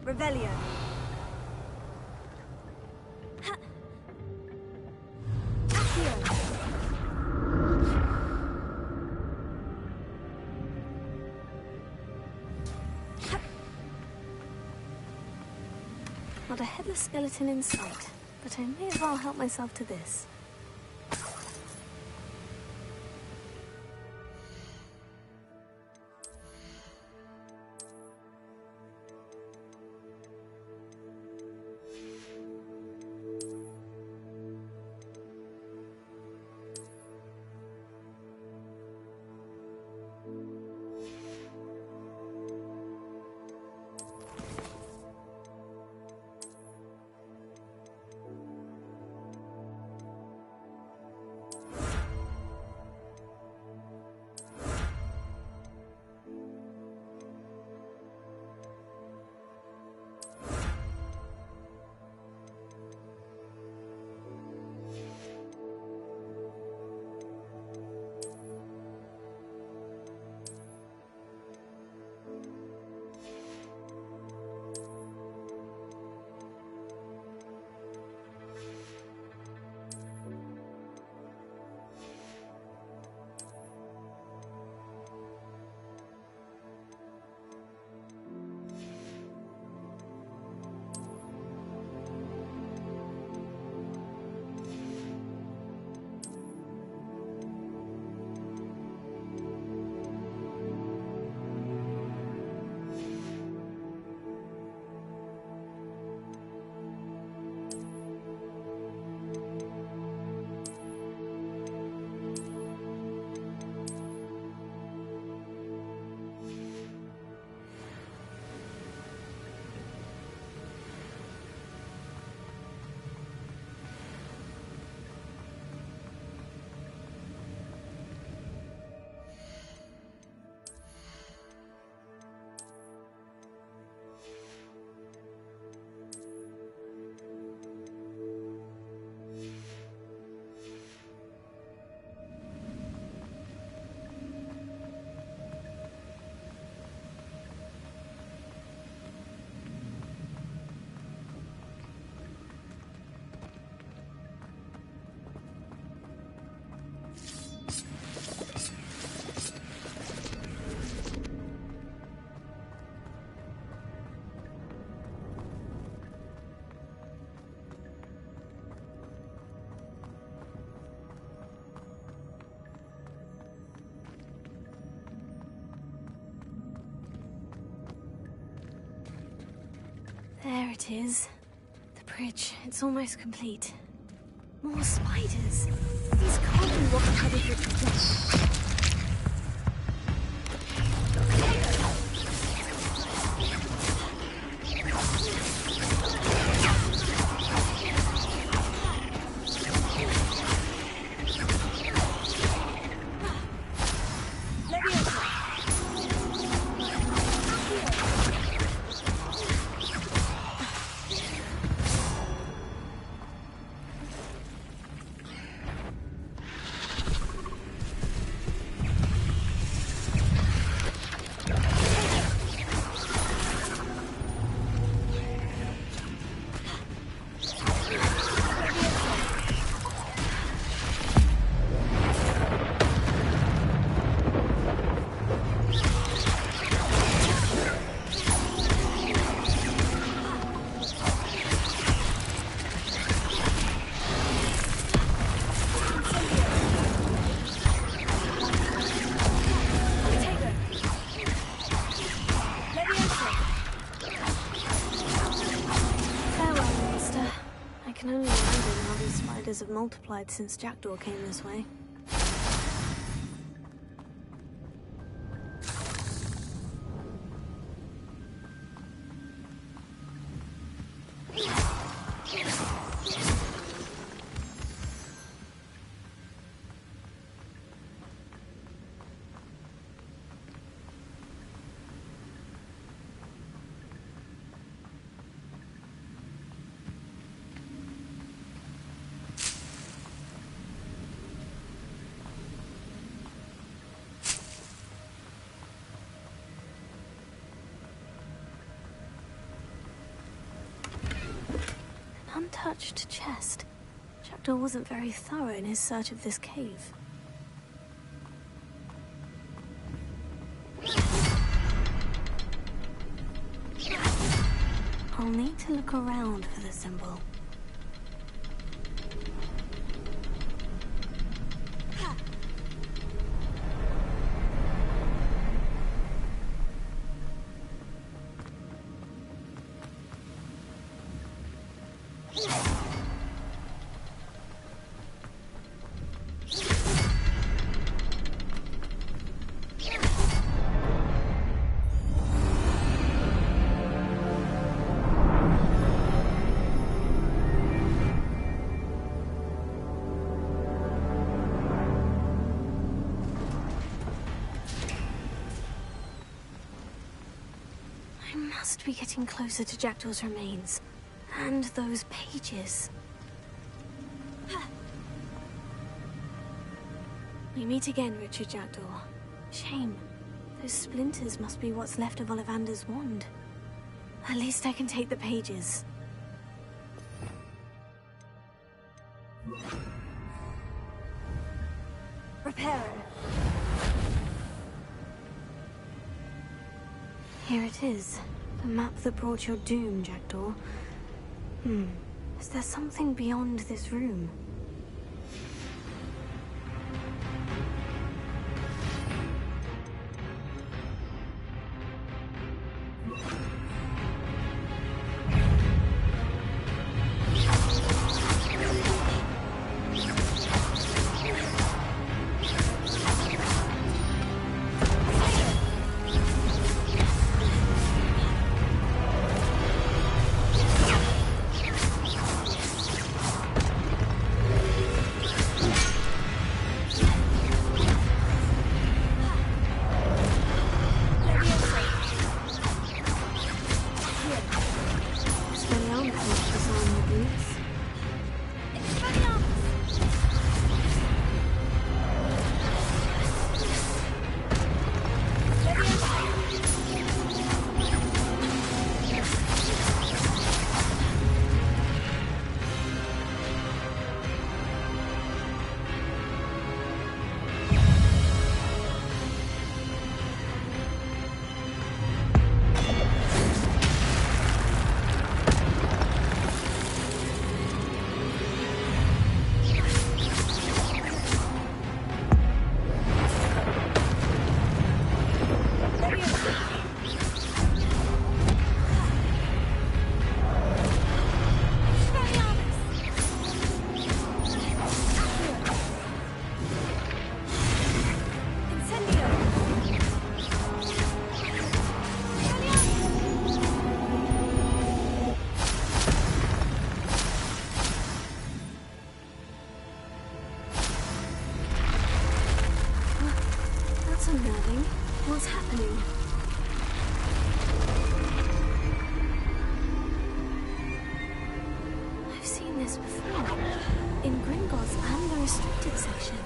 Revelio. Not a headless skeleton in sight, but I may as well help myself to this. There it is. The bridge. It's almost complete. More spiders. These can't be what covered with the death. multiplied since Jackdaw came this way. Untouched chest. Jackdaw wasn't very thorough in his search of this cave. I'll need to look around for the symbol. I must be getting closer to Jackdaw's remains. And those pages. We meet again, Richard Jackdaw. Shame. Those splinters must be what's left of Ollivander's wand. At least I can take the pages. Reparo. Here it is. The map that brought your doom, Jackdaw. Is there something beyond this room? What's happening? I've seen this before. In Gringotts and the restricted section.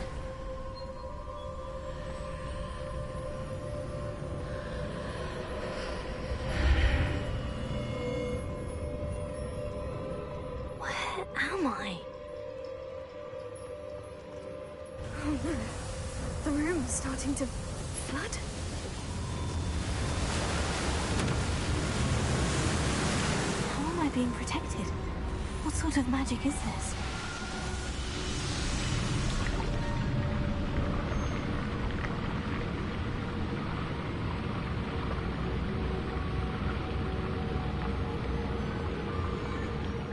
Where am I? Oh no. The room is starting to flood. How am I being protected? What sort of magic is this?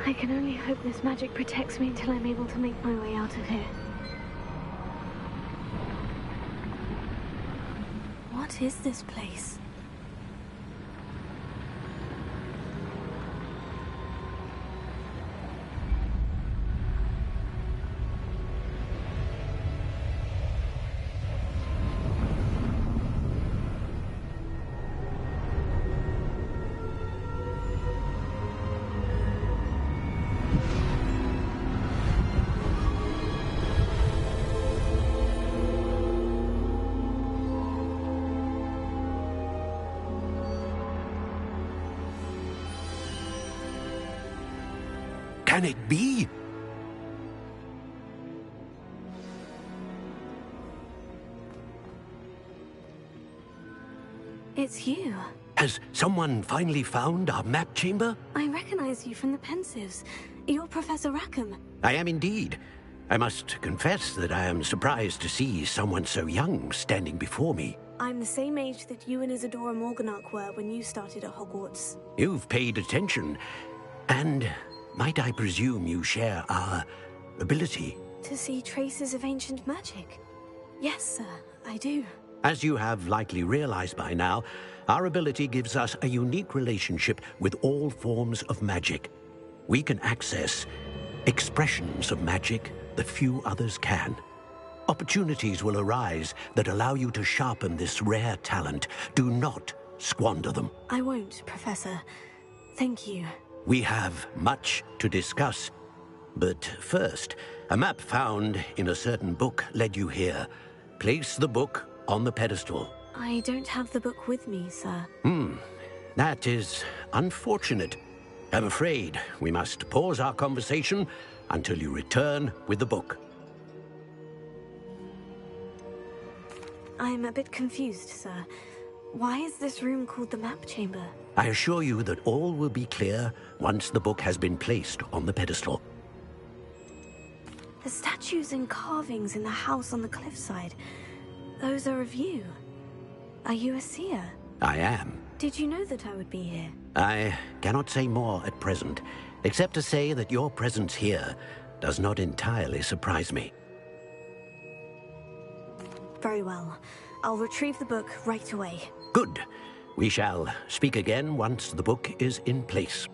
I can only hope this magic protects me until I'm able to make my way out of here. What is this place? Can it be? It's you. Has someone finally found our map chamber? I recognize you from the Pensives. You're Professor Rackham. I am indeed. I must confess that I am surprised to see someone so young standing before me. I'm the same age that you and Isadora Morganach were when you started at Hogwarts. You've paid attention, and might I presume you share our ability? To see traces of ancient magic? Yes, sir, I do. As you have likely realized by now, our ability gives us a unique relationship with all forms of magic. We can access expressions of magic that few others can. Opportunities will arise that allow you to sharpen this rare talent. Do not squander them. I won't, Professor. Thank you. We have much to discuss. But first, a map found in a certain book led you here. Place the book on the pedestal. I don't have the book with me, sir. That is unfortunate. I'm afraid we must pause our conversation until you return with the book. I'm a bit confused, sir. Why is this room called the map chamber? I assure you that all will be clear once the book has been placed on the pedestal. The statues and carvings in the house on the cliffside, those are of you. Are you a seer? I am. Did you know that I would be here? I cannot say more at present, except to say that your presence here does not entirely surprise me. Very well. I'll retrieve the book right away. Good. We shall speak again once the book is in place.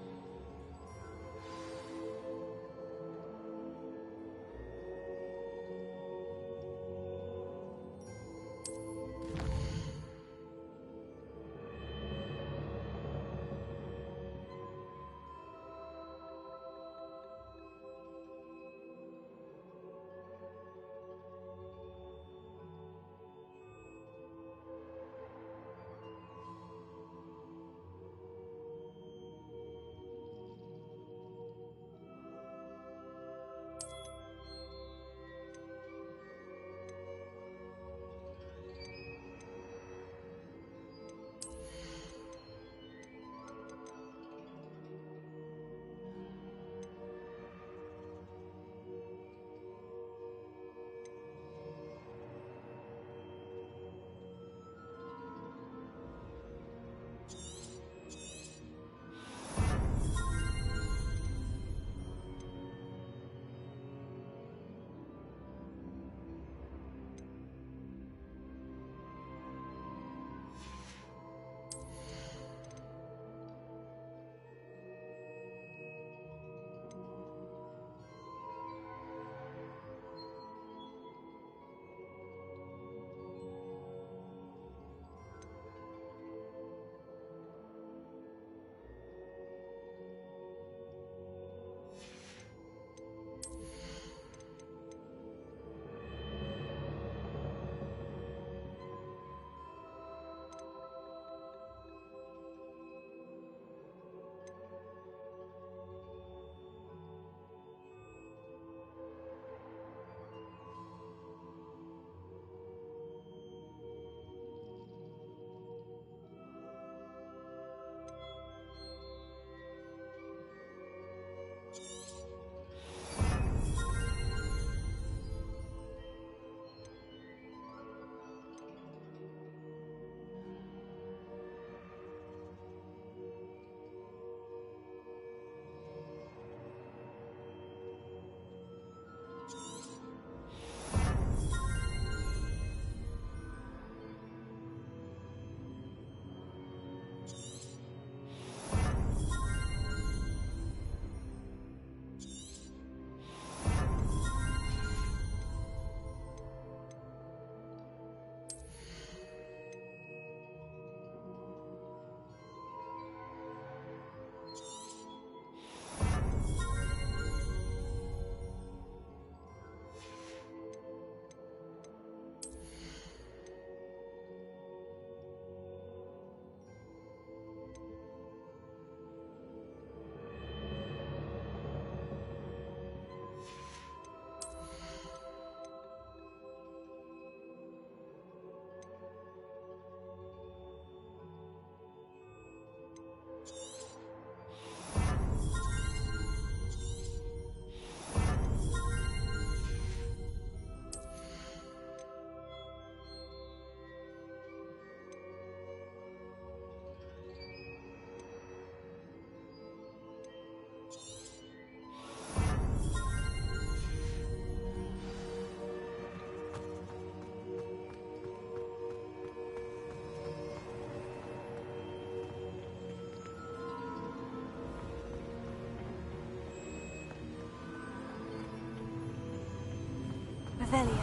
Revelio.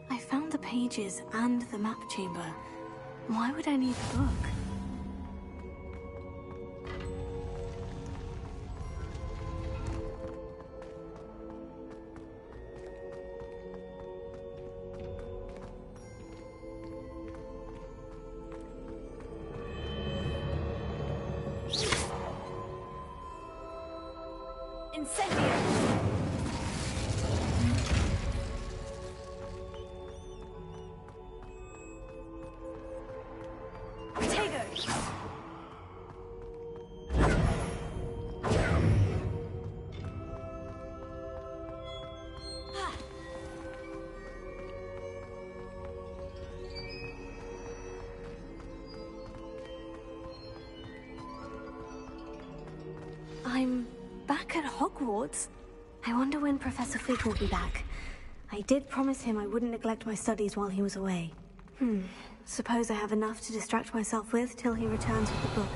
I found the pages and the map chamber. Why would I need the book? I'm back at Hogwarts. I wonder when Professor Fig will be back. I did promise him I wouldn't neglect my studies while he was away. Suppose I have enough to distract myself with till he returns with the book.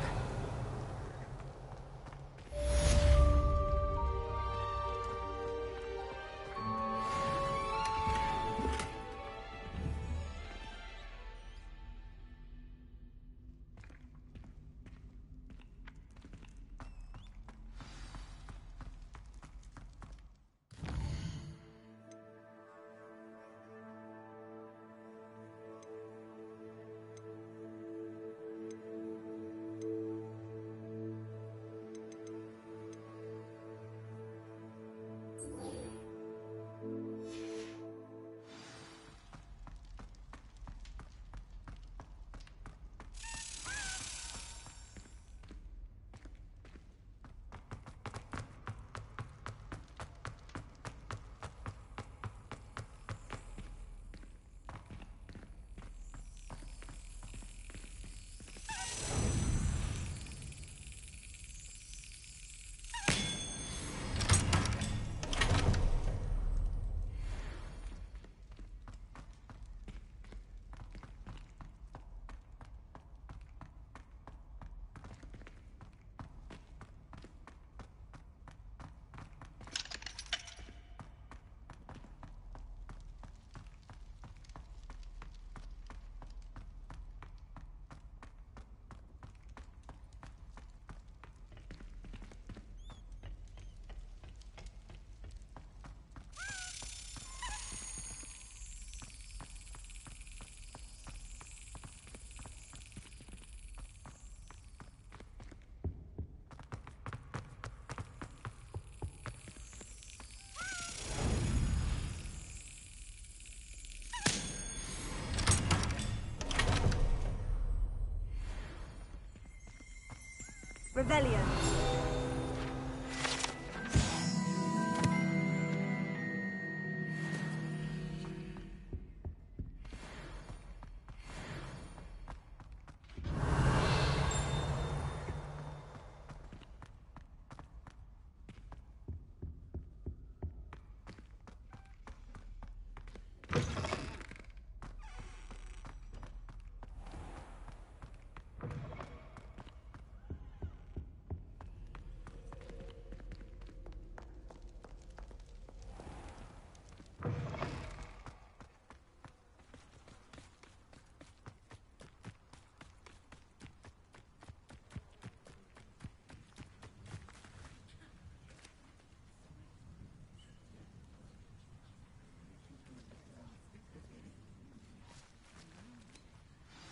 Revelio.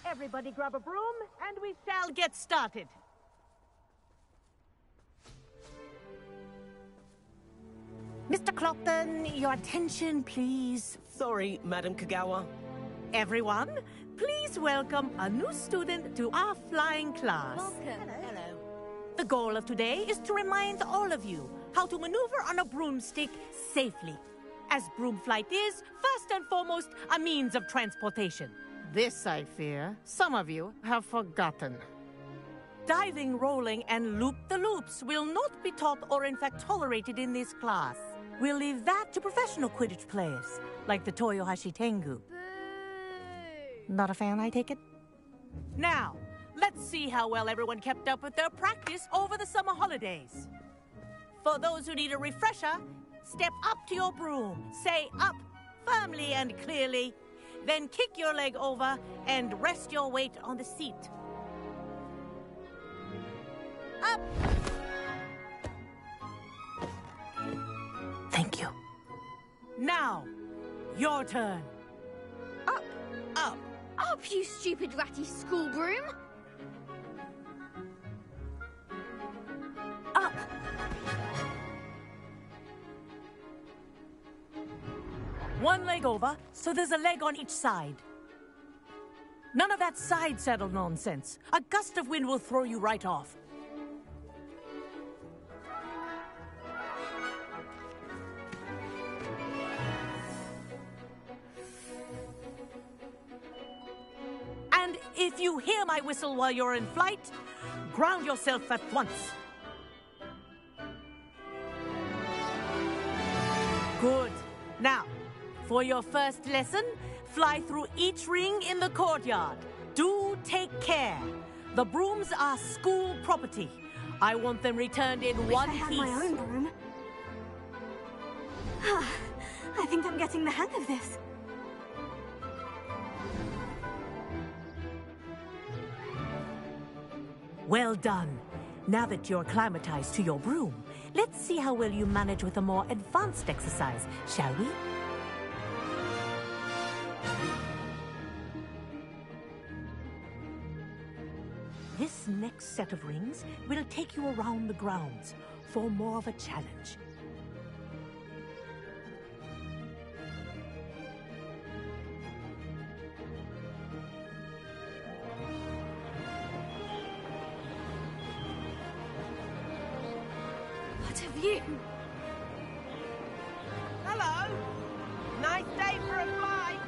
Everybody grab a broom, and we shall get started. Mr. Clopton, your attention, please. Sorry, Madam Kagawa. Everyone, please welcome a new student to our flying class. Welcome. Hello. The goal of today is to remind all of you how to maneuver on a broomstick safely, as broom flight is, first and foremost, a means of transportation. This, I fear, some of you have forgotten. Diving, rolling, and loop-the-loops will not be taught or in fact tolerated in this class. We'll leave that to professional Quidditch players, like the Toyohashi Tengu. Not a fan, I take it? Now, let's see how well everyone kept up with their practice over the summer holidays. For those who need a refresher, step up to your broom, say up firmly and clearly, then kick your leg over and rest your weight on the seat. Up! Thank you. Now, your turn. Up! Up! Up, you stupid ratty school broom! Up! One leg over, so there's a leg on each side. None of that side saddle nonsense. A gust of wind will throw you right off. And if you hear my whistle while you're in flight, ground yourself at once. Good. Now, for your first lesson, fly through each ring in the courtyard. Do take care. The brooms are school property. I want them returned in one piece. I had my own broom. I think I'm getting the hang of this. Well done. Now that you're acclimatized to your broom, let's see how well you manage with a more advanced exercise, shall we? This next set of rings will take you around the grounds for more of a challenge. What a view! Hello! Nice day for a flight!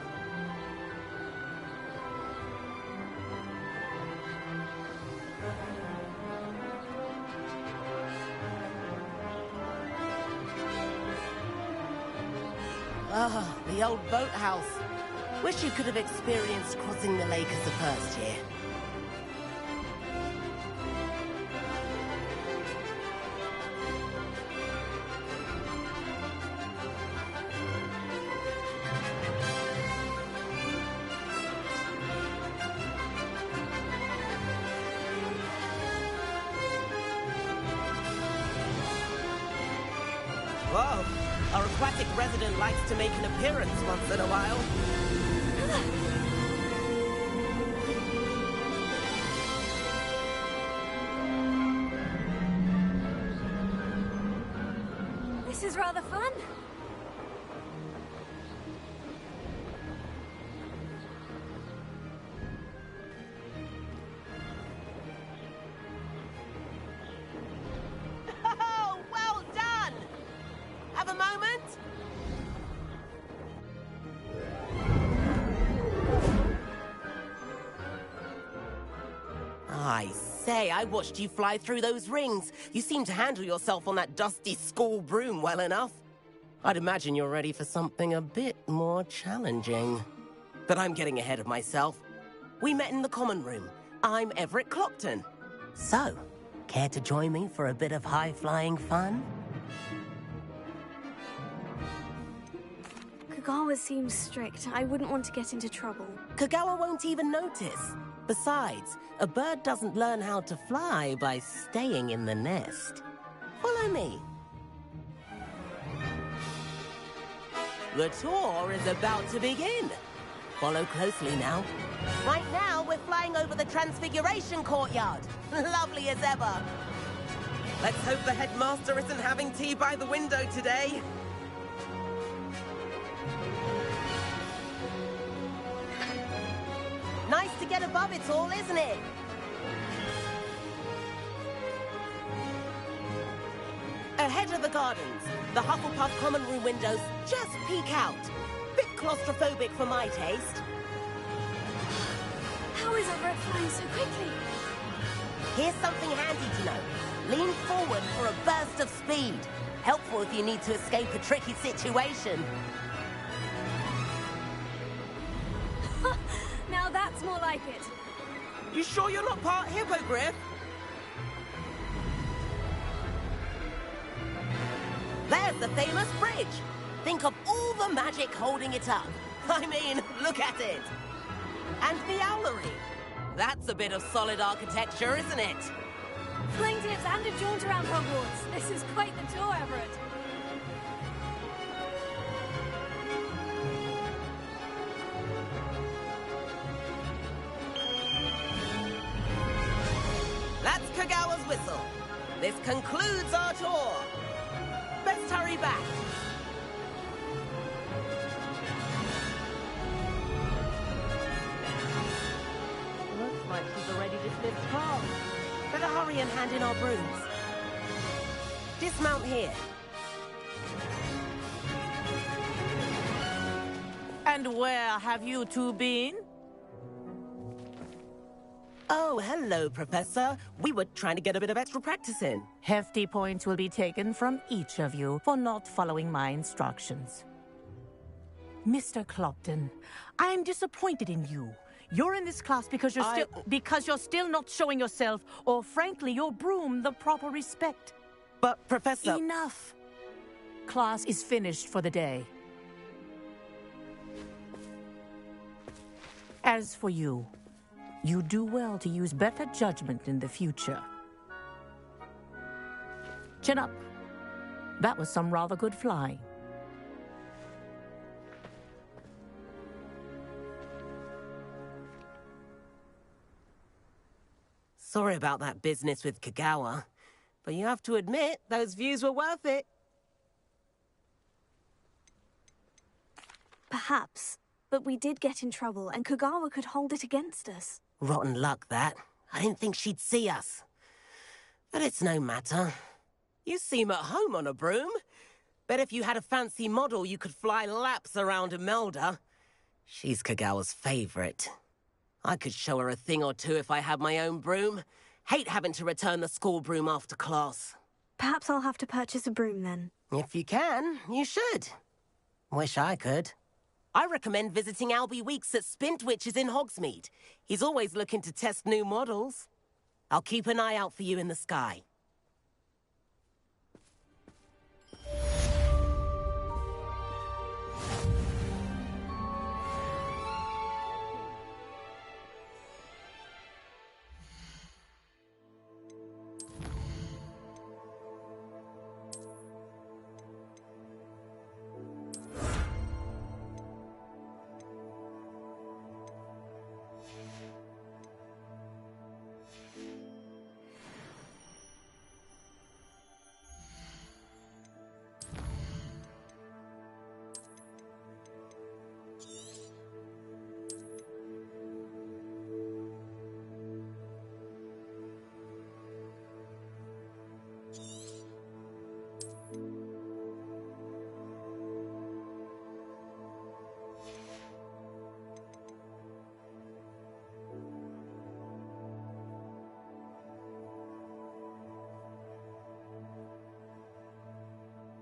Ah, the old boathouse. Wish you could have experienced crossing the lake as a first year. Whoa! Our aquatic resident likes to make an appearance once in a while. This is rather fun. Oh, well done! Have a moment? I say, I watched you fly through those rings. You seem to handle yourself on that dusty school broom well enough. I'd imagine you're ready for something a bit more challenging. But I'm getting ahead of myself. We met in the common room. I'm Everett Clopton. So, care to join me for a bit of high-flying fun? Kagawa seems strict. I wouldn't want to get into trouble. Kagawa won't even notice. Besides, a bird doesn't learn how to fly by staying in the nest. Follow me. The tour is about to begin. Follow closely now. Right now, we're flying over the Transfiguration Courtyard. Lovely as ever. Let's hope the headmaster isn't having tea by the window today. Nice to get above it all, isn't it? Ahead of the gardens, the Hufflepuff common room windows just peek out. Bit claustrophobic for my taste. How is Everett flying so quickly? Here's something handy to know. Lean forward for a burst of speed. Helpful if you need to escape a tricky situation. Now more like it. You sure you're not part hippogriff? There's the famous bridge. Think of all the magic holding it up. I mean, look at it. And the owlery. That's a bit of solid architecture, isn't it? Fling tips and a jaunt around Hogwarts. This is quite the tour, Everett. That's Kagawa's whistle. This concludes our tour. Let's hurry back. Looks like she's already dismissed class. Better hurry and hand in our brooms. Dismount here. And where have you two been? Oh, hello, Professor. We were trying to get a bit of extra practice in. Hefty points will be taken from each of you for not following my instructions. Mr. Clopton, I'm disappointed in you. You're in this class because you're still not showing yourself, or frankly, your broom the proper respect. But, Professor... Enough. Class is finished for the day. As for you, you do well to use better judgment in the future. Chin up. That was some rather good flying. Sorry about that business with Kagawa, but you have to admit, those views were worth it. Perhaps, but we did get in trouble, and Kagawa could hold it against us. Rotten luck, that. I didn't think she'd see us. But it's no matter. You seem at home on a broom. Bet if you had a fancy model, you could fly laps around Imelda. She's Kagawa's favorite. I could show her a thing or two if I had my own broom. Hate having to return the school broom after class. Perhaps I'll have to purchase a broom then. If you can, you should. Wish I could. I recommend visiting Albie Weeks at Spintwitches in Hogsmeade. He's always looking to test new models. I'll keep an eye out for you in the sky.